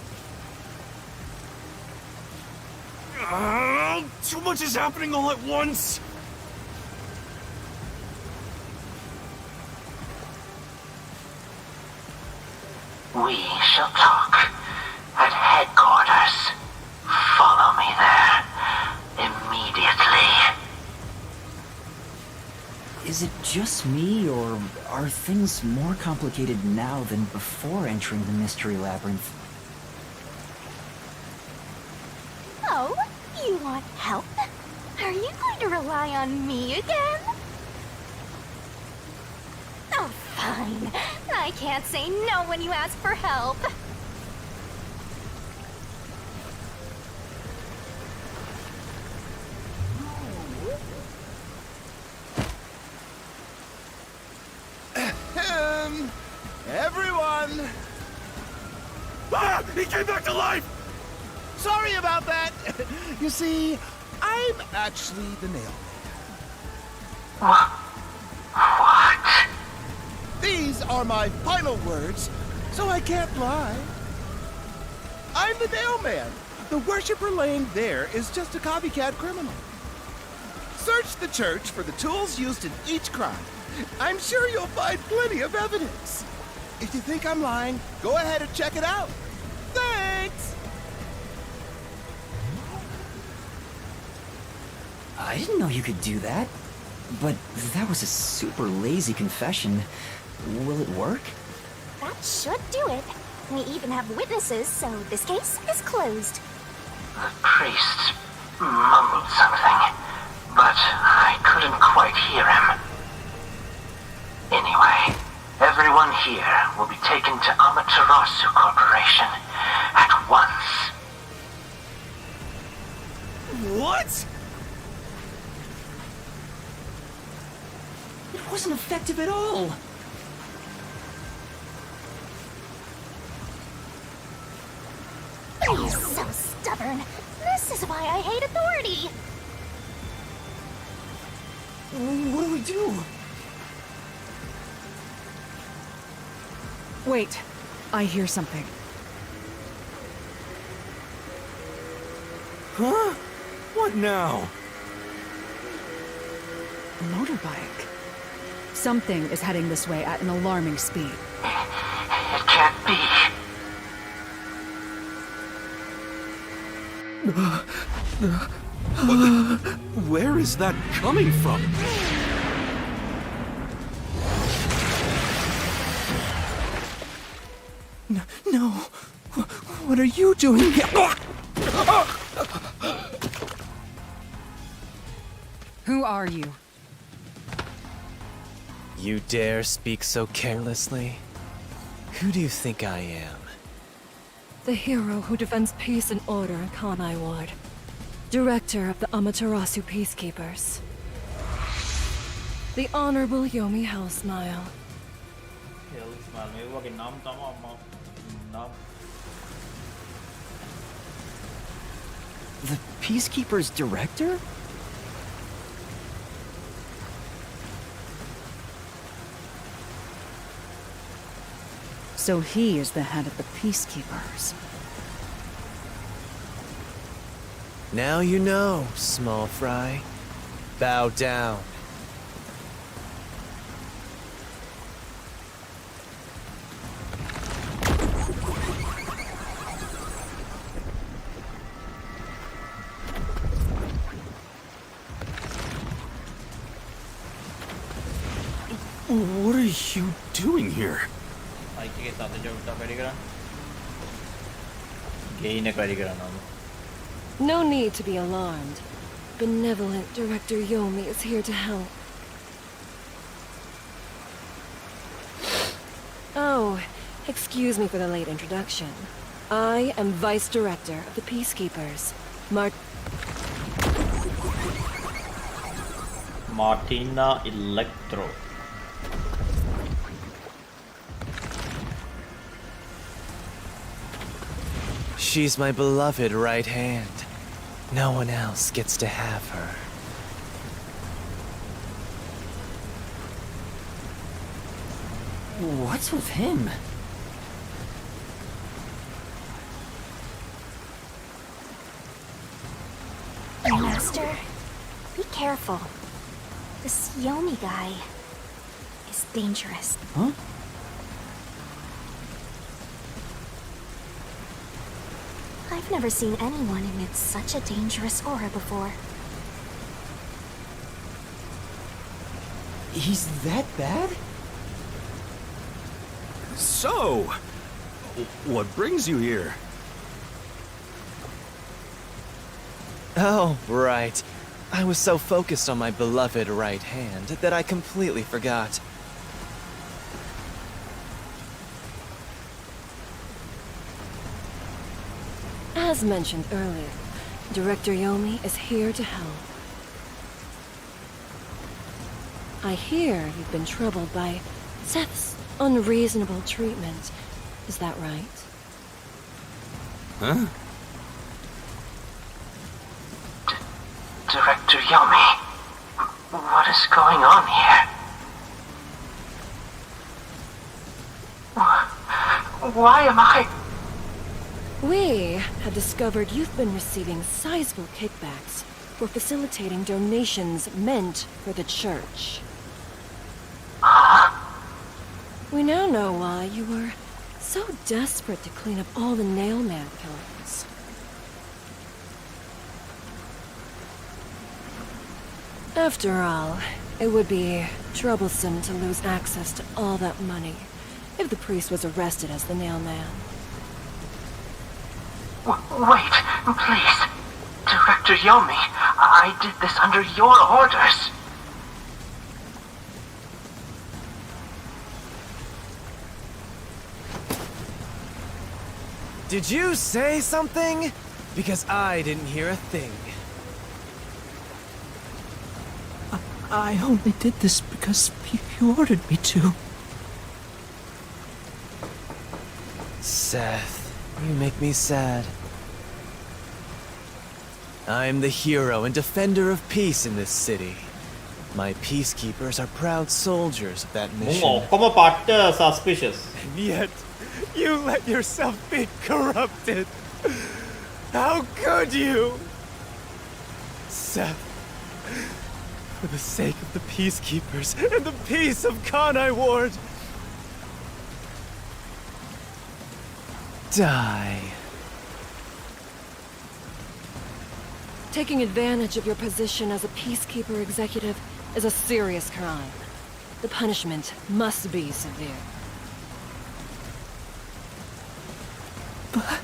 Too much is happening all at once! We shall talk at headquarters. Follow me there immediately. Is it just me, or are things more complicated now than before entering the mystery labyrinth? Oh, you want help? Are you going to rely on me again? Oh, fine. I can't say no when you ask for help. Everyone! Ah! He came back to life! Sorry about that! You see, I'm actually the nail man. What? These are my final words, so I can't lie. I'm the nail man. The worshiper laying there is just a copycat criminal. Search the church for the tools used in each crime. I'm sure you'll find plenty of evidence. If you think I'm lying, go ahead and check it out. Thanks! I didn't know you could do that. But that was a super lazy confession. Will it work? That should do it. We even have witnesses, so this case is closed. The priest mumbled something, but I couldn't quite hear him. Anyway, everyone here will be taken to Amaterasu Corporation at once. What? It wasn't effective at all. You're so stubborn. This is why I hate authority. What do we do? Wait, I hear something. Huh? What now? A motorbike. Something is heading this way at an alarming speed. It can't be. Where is that coming from? No. What are you doing here? Who are you? You dare speak so carelessly? Who do you think I am? The hero who defends peace and order in Kanai Ward. Director of the Amaterasu Peacekeepers. The Honorable Yomi Hellsmile. The Peacekeeper's director? So he is the head of the Peacekeepers. Now you know, small fry. Bow down. What are you doing here? No need to be alarmed. Benevolent Director Yomi is here to help. Oh, excuse me for the late introduction. I am Vice Director of the Peacekeepers, Martina Electro. She's my beloved right hand. No one else gets to have her. What's with him? Master, be careful. This Yomi guy is dangerous. Huh? I've never seen anyone emit such a dangerous aura before. He's that bad? So, what brings you here? Oh, right. I was so focused on my beloved right hand that I completely forgot. As mentioned earlier, Director Yomi is here to help. I hear you've been troubled by Seth's unreasonable treatment. Is that right? Huh? Director Yomi, what is going on here? Why am I... We have discovered you've been receiving sizable kickbacks for facilitating donations meant for the church. We now know why you were so desperate to clean up all the Nailman killings. After all, it would be troublesome to lose access to all that money if the priest was arrested as the Nailman. Wait, please. Director Yomi, I did this under your orders. Did you say something? Because I didn't hear a thing. I only did this because you ordered me to. Seth, you make me sad. I'm the hero and defender of peace in this city. My peacekeepers are proud soldiers of that mission. Como parte suspicious. And yet, you let yourself be corrupted. How could you? Seth, for the sake of the peacekeepers and the peace of Kanai Ward, die. Taking advantage of your position as a peacekeeper executive is a serious crime. The punishment must be severe. But...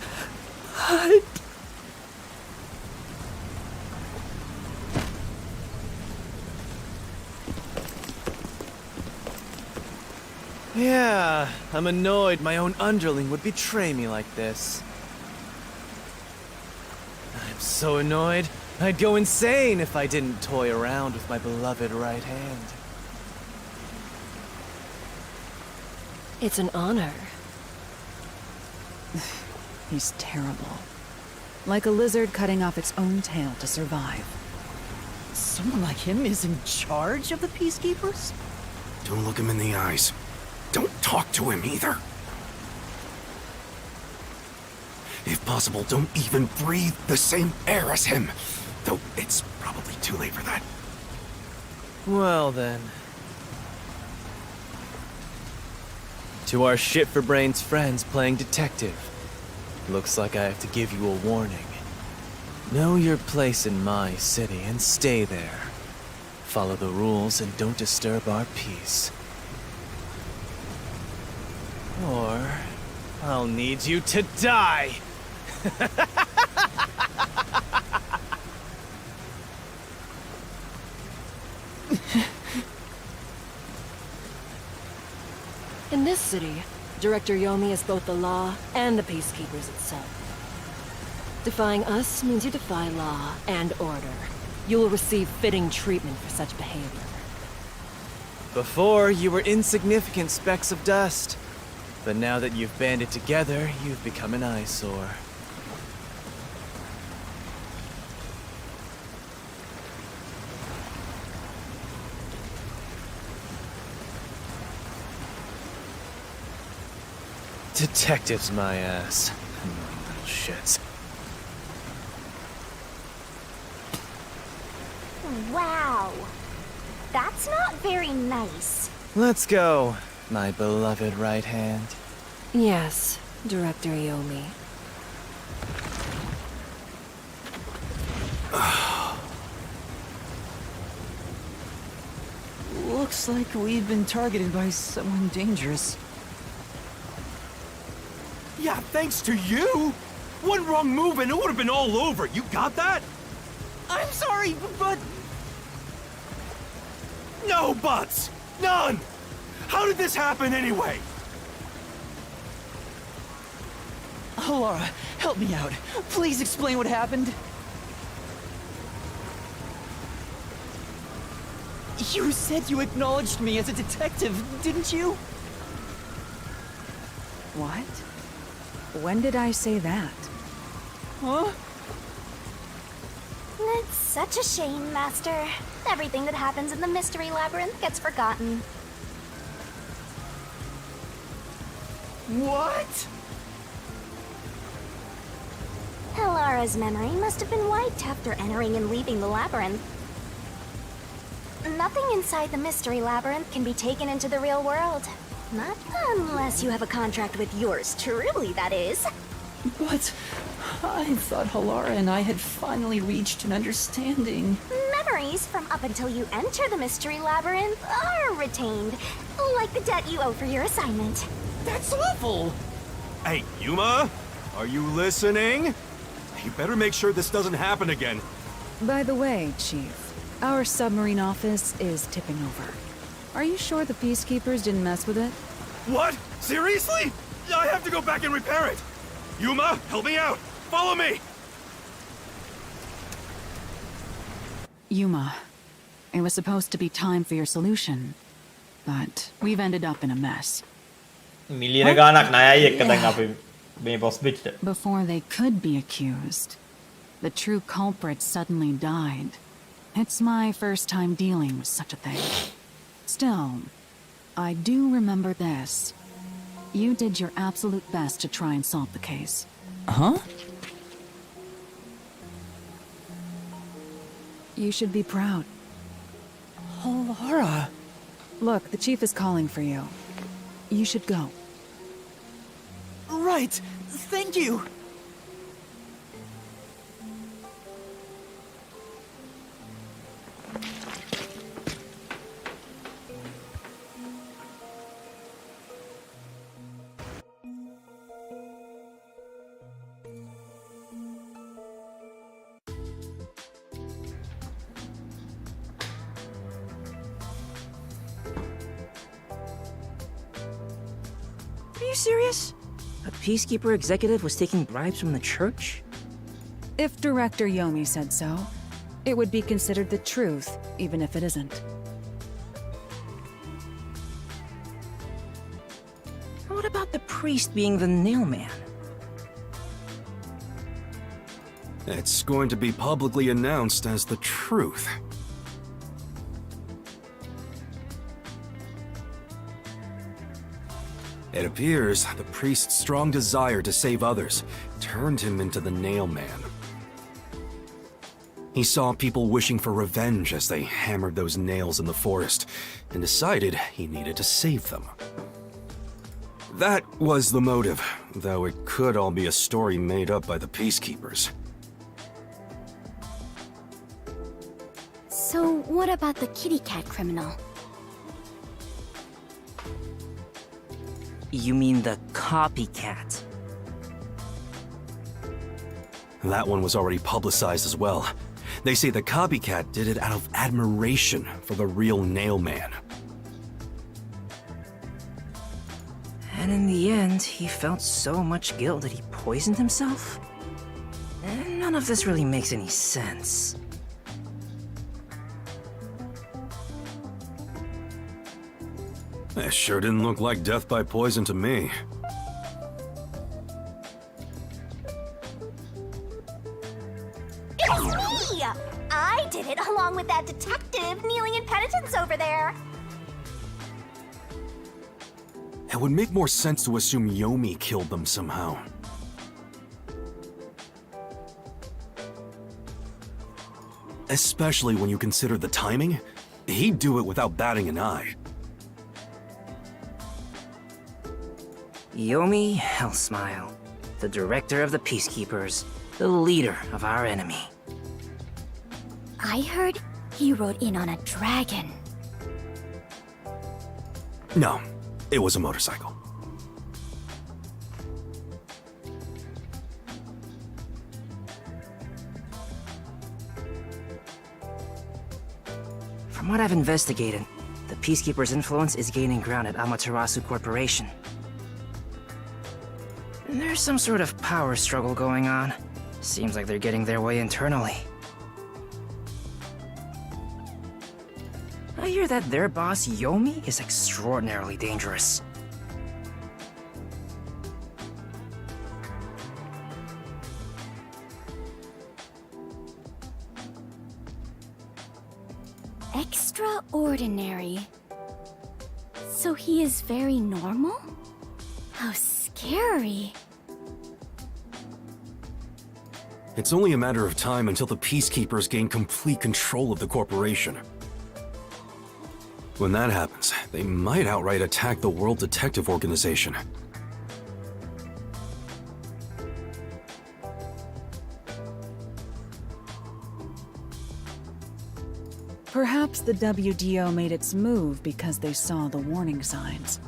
Yeah, I'm annoyed my own underling would betray me like this. I'm so annoyed, I'd go insane if I didn't toy around with my beloved right hand. It's an honor. He's terrible. Like a lizard cutting off its own tail to survive. Someone like him is in charge of the Peacekeepers? Don't look him in the eyes. Don't talk to him either. If possible, don't even breathe the same air as him. Though it's probably too late for that. Well then. To our shit-for-brains friends playing detective. Looks like I have to give you a warning. Know your place in my city and stay there. Follow the rules and don't disturb our peace. Or I'll need you to die! In this city, Director Yomi is both the law and the Peacekeepers itself. Defying us means you defy law and order. You will receive fitting treatment for such behavior. Before, you were insignificant specks of dust. But now that you've banded together, you've become an eyesore. Detectives, my ass. Annoying little shits. Wow. That's not very nice. Let's go, my beloved right hand. Yes, Director Yomi. Looks like we've been targeted by someone dangerous. Yeah, thanks to you! One wrong move and it would have been all over. You got that? I'm sorry, but No buts! None! How did this happen anyway? Laura, help me out. Please explain what happened. You said you acknowledged me as a detective, didn't you? What? When did I say that? Huh? It's such a shame, Master. Everything that happens in the Mystery Labyrinth gets forgotten. What? Helara's memory must have been wiped after entering and leaving the labyrinth. Nothing inside the Mystery Labyrinth can be taken into the real world. Not unless you have a contract with yours truly, that is. But I thought Halara and I had finally reached an understanding. Memories from up until you enter the Mystery Labyrinth are retained, like the debt you owe for your assignment. That's awful! Hey, Yuma? Are you listening? You better make sure this doesn't happen again. By the way, Chief, our submarine office is tipping over. Are you sure the Peacekeepers didn't mess with it? What? Seriously? I have to go back and repair it. Yuma, help me out. Follow me. Yuma, it was supposed to be time for your solution, but we've ended up in a mess. මිලියන ගානක් ණයයි එක්ක දැන් අපි මේ boss බිට්ට. Before they could be accused, the true culprit suddenly died. It's my first time dealing with such a thing. Still, I do remember this. You did your absolute best to try and solve the case. Huh? You should be proud. Laura. Look, the chief is calling for you. You should go. Right. Thank you. Are you serious? A Peacekeeper executive was taking bribes from the church? If Director Yomi said so, it would be considered the truth, even if it isn't. What about the priest being the nailman? It's going to be publicly announced as the truth. It appears the priest's strong desire to save others turned him into the nailman. He saw people wishing for revenge as they hammered those nails in the forest, and decided he needed to save them. That was the motive, though it could all be a story made up by the Peacekeepers. So what about the kitty cat criminal? You mean the copycat? That one was already publicized as well. They say the copycat did it out of admiration for the real nailman. And in the end, he felt so much guilt that he poisoned himself? None of this really makes any sense. It sure didn't look like death by poison to me. It's me! I did it along with that detective kneeling in penitence over there. It would make more sense to assume Yomi killed them somehow. Especially when you consider the timing. He'd do it without batting an eye. Yomi Hellsmile, the director of the Peacekeepers, the leader of our enemy. I heard he rode in on a dragon. No, it was a motorcycle. From what I've investigated, The Peacekeeper's influence is gaining ground at Amaterasu Corporation. There's some sort of power struggle going on. Seems like they're getting their way internally. I hear that their boss, Yomi, is extraordinarily dangerous. Extraordinary. So he is very normal? How scary. It's only a matter of time until the Peacekeepers gain complete control of the corporation. When that happens, they might outright attack the World Detective Organization. Perhaps the WDO made its move because they saw the warning signs.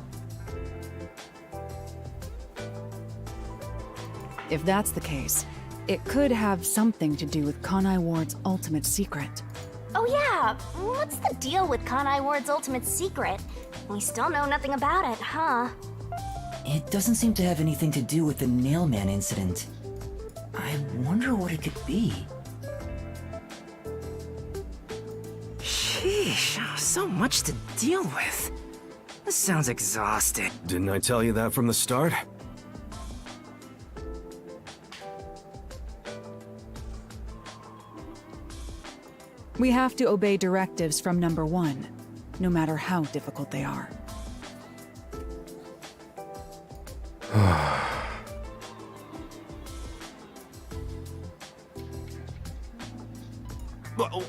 If that's the case, it could have something to do with Kanai Ward's ultimate secret. Oh yeah, what's the deal with Kanai Ward's ultimate secret? We still know nothing about it, huh? It doesn't seem to have anything to do with the Nailman incident. I wonder what it could be. Sheesh, so much to deal with. This sounds exhausting. Didn't I tell you that from the start? We have to obey directives from number 1, no matter how difficult they are.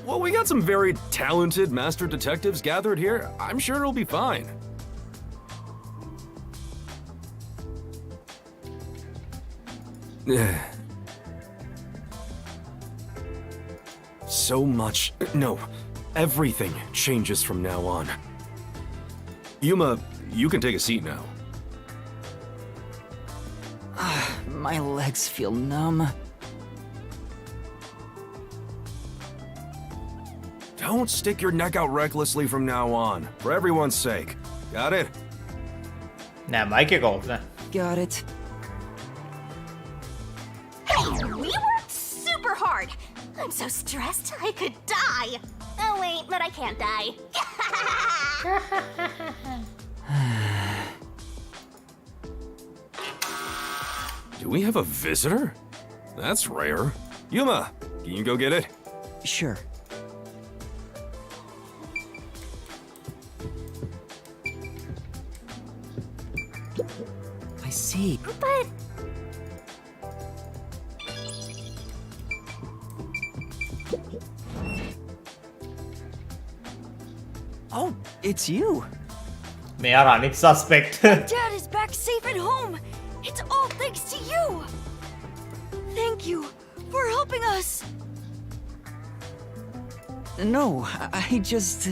Well, we got some very talented master detectives gathered here. I'm sure it'll be fine. So much. No, everything changes from now on. Yuma, you can take a seat now. My legs feel numb. Don't stick your neck out recklessly from now on, for everyone's sake. Got it? Nämä eikä kolme. Got it. Hey, we worked super hard! I'm so stressed, I could die! Oh wait, but I can't die. Do we have a visitor? That's rare. Yuma, can you go get it? Sure. I see. But... Oh, it's you. Me are nyt suspect. Dad is back safe at home. It's all thanks to you. Thank you for helping us. No, I just...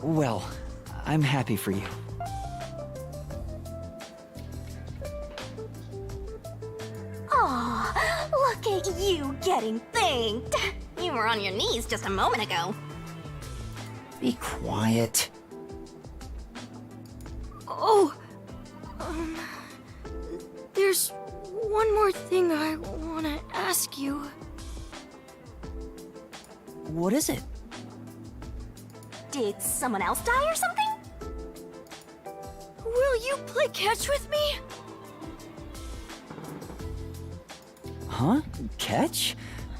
Well, I'm happy for you. Aw, look at you getting thanked. You were on your knees just a moment ago. Be quiet. Oh, there's one more thing I want to ask you. What is it? Did someone else die or something? Will you play catch with me? Huh? Catch?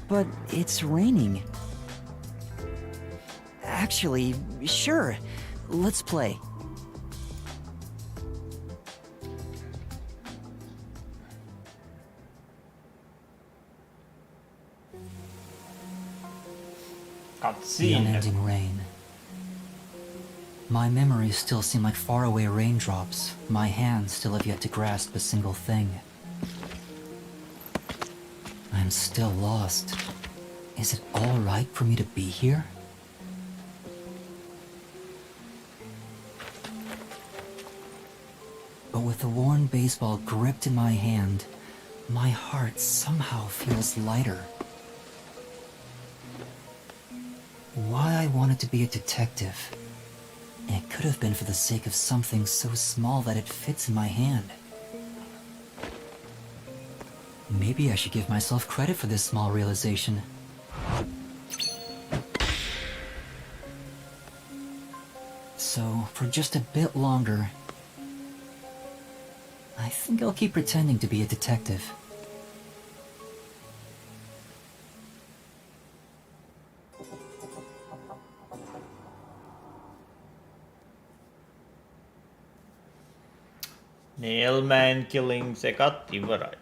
But it's raining. Actually, sure. Let's play. The unending rain. My memories still seem like faraway raindrops. My hands still have yet to grasp a single thing. I'm still lost. Is it all right for me to be here? But with the worn baseball gripped in my hand, my heart somehow feels lighter. Why I wanted to be a detective, could have been for the sake of something so small that it fits in my hand. Maybe I should give myself credit for this small realization. So, for just a bit longer, I think I'll keep pretending to be a detective. Nailman killings එකත් ඉවරයි.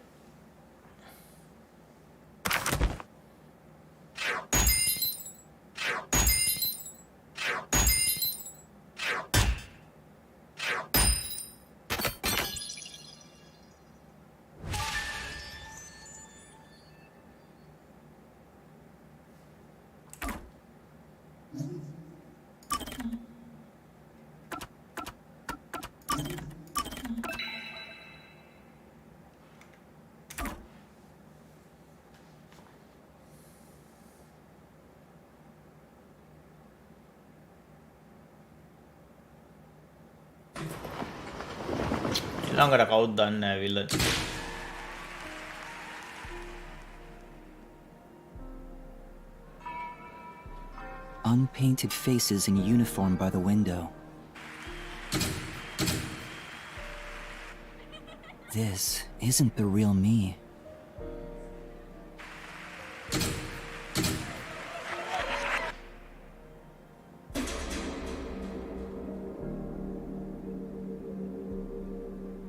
ඊළඟට කවුද දන්නේ නැහැ villain. Unpainted faces in uniform by the window. This isn't the real me.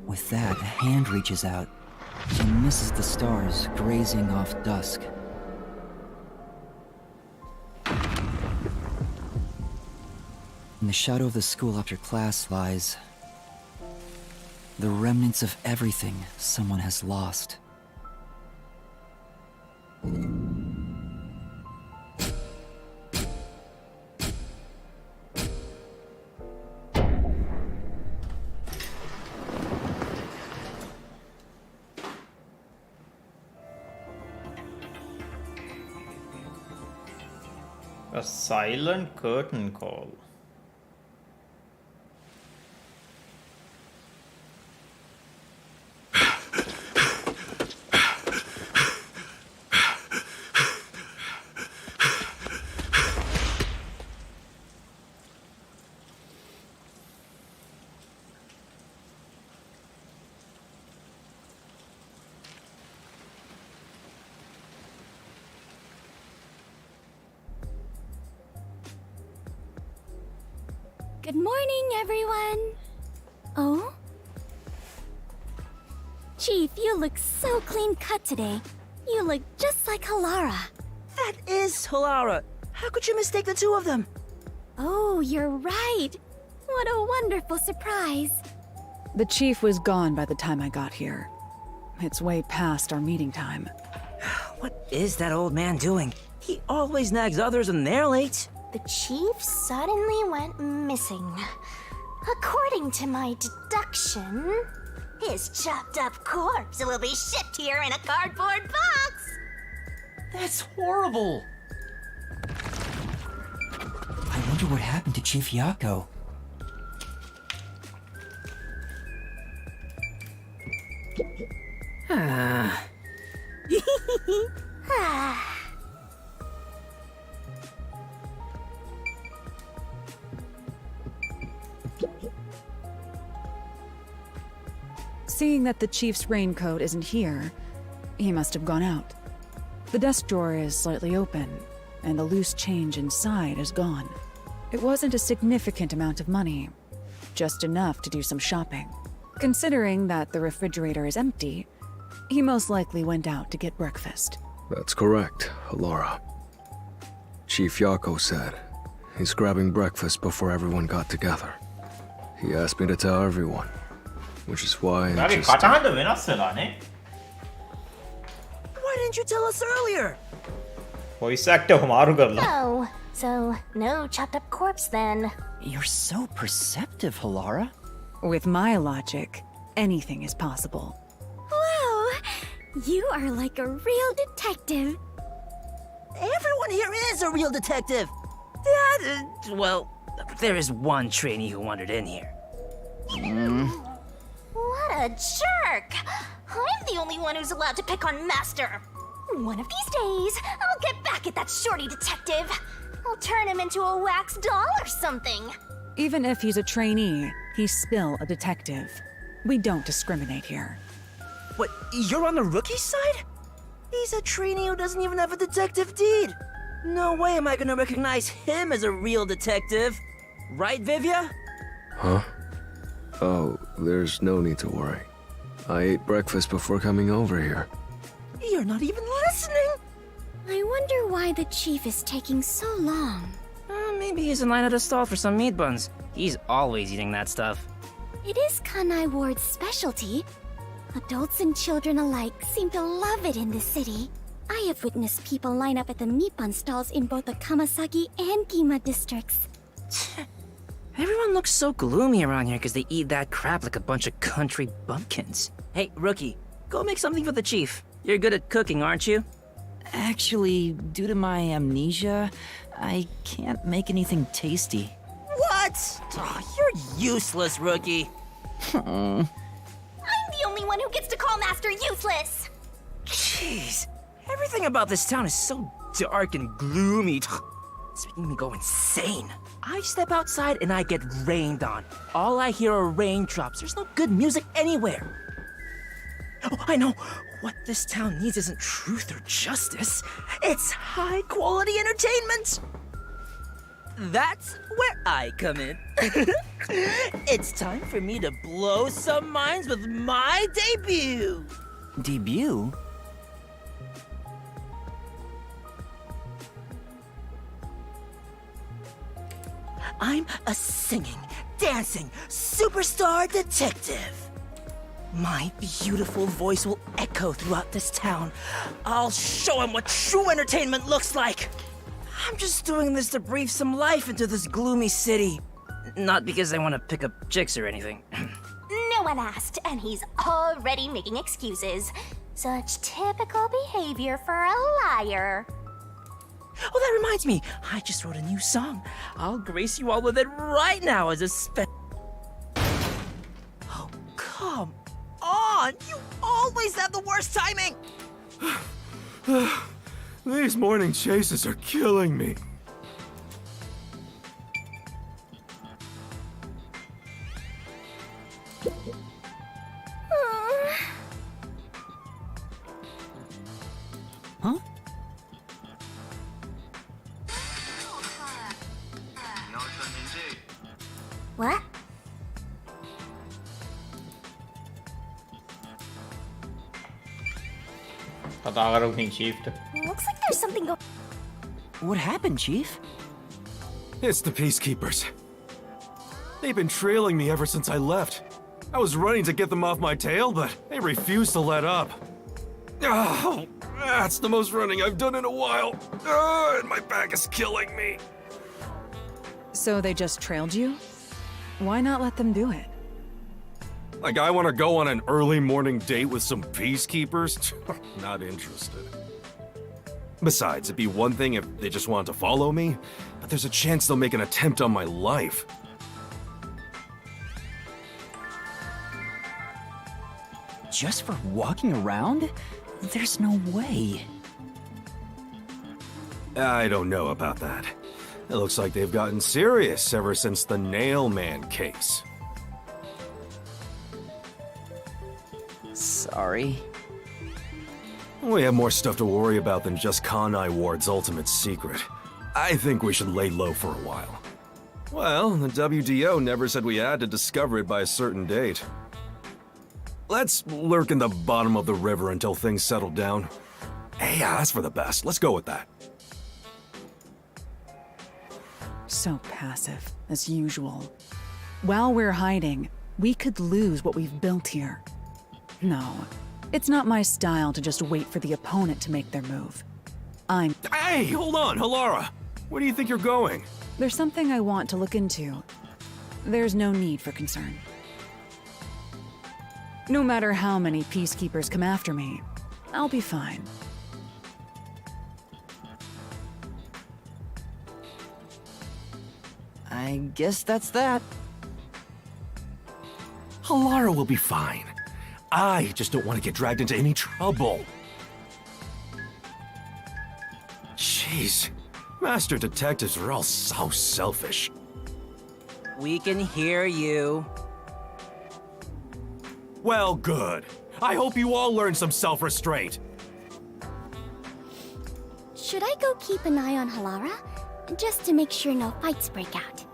With that, a hand reaches out and misses the stars grazing off dusk. In the shadow of the school after class lies the remnants of everything someone has lost. A silent curtain call. Good morning, everyone. Oh? Chief, you look so clean cut today. You look just like Halara. That is Halara. How could you mistake the two of them? Oh, you're right. What a wonderful surprise. The chief was gone by the time I got here. It's way past our meeting time. What is that old man doing? He always nags others when they're late. The chief suddenly went missing. According to my deduction, his chopped up corpse will be shipped here in a cardboard box. That's horrible! I wonder what happened to Chief Yako. Seeing that the chief's raincoat isn't here, he must have gone out. The desk drawer is slightly open, and the loose change inside is gone. It wasn't a significant amount of money, just enough to do some shopping. Considering that the refrigerator is empty, he most likely went out to get breakfast. That's correct, Laura. Chief Yako said he's grabbing breakfast before everyone got together. He asked me to tell everyone, which is why I just... Why didn't you tell us earlier? Voice actor මාරු කරලා. Oh, so no chopped up corpse then. You're so perceptive, Halara. With my logic, anything is possible. Wow! You are like a real detective. Everyone here is a real detective. Well, There is one trainee who wandered in here. What a jerk! I'm the only one who's allowed to pick on Master. One of these days, I'll get back at that shorty detective. I'll turn him into a wax doll or something. Even if he's a trainee, he's still a detective. We don't discriminate here. What, you're on the rookie side? He's a trainee who doesn't even have a detective deed. No way am I gonna recognize him as a real detective. Right, Vivia? Huh? Oh, there's no need to worry. I ate breakfast before coming over here. You're not even listening! I wonder why the chief is taking so long. Maybe he's in line at a stall for some meat buns. He's always eating that stuff. It is Kanai Ward's specialty. Adults and children alike seem to love it in this city. I have witnessed people line up at the meat bun stalls in both the Kamasaki and Gima districts. Everyone looks so gloomy around here because they eat that crap like a bunch of country bumpkins. Hey, rookie, go make something for the chief. You're good at cooking, aren't you? Actually, due to my amnesia, I can't make anything tasty. What? Oh, you're useless, rookie. I'm the only one who gets to call Master useless! Jeez, everything about this town is so dark and gloomy. It's making me go insane. I step outside and I get rained on. All I hear are raindrops. There's no good music anywhere. Oh, I know. What this town needs isn't truth or justice. It's high-quality entertainment. That's where I come in. It's time for me to blow some minds with my debut. Debut? I'm a singing, dancing, superstar detective. My beautiful voice will echo throughout this town. I'll show him what true entertainment looks like. I'm just doing this to breathe some life into this gloomy city. Not because I want to pick up chicks or anything. No one asked, and he's already making excuses. Such typical behavior for a liar. Oh, that reminds me. I just wrote a new song. I'll grace you all with it right now as a Oh, come on! You always have the worst timing! These morning chases are killing me. Huh? What? කතාකරු King Chief. Looks like there's something going. What happened, Chief? It's the Peacekeepers. They've been trailing me ever since I left. I was running to get them off my tail, but they refused to let up. Oh, that's the most running I've done in a while. And my back is killing me. So they just trailed you? Why not let them do it? Like I want to go on an early morning date with some Peacekeepers? Not interested. Besides, it'd be one thing if they just wanted to follow me, but there's a chance they'll make an attempt on my life. Just for walking around? There's no way. I don't know about that. It looks like they've gotten serious ever since the Nail Man case. Sorry. We have more stuff to worry about than just Kanai Ward's ultimate secret. I think we should lay low for a while. Well, the WDO never said we had to discover it by a certain date. Let's lurk in the bottom of the river until things settle down. Hey, that's for the best. Let's go with that. So passive, as usual. While we're hiding, we could lose what we've built here. No, it's not my style to just wait for the opponent to make their move. Hey, hold on, Halara! Where do you think you're going? There's something I want to look into. There's no need for concern. No matter how many peacekeepers come after me, I'll be fine. I guess that's that. Halara will be fine. I just don't want to get dragged into any trouble. Jeez, master detectives are all so selfish. We can hear you. Well, good. I hope you all learn some self-restraint. Should I go keep an eye on Halara? Just to make sure no fights break out.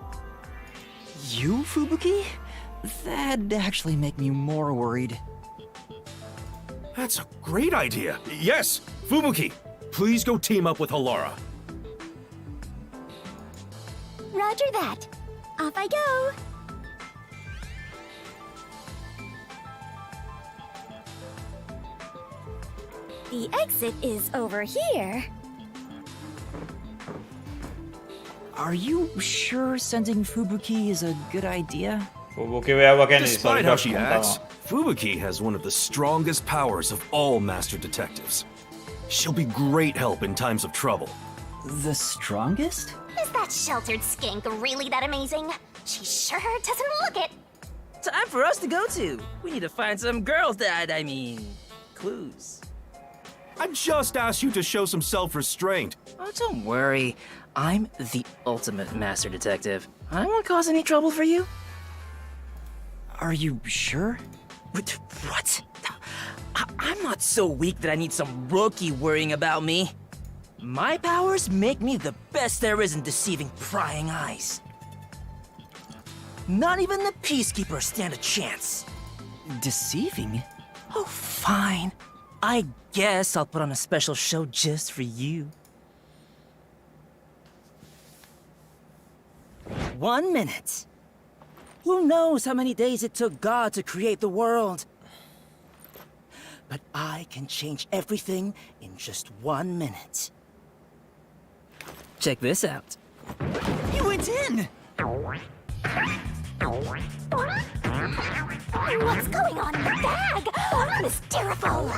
You, Fubuki? That'd actually make me more worried. That's a great idea. Yes, Fubuki, please go team up with Halara. Roger that. Off I go. The exit is over here. Are you sure sending Fubuki is a good idea? Despite how she acts, Fubuki has one of the strongest powers of all master detectives. She'll be great help in times of trouble. The strongest? Is that sheltered skink really that amazing? She sure doesn't look it. Time for us to go to. We need to find some girls that, clues. I just asked you to show some self-restraint. Oh, don't worry. I'm the ultimate master detective. I won't cause any trouble for you. Are you sure? What? I'm not so weak that I need some rookie worrying about me. My powers make me the best there is in deceiving prying eyes. Not even the Peacekeepers stand a chance. Deceiving? Oh, fine. I guess I'll put on a special show just for you. 1 minute. Who knows how many days it took God to create the world? But I can change everything in just 1 minute. Check this out. You went in! What's going on in the bag? I'm hysterical.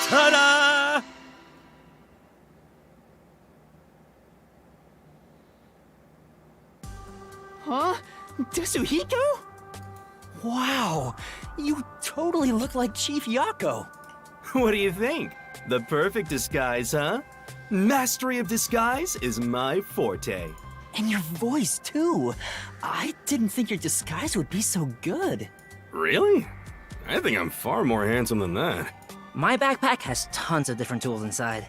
Ta-da! Huh? Tetsuhiko? Wow, you totally look like Chief Yako. What do you think? The perfect disguise, huh? Mastery of disguise is my forte. And your voice, too. I didn't think your disguise would be so good. Really? I think I'm far more handsome than that. My backpack has tons of different tools inside.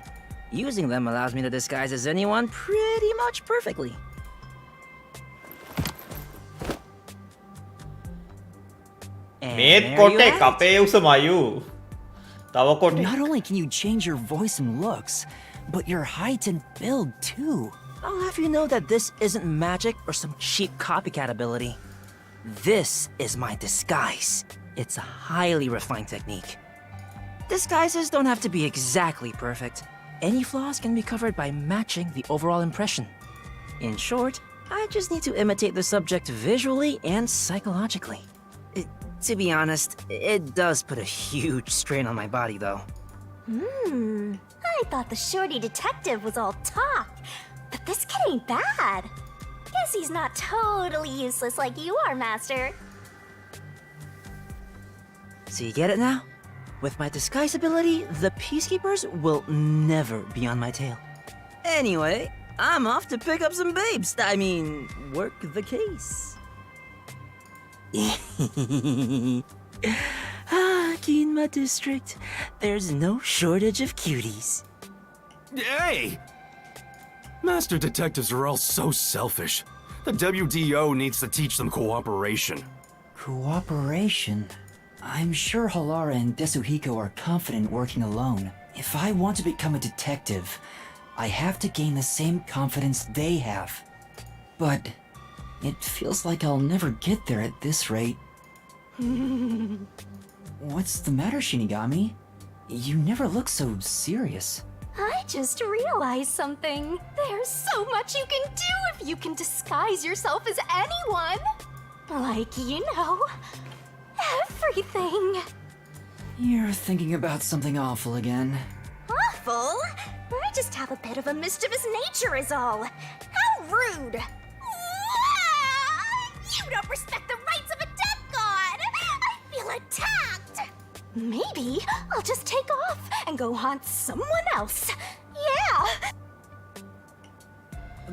Using them allows me to disguise as anyone pretty much perfectly. මේත් කොටේ කපේ උසමයු. තව කොටේ. Not only can you change your voice and looks, but your height and build too. I'll have you know that this isn't magic or some cheap copycat ability. This is my disguise. It's a highly refined technique. Disguises don't have to be exactly perfect. Any flaws can be covered by matching the overall impression. In short, I just need to imitate the subject visually and psychologically. To be honest, it does put a huge strain on my body, though. I thought the shorty detective was all talk, but this kid ain't bad. Guess he's not totally useless like you are, Master. So you get it now? With my disguise ability, the Peacekeepers will never be on my tail. Anyway, I'm off to pick up some babes. Work the case. Kinma District. There's no shortage of cuties. Hey! Master detectives are all so selfish. The WDO needs to teach them cooperation. Cooperation? I'm sure Halara and Tetsuhiko are confident working alone. If I want to become a detective, I have to gain the same confidence they have. But it feels like I'll never get there at this rate. What's the matter, Shinigami? You never look so serious. I just realized something. There's so much you can do if you can disguise yourself as anyone. Like, everything. You're thinking about something awful again. Awful? I just have a bit of a mischievous nature is all. How rude! You don't respect the rights of a death god! I feel attacked! Maybe I'll just take off and go haunt someone else. Yeah!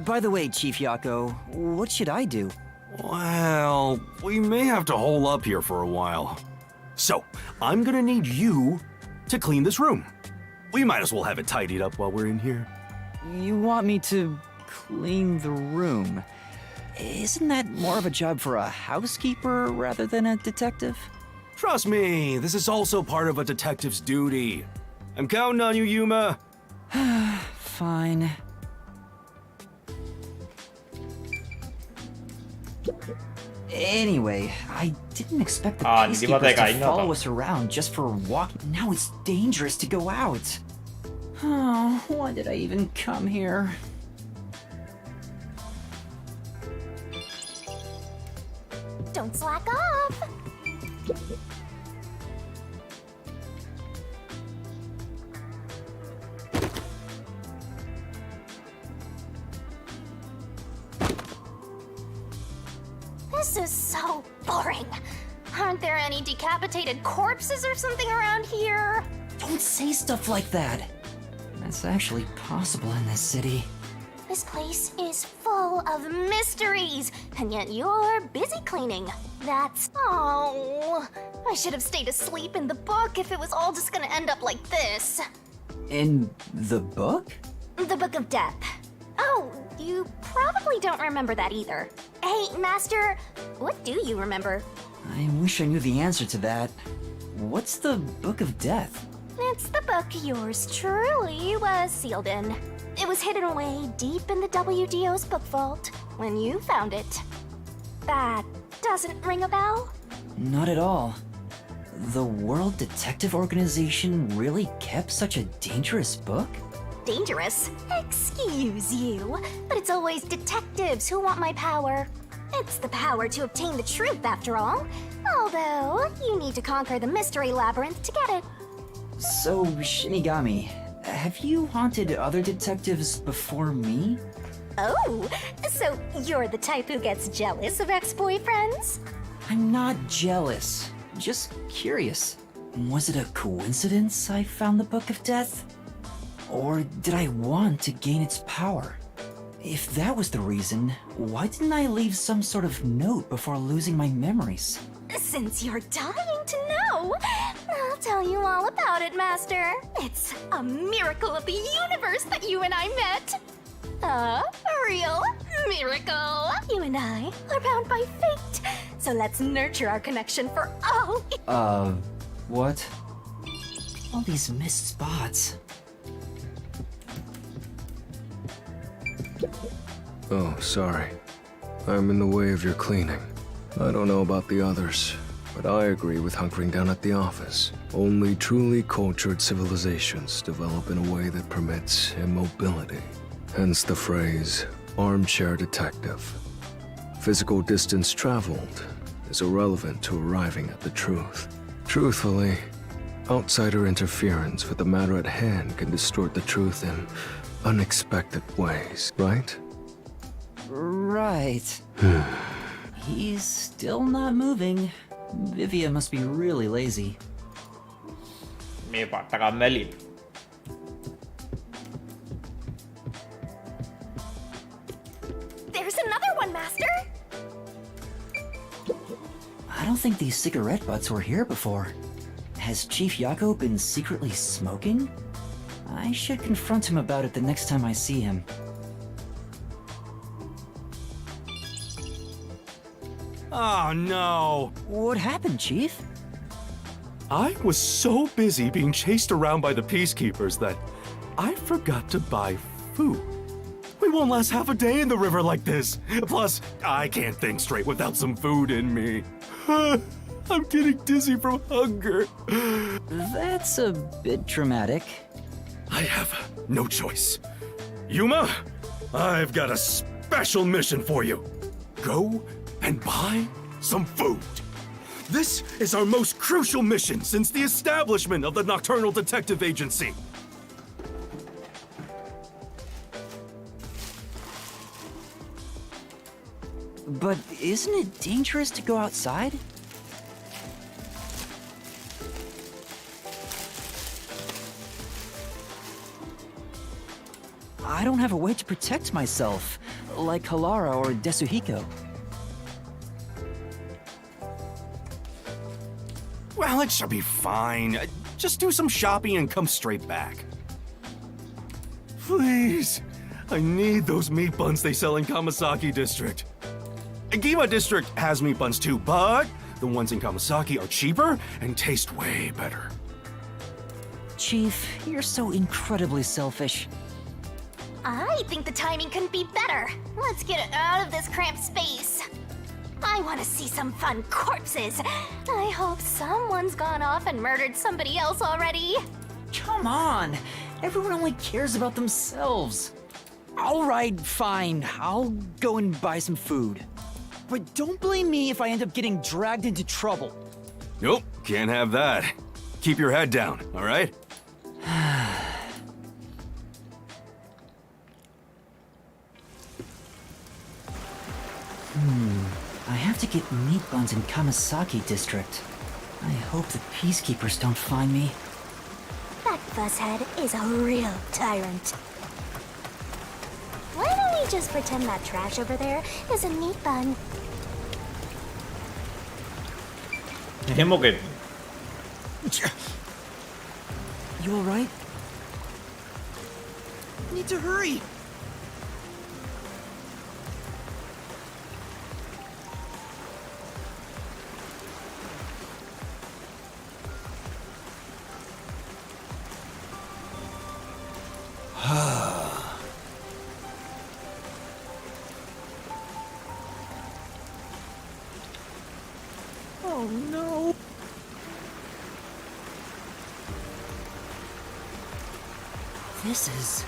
By the way, Chief Yako, what should I do? Well, we may have to hole up here for a while. So, I'm gonna need you to clean this room. We might as well have it tidied up while we're in here. You want me to clean the room? Isn't that more of a job for a housekeeper rather than a detective? Trust me, this is also part of a detective's duty. I'm counting on you, Yuma. Fine. Anyway, I didn't expect the hindi ba peacekeepers tayo to kain na follow to? us around just for a walk. Now it's dangerous to go out. Oh, why did I even come here? Don't slack off! This is so boring. Aren't there any decapitated corpses or something around here? Don't say stuff like that. That's actually possible in this city. This place is full of mysteries, and yet you're busy cleaning. That's... Oh, I should have stayed asleep in the book if it was all just gonna end up like this. In the book? The Book of Death. Oh, you probably don't remember that either. Hey, Master, what do you remember? I wish I knew the answer to that. What's the Book of Death? It's the book yours truly was sealed in. It was hidden away deep in the WDO's book vault when you found it. That doesn't ring a bell? Not at all. The World Detective Organization really kept such a dangerous book? Dangerous? Excuse you, but it's always detectives who want my power. It's the power to obtain the truth, after all. Although, you need to conquer the mystery labyrinth to get it. So, Shinigami, have you haunted other detectives before me? Oh, so you're the type who gets jealous of ex-boyfriends? I'm not jealous, just curious. Was it a coincidence I found the Book of Death? Or did I want to gain its power? If that was the reason, why didn't I leave some sort of note before losing my memories? Since you're dying to know, I'll tell you all about it, Master. It's a miracle of the universe that you and I met. A real miracle. You and I are bound by fate. So let's nurture our connection for all. What? All these missed spots. Oh, sorry. I'm in the way of your cleaning. I don't know about the others, but I agree with hunkering down at the office. Only truly cultured civilizations develop in a way that permits immobility. Hence the phrase, armchair detective. Physical distance traveled is irrelevant to arriving at the truth. Truthfully, outsider interference with the matter at hand can distort the truth in unexpected ways, right? Right. He's still not moving. Vivia must be really lazy. Miepä takan melin. There's another one, Master. I don't think these cigarette butts were here before. Has Chief Yako been secretly smoking? I should confront him about it the next time I see him. Oh no! What happened, Chief? I was so busy being chased around by the peacekeepers that I forgot to buy food. We won't last half a day in the river like this. Plus, I can't think straight without some food in me. I'm getting dizzy from hunger. That's a bit dramatic. I have no choice. Yuma, I've got a special mission for you. Go and buy some food. This is our most crucial mission since the establishment of the Nocturnal Detective Agency. But isn't it dangerous to go outside? I don't have a way to protect myself, like Halara or Desuhiko. Well, it should be fine. Just do some shopping and come straight back. Please, I need those meat buns they sell in Kamasaki District. Gima District has meat buns too, but the ones in Kamasaki are cheaper and taste way better. Chief, you're so incredibly selfish. I think the timing couldn't be better. Let's get out of this cramped space. I want to see some fun corpses. I hope someone's gone off and murdered somebody else already. Come on! Everyone only cares about themselves. Alright, fine. I'll go and buy some food. But don't blame me if I end up getting dragged into trouble. Nope, can't have that. Keep your head down, all right? I have to get meat buns in Kamasaki District. I hope the peacekeepers don't find me. That fusshead is a real tyrant. Why don't we just pretend that trash over there is a meat bun? 해먹겠네. You alright? Need to hurry. Oh no. This is...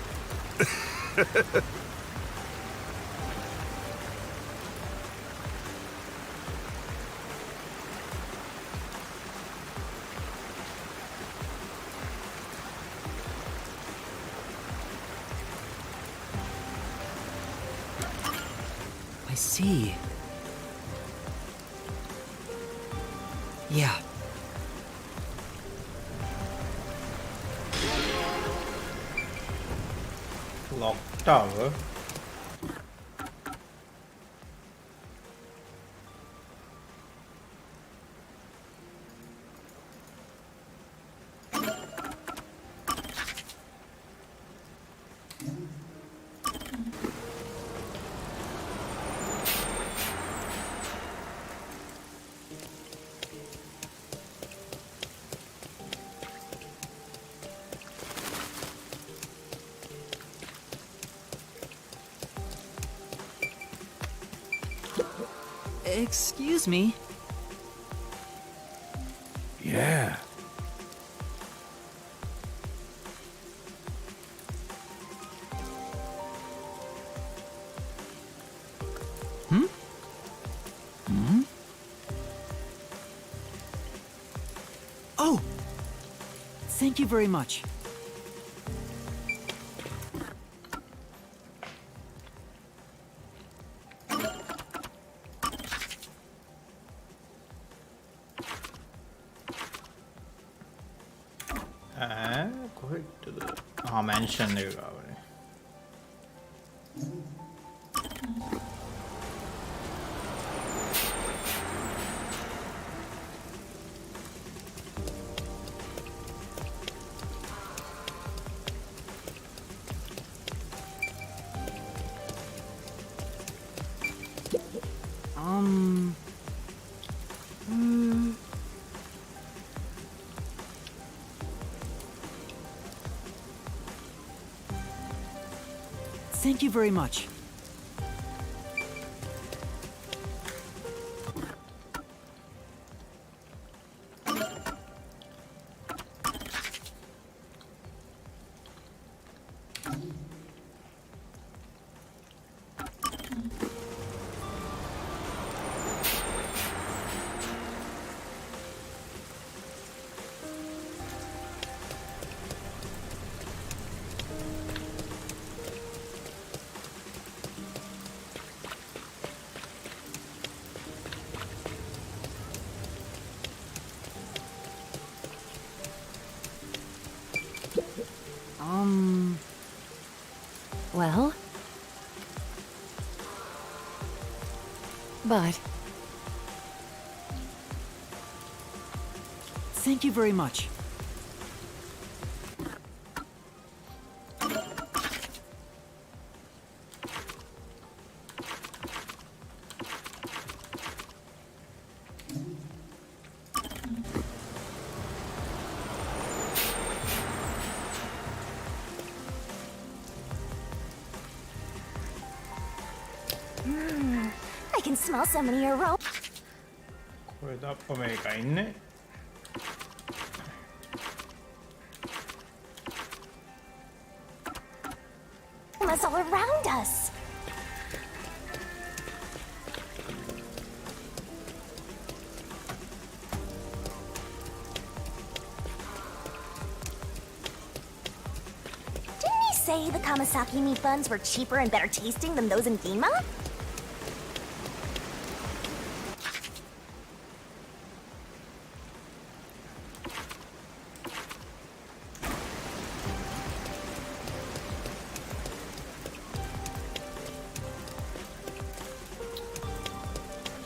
I see. Yeah. Clock tower. Excuse me. Yeah. Oh! Thank you very much. කොහෙටද? Mansion එක ගාවනේ. Thank you very much. Well? But... Thank you very much. I can smell so many aromas. කොහෙද අප්ප මේක ඉන්නේ? All around us. Didn't he say the Kamasaki meat buns were cheaper and better tasting than those in Gima?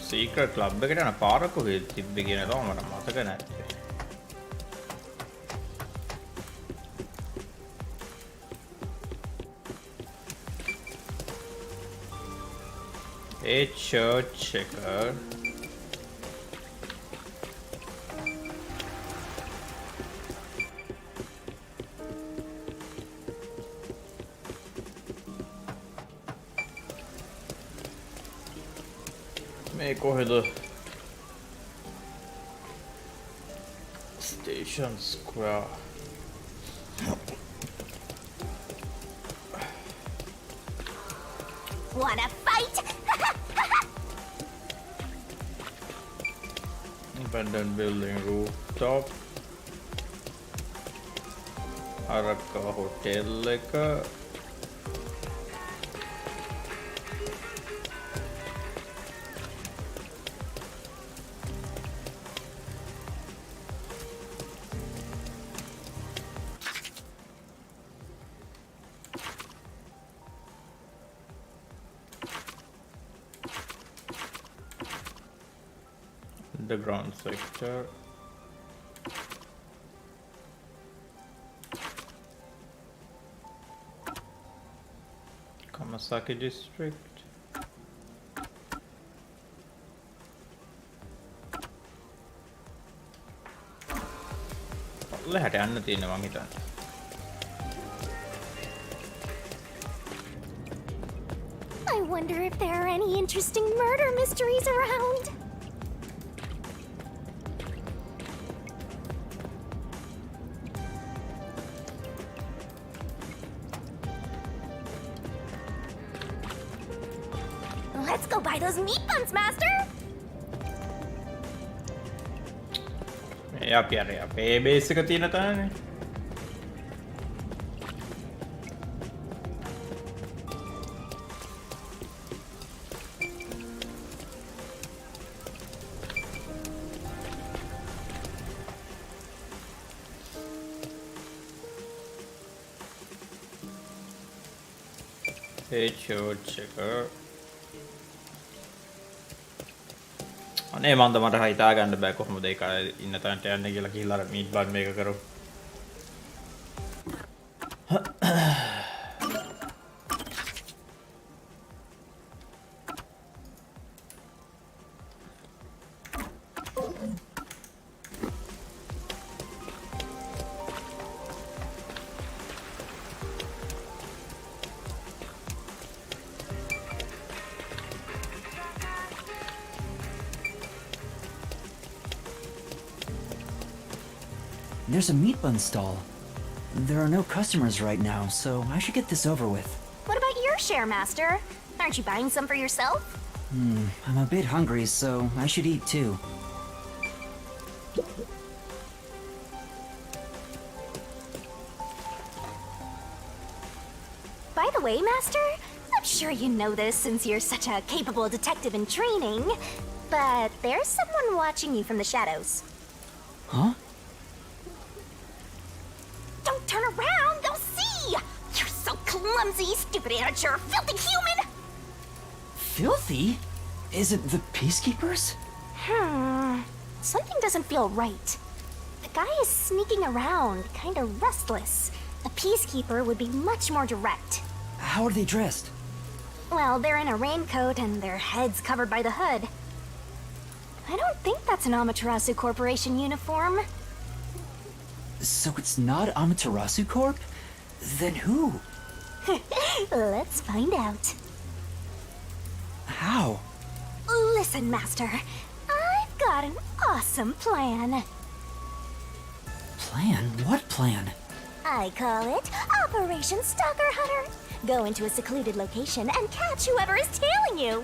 Secret club එකට යන පාර කොහෙද තිබ්බේ කියන එක මට මතක නැත්තේ. ඒ church එක මේ කොහෙද? Station Square. Wanna fight? Abandoned building rooftop. Arakka hotel එක. The ground sector. Kamasaki district. ලැහැට යන්න තියෙනවා මං හිතන්නේ. I wonder if there are any interesting murder mysteries around. Let's go buy those meat buns, Master! අපි අර අපේ base එක තියෙන තැනනේ. ඒ church එක අනේ මන්ද මට හිතා ගන්න බෑ කොහොමද ඒක ඉන්න තැනට යන්නේ කියලා කියලා අර මීට් බන් මේක කරමු. There's a meat bun stall. There are no customers right now, so I should get this over with. What about your share, Master? Aren't you buying some for yourself? I'm a bit hungry, so I should eat too. By the way, Master, I'm sure you know this since you're such a capable detective in training, but there's someone watching you from the shadows. Huh? Don't turn around, they'll see clumsy, stupid amateur, filthy human! Filthy? Is it the Peacekeepers? Something doesn't feel right. The guy is sneaking around, kinda restless. A peacekeeper would be much more direct. How are they dressed? Well, they're in a raincoat and their heads covered by the hood. I don't think that's an Amaterasu Corporation uniform. So it's not Amaterasu Corp? Then who? Let's find out. How? Listen, Master. I've got an awesome plan. Plan? What plan? I call it Operation Stalker Hunter. Go into a secluded location and catch whoever is tailing you.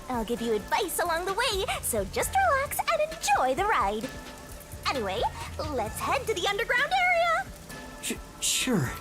I'll give you advice along the way, so just relax and enjoy the ride. Anyway, let's head to the underground area. Sure.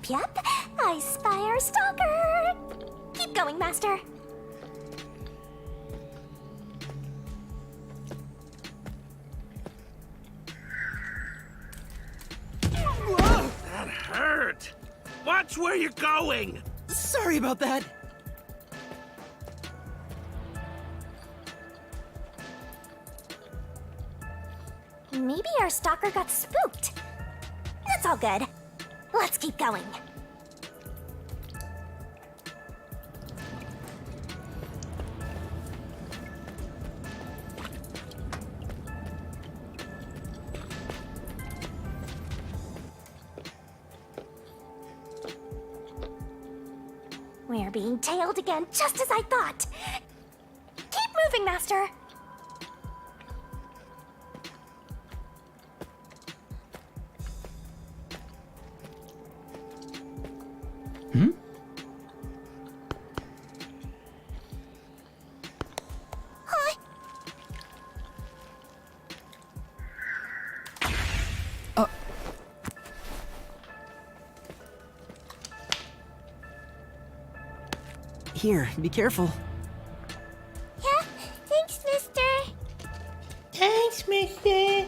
Yup. I spy our stalker. Keep going, Master. That hurt! Watch where you're going! Sorry about that. Maybe our stalker got spooked. That's all good. Let's keep going. We're being tailed again, just as I thought. Keep moving, Master. Here, be careful. Yeah, thanks, mister. Thanks, mister.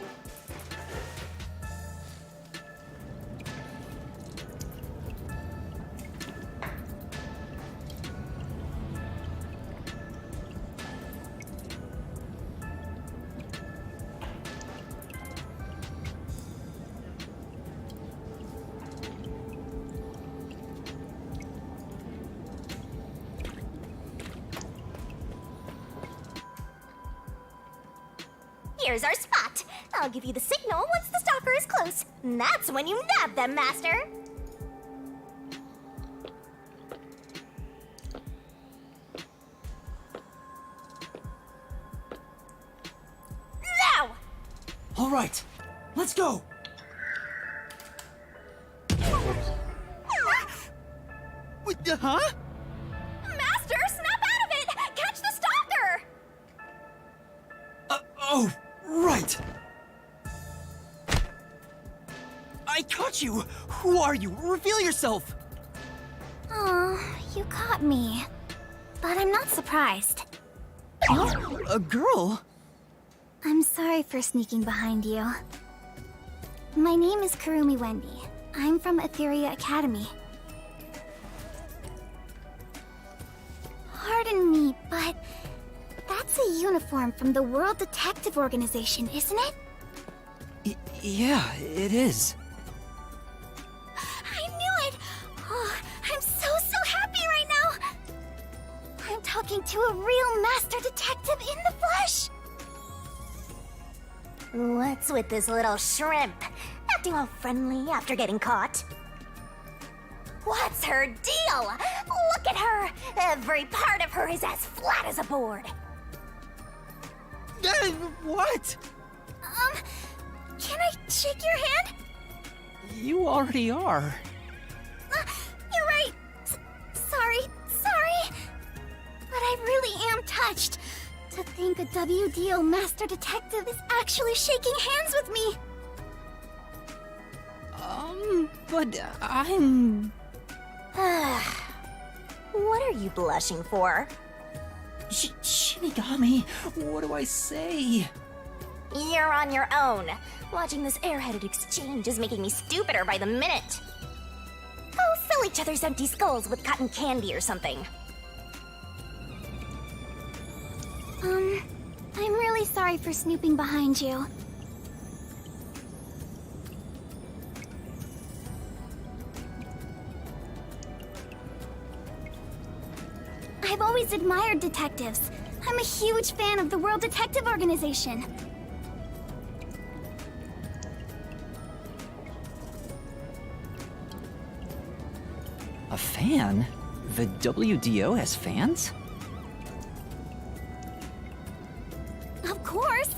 Here's our spot. I'll give you the signal once the stalker is close. That's when you nab them, Master. Now! All right, let's go. Huh? Master, snap out of it! Catch the stalker! Oh, right. I caught you. Who are you? Reveal yourself. Oh, you caught me. But I'm not surprised. A girl? I'm sorry for sneaking behind you. My name is Kurumi Wendy. I'm from Etheria Academy. Pardon me, but that's a uniform from the World Detective Organization, isn't it? Yeah, it is. I knew it! Oh, I'm so happy right now! I'm talking to a real master detective in the flesh! What's with this little shrimp? Acting all friendly after getting caught. What's her deal? Look at her! Every part of her is as flat as a board. What? Can I shake your hand? You already are. You're right. Sorry. But think a WDO Master Detective is actually shaking hands with me. But I'm... What are you blushing for? Shinigami, what do I say? You're on your own. Watching this airheaded exchange is making me stupider by the minute. Go fill each other's empty skulls with cotton candy or something. I'm really sorry for snooping behind you. I've always admired detectives. I'm a huge fan of the World Detective Organization. A fan? The WDO has fans? Of course!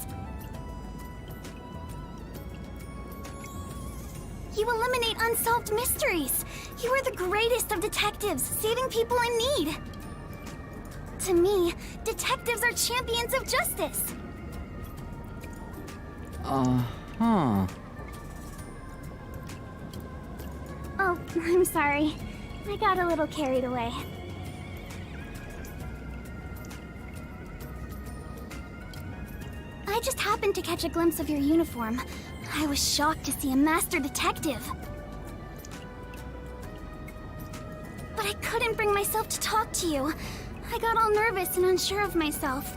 You eliminate unsolved mysteries. You are the greatest of detectives, saving people in need. To me, detectives are champions of justice. Uh-huh. Oh, I'm sorry. I got a little carried away. I just happened to catch a glimpse of your uniform. I was shocked to see a master detective. But I couldn't bring myself to talk to you. I got all nervous and unsure of myself.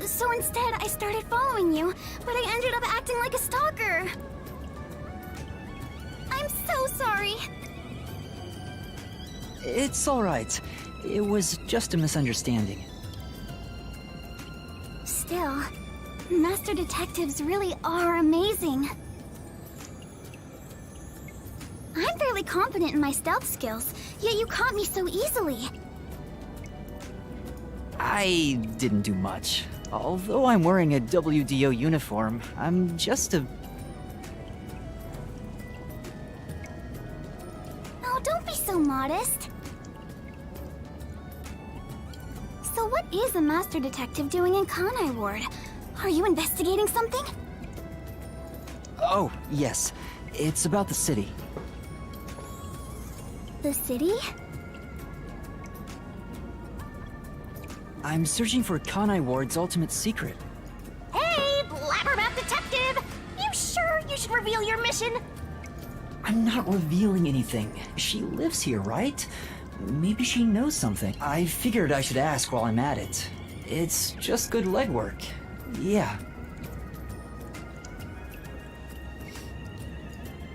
So instead, I started following you, but I ended up acting like a stalker. I'm so sorry. It's alright. It was just a misunderstanding. Still, master detectives really are amazing. I'm fairly confident in my stealth skills, yet you caught me so easily. I didn't do much. Although I'm wearing a WDO uniform, I'm just a... Oh, don't be so modest. So what is a master detective doing in Kanai Ward? Are you investigating something? Oh, yes. It's about the city. The city? I'm searching for Kanai Ward's ultimate secret. Hey, blabbermouth detective! You sure you should reveal your mission? I'm not revealing anything. She lives here, right? Maybe she knows something. I figured I should ask while I'm at it. It's just good legwork. Yeah.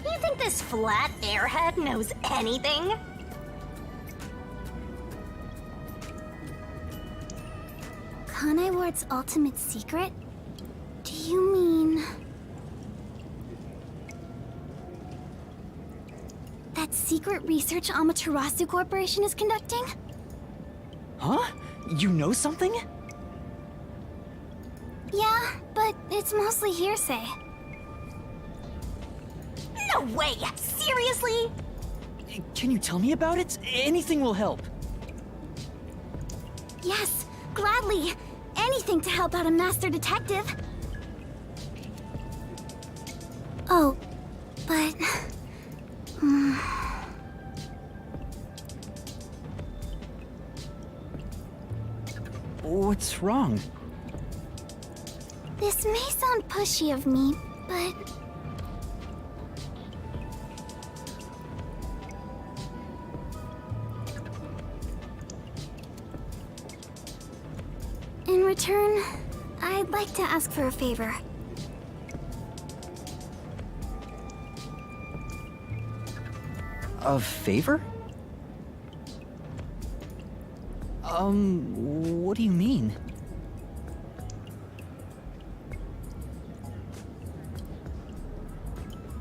You think this flat airhead knows anything? Kanai Ward's ultimate secret? Do you mean... that secret research Amaterasu Corporation is conducting? Huh? You know something? Yeah, but it's mostly hearsay. No way! Seriously? Can you tell me about it? Anything will help. Yes, gladly. Anything to help out a master detective. Oh, but... What's wrong? This may sound pushy of me, but... in return, I'd like to ask for a favor. A favor? What do you mean?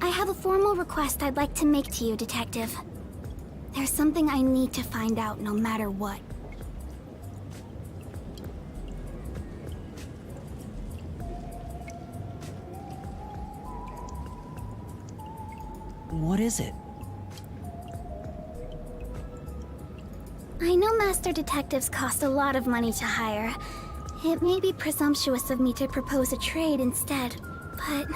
I have a formal request I'd like to make to you, Detective. There's something I need to find out no matter what. What is it? I know master detectives cost a lot of money to hire. It may be presumptuous of me to propose a trade instead, but...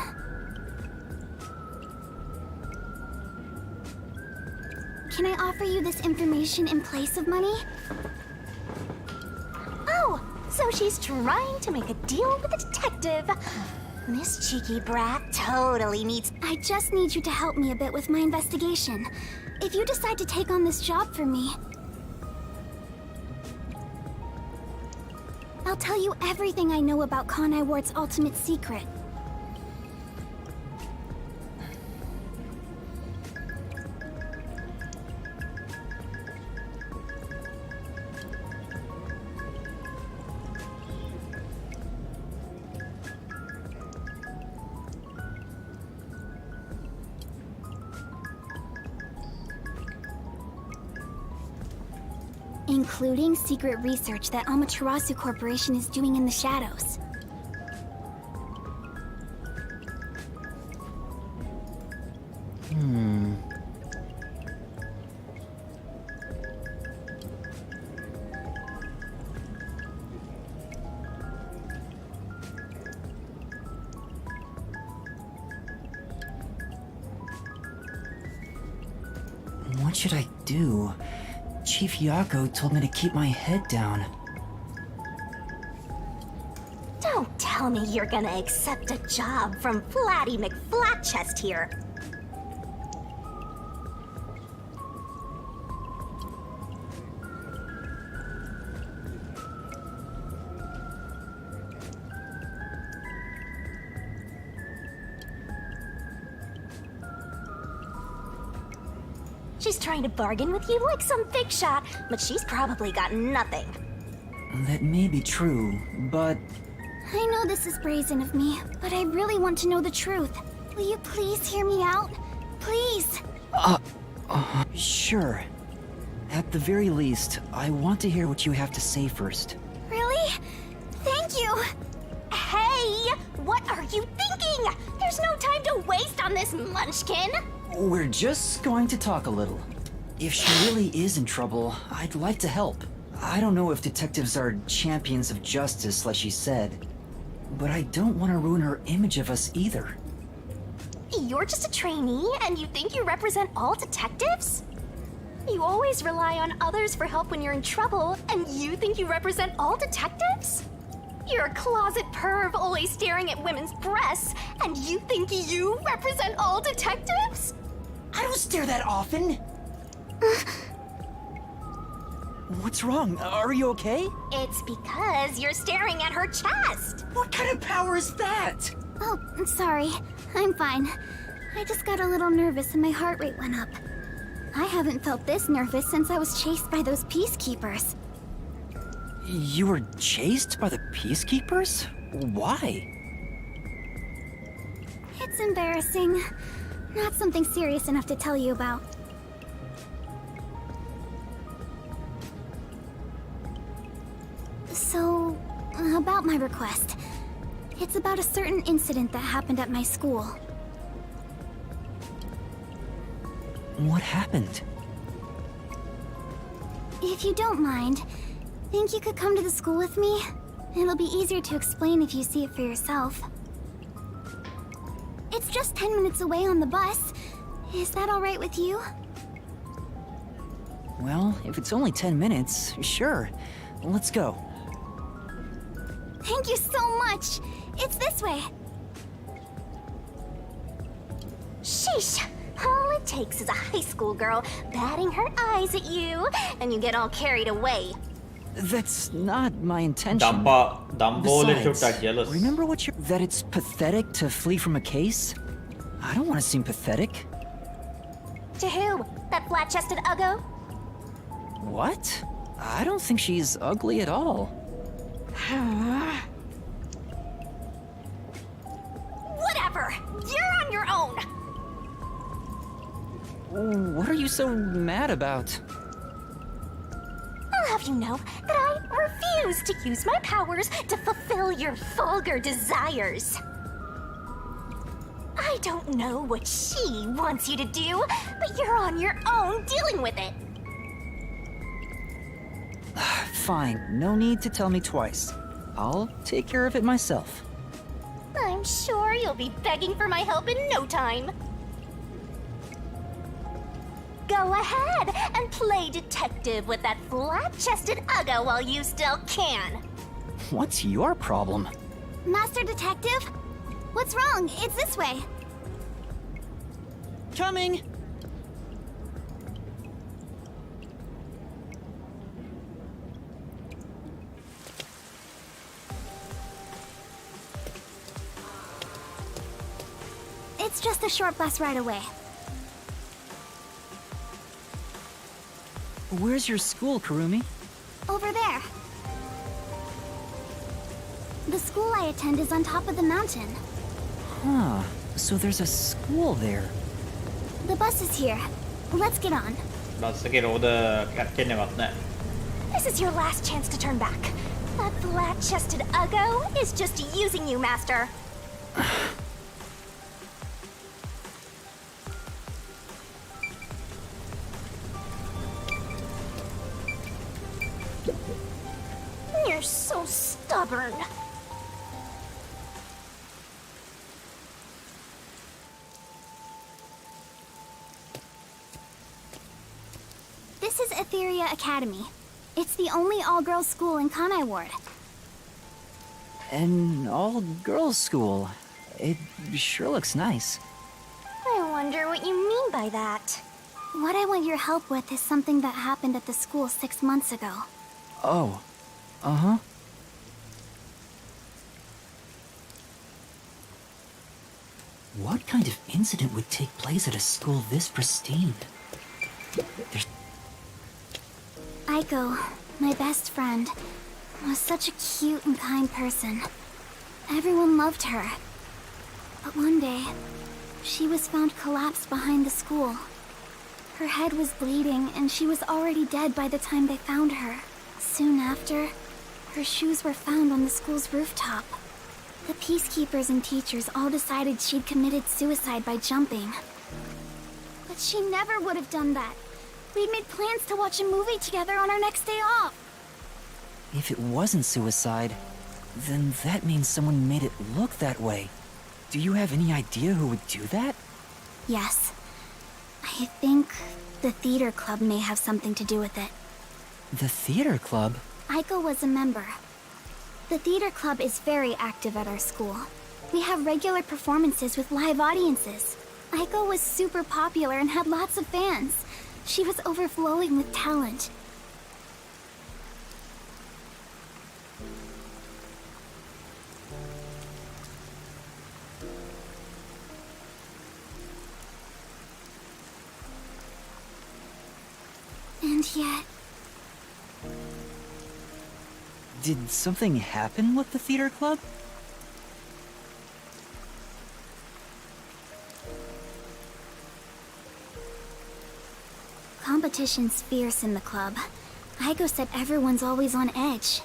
Can I offer you this information in place of money? Oh, so she's trying to make a deal with a detective. This cheeky brat totally needs... I just need you to help me a bit with my investigation. If you decide to take on this job for me, I'll tell you everything I know about Conai Ward's ultimate secret. Including secret research that Amaterasu Corporation is doing in the shadows. What should I do? Chief Yako told me to keep my head down. Don't tell me you're gonna accept a job from Flatty McFlatchest here. She's trying to bargain with you like some big shot, but she's probably got nothing. That may be true, but... I know this is brazen of me, but I really want to know the truth. Will you please hear me out? Please! Sure. At the very least, I want to hear what you have to say first. Really? Thank you! Hey! What are you thinking? There's no time to waste on this munchkin! We're just going to talk a little. If she really is in trouble, I'd like to help. I don't know if detectives are champions of justice, like she said, but I don't want to ruin her image of us either. You're just a trainee, and you think you represent all detectives? You always rely on others for help when you're in trouble, and you think you represent all detectives? You're a closet perv always staring at women's breasts, and you think you represent all detectives? I don't stare that often! What's wrong? Are you okay? It's because you're staring at her chest! What kind of power is that? Oh, I'm sorry. I'm fine. I just got a little nervous and my heart rate went up. I haven't felt this nervous since I was chased by those peacekeepers. You were chased by the peacekeepers? Why? It's embarrassing. Not something serious enough to tell you about. So, about my request. It's about a certain incident that happened at my school. What happened? If you don't mind, think you could come to the school with me? It'll be easier to explain if you see it for yourself. It's just 10 minutes away on the bus. Is that alright with you? Well, if it's only 10 minutes, sure. Let's go. Thank you so much! It's this way! Sheesh! All it takes is a high school girl batting her eyes at you, and you get all carried away. That's not my intention. Dumbo Besides, remember what you're... that it's pathetic to flee from a case? I don't want to seem pathetic. To who? That flat-chested uggo? What? I don't think she's ugly at all. Whatever! You're on your own! What are you so mad about? I'll have you know that I refuse to use my powers to fulfill your vulgar desires. I don't know what she wants you to do, but you're on your own dealing with it. Fine, no need to tell me twice. I'll take care of it myself. I'm sure you'll be begging for my help in no time. Go ahead and play detective with that flat-chested Uggo while you still can. What's your problem? Master Detective? What's wrong? It's this way. Coming! It's just a short bus ride away. Where's your school, Kurumi? Over there. The school I attend is on top of the mountain. Huh, so there's a school there. The bus is here. Let's get on. බස්සගේ රෝද කැක්කෙන්නවත් නෑ. This is your last chance to turn back. That flat-chested Uggo is just using you, Master. You're so stubborn. This is Etheria Academy. It's the only all-girls school in Kanai Ward. An all-girls school. It sure looks nice. I wonder what you mean by that. What I want your help with is something that happened at the school 6 months ago. Oh. Uh-huh. What kind of incident would take place at a school this pristine? Aiko, my best friend, was such a cute and kind person. Everyone loved her. But one day, she was found collapsed behind the school. Her head was bleeding, and she was already dead by the time they found her. Soon after, her shoes were found on the school's rooftop. The peacekeepers and teachers all decided she'd committed suicide by jumping. But she never would have done that. We'd made plans to watch a movie together on our next day off. If it wasn't suicide, then that means someone made it look that way. Do you have any idea who would do that? Yes. I think the theater club may have something to do with it. The theater club? Aiko was a member. The theater club is very active at our school. We have regular performances with live audiences. Aiko was super popular and had lots of fans. She was overflowing with talent. And yet... Did something happen with the theater club? Competition's fierce in the club. Aiko said everyone's always on edge.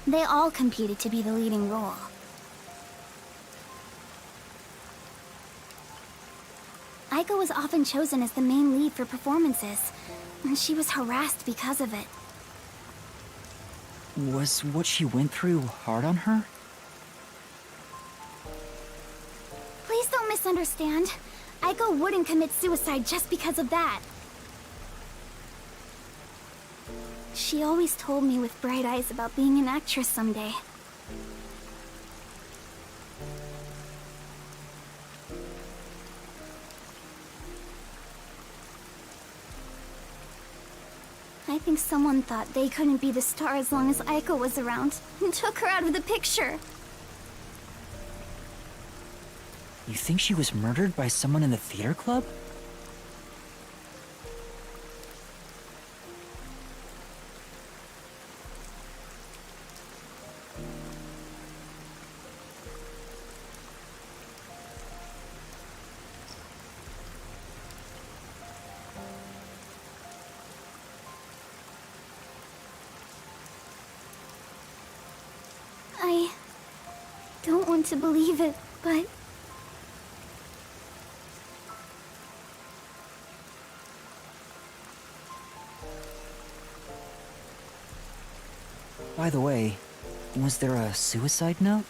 They all competed to be the leading role. Aiko was often chosen as the main lead for performances, and she was harassed because of it. Was what she went through hard on her? Please don't misunderstand. Aiko wouldn't commit suicide just because of that. She always told me with bright eyes about being an actress someday. I think someone thought they couldn't be the star as long as Aiko was around, and took her out of the picture. You think she was murdered by someone in the theater club? I don't want to believe it, but... By the way, was there a suicide note?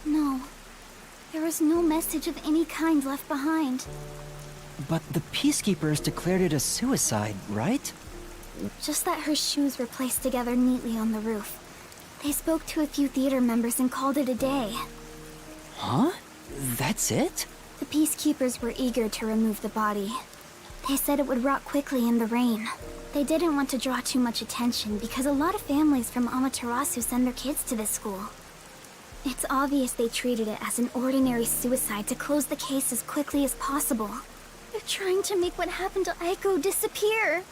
No. There was no message of any kind left behind. But the Peacekeepers declared it a suicide, right? Just that her shoes were placed together neatly on the roof. They spoke to a few theater members and called it a day. Huh? That's it? The Peacekeepers were eager to remove the body. They said it would rot quickly in the rain. They didn't want to draw too much attention because a lot of families from Amaterasu send their kids to this school. It's obvious they treated it as an ordinary suicide to close the case as quickly as possible. They're trying to make what happened to Aiko disappear.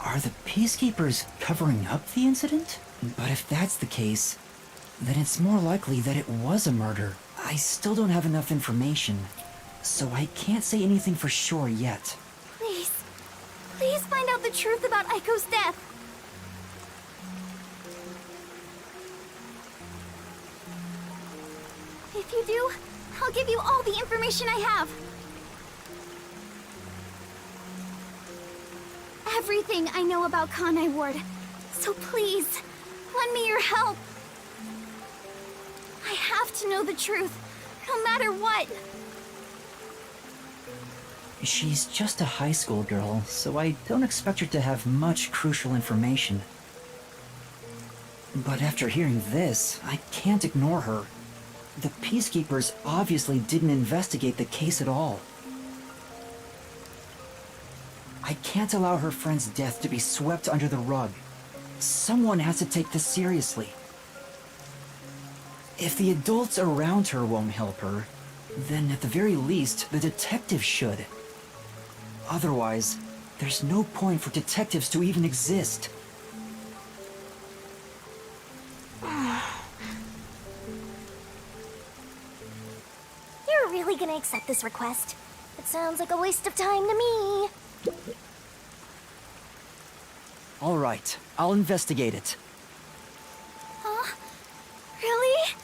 Are the Peacekeepers covering up the incident? But if that's the case, then it's more likely that it was a murder. I still don't have enough information, so I can't say anything for sure yet. Please, please find out the truth about Aiko's death. If you do, I'll give you all the information I have. Everything I know about Kanai Ward. So please, lend me your help. I have to know the truth, no matter what. She's just a high school girl, so I don't expect her to have much crucial information. But after hearing this, I can't ignore her. The Peacekeepers obviously didn't investigate the case at all. I can't allow her friend's death to be swept under the rug. Someone has to take this seriously. If the adults around her won't help her, then at the very least, the detectives should. Otherwise, there's no point for detectives to even exist. You're really gonna accept this request? It sounds like a waste of time to me. All right, I'll investigate it. Huh? Really?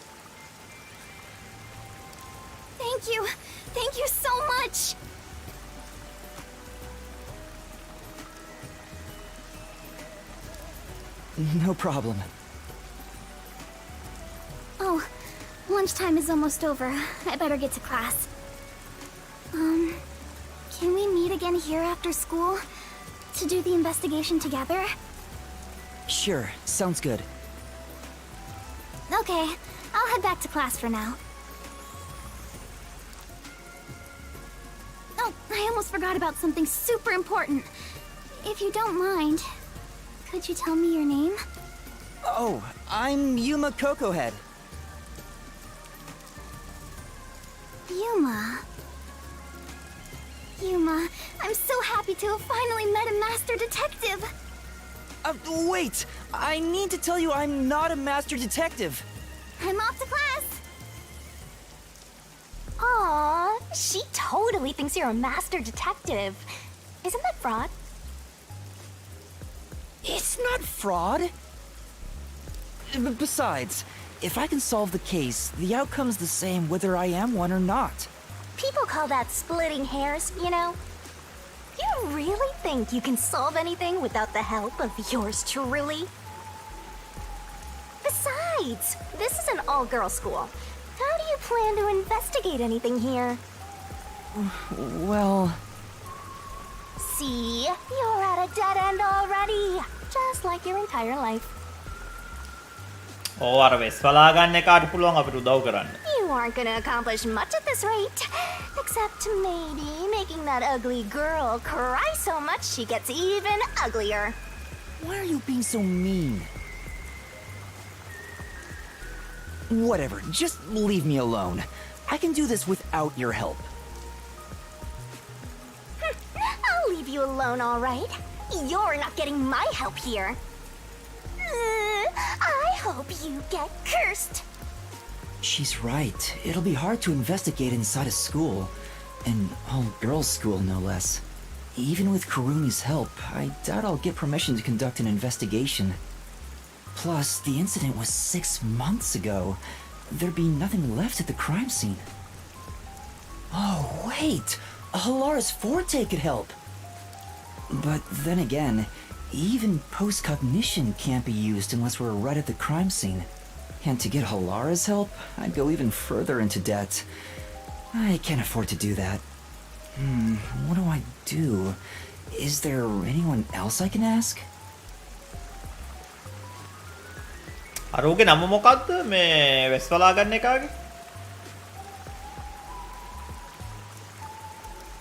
Thank you. Thank you so much. No problem. Oh, lunchtime is almost over. I better get to class. Can we meet again here after school? To do the investigation together? Sure, sounds good. Okay, I'll head back to class for now. Oh, I almost forgot about something super important. If you don't mind, could you tell me your name? Oh, I'm Yuma Cocohead. Yuma. Yuma, I'm so happy to have finally met a master detective. Wait! I need to tell you I'm not a master detective. I'm off to class. Aw, she totally thinks you're a master detective. Isn't that fraud? It's not fraud. Besides, if I can solve the case, the outcome's the same whether I am one or not. People call that splitting hairs, you know? You really think you can solve anything without the help of yours truly? Besides, this is an all-girl school. How do you plan to investigate anything here? Well... See? You're at a dead end already. Just like your entire life. ඕ අර වෙස් බලා ගන්න එකාට පුළුවන් අපිට උදව් කරන්න. You aren't gonna accomplish much at this rate. Except maybe making that ugly girl cry so much she gets even uglier. Why are you being so mean? Whatever, just leave me alone. I can do this without your help. I'll leave you alone, all right. You're not getting my help here. I hope you get cursed. She's right. It'll be hard to investigate inside a school. An all-girls school, no less. Even with Karuni's help, I doubt I'll get permission to conduct an investigation. Plus, the incident was 6 months ago. There'd be nothing left at the crime scene. Oh, wait! A Hilarious Forte could help! But then again, even post-cognition can't be used unless we're right at the crime scene. And to get Halara's help, I'd go even further into debt. I can't afford to do that. What do I do? Is there anyone else I can ask? අරෝගේ නම මොකක්ද මේ වෙස්වලා ගන්න එකාගේ?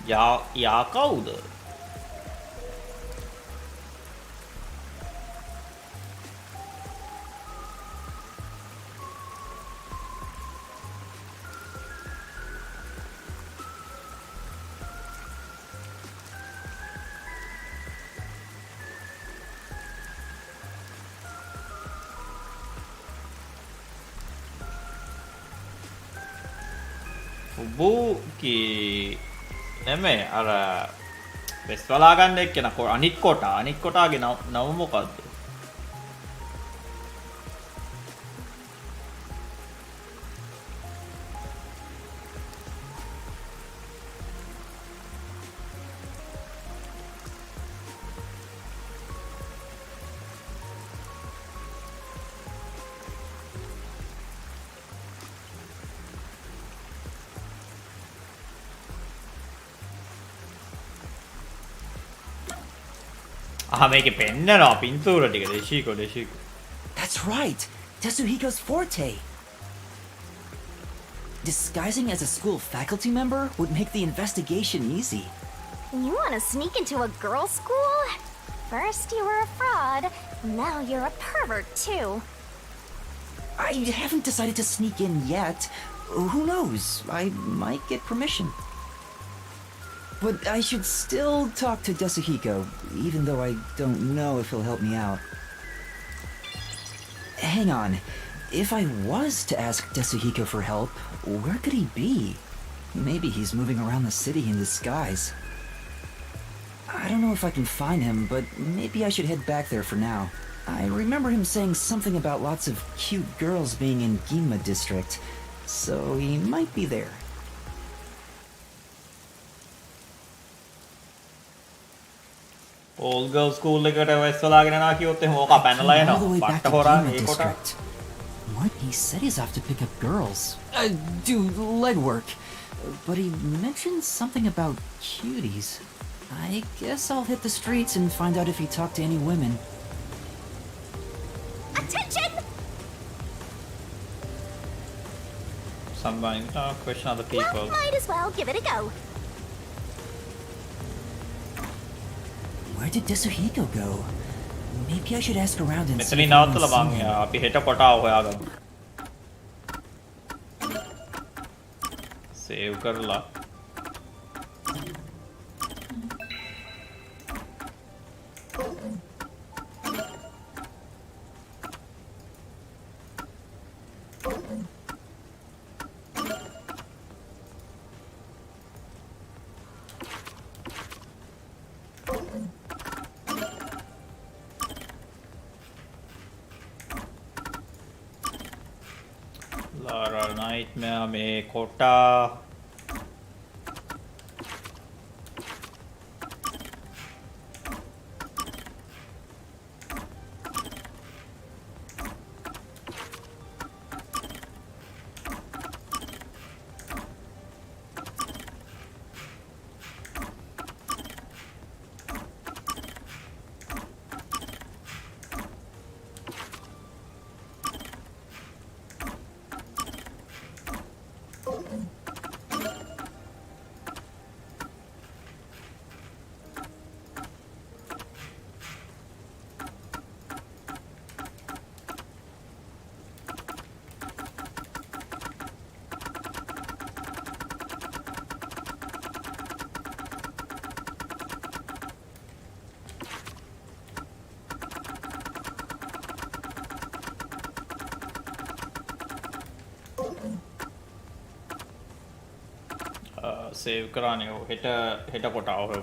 යා කවුද? Fubuki නෙමෙයි අර වෙස්වලා ගන්න එක්කන අනිත් කොටාගේ නම මොකද්ද? මේකේ පෙන්නනවා පින්තූර ටික දේශිකෝ. That's right. Tetsuhiko's forte. Disguising as a school faculty member would make the investigation easy. You want to sneak into a girls' school? First you were a fraud, now you're a pervert too. I haven't decided to sneak in yet. Who knows? I might get permission. But I should still talk to Tetsuhiko, even though I don't know if he'll help me out. Hang on. If I was to ask Tetsuhiko for help, where could he be? Maybe he's moving around the city in disguise. I don't know if I can find him, but maybe I should head back there for now. I remember him saying something about lots of cute girls being in Ginma district, so he might be there. All girls school එකට වෙස්වලාගෙන යනවා කිව්වොත් එහෙම ඕක පැනලා යනවා. පට්ට හොරා මේ කොට. What? He said he's off to pick up girls. Do legwork. But he mentioned something about cuties. I guess I'll hit the streets and find out if he talked to any women. Attention! Somebody question other people. Well, might as well give it a go. Where did Tetsuhiko go? Maybe I should ask around and see. මෙතනින් නවත්තලා මං අපි හෙට කොටාව හොයාගමු. Save කරලා Lara Nightmare में Kota save कराने हो हेटा हेटा कोटाओ है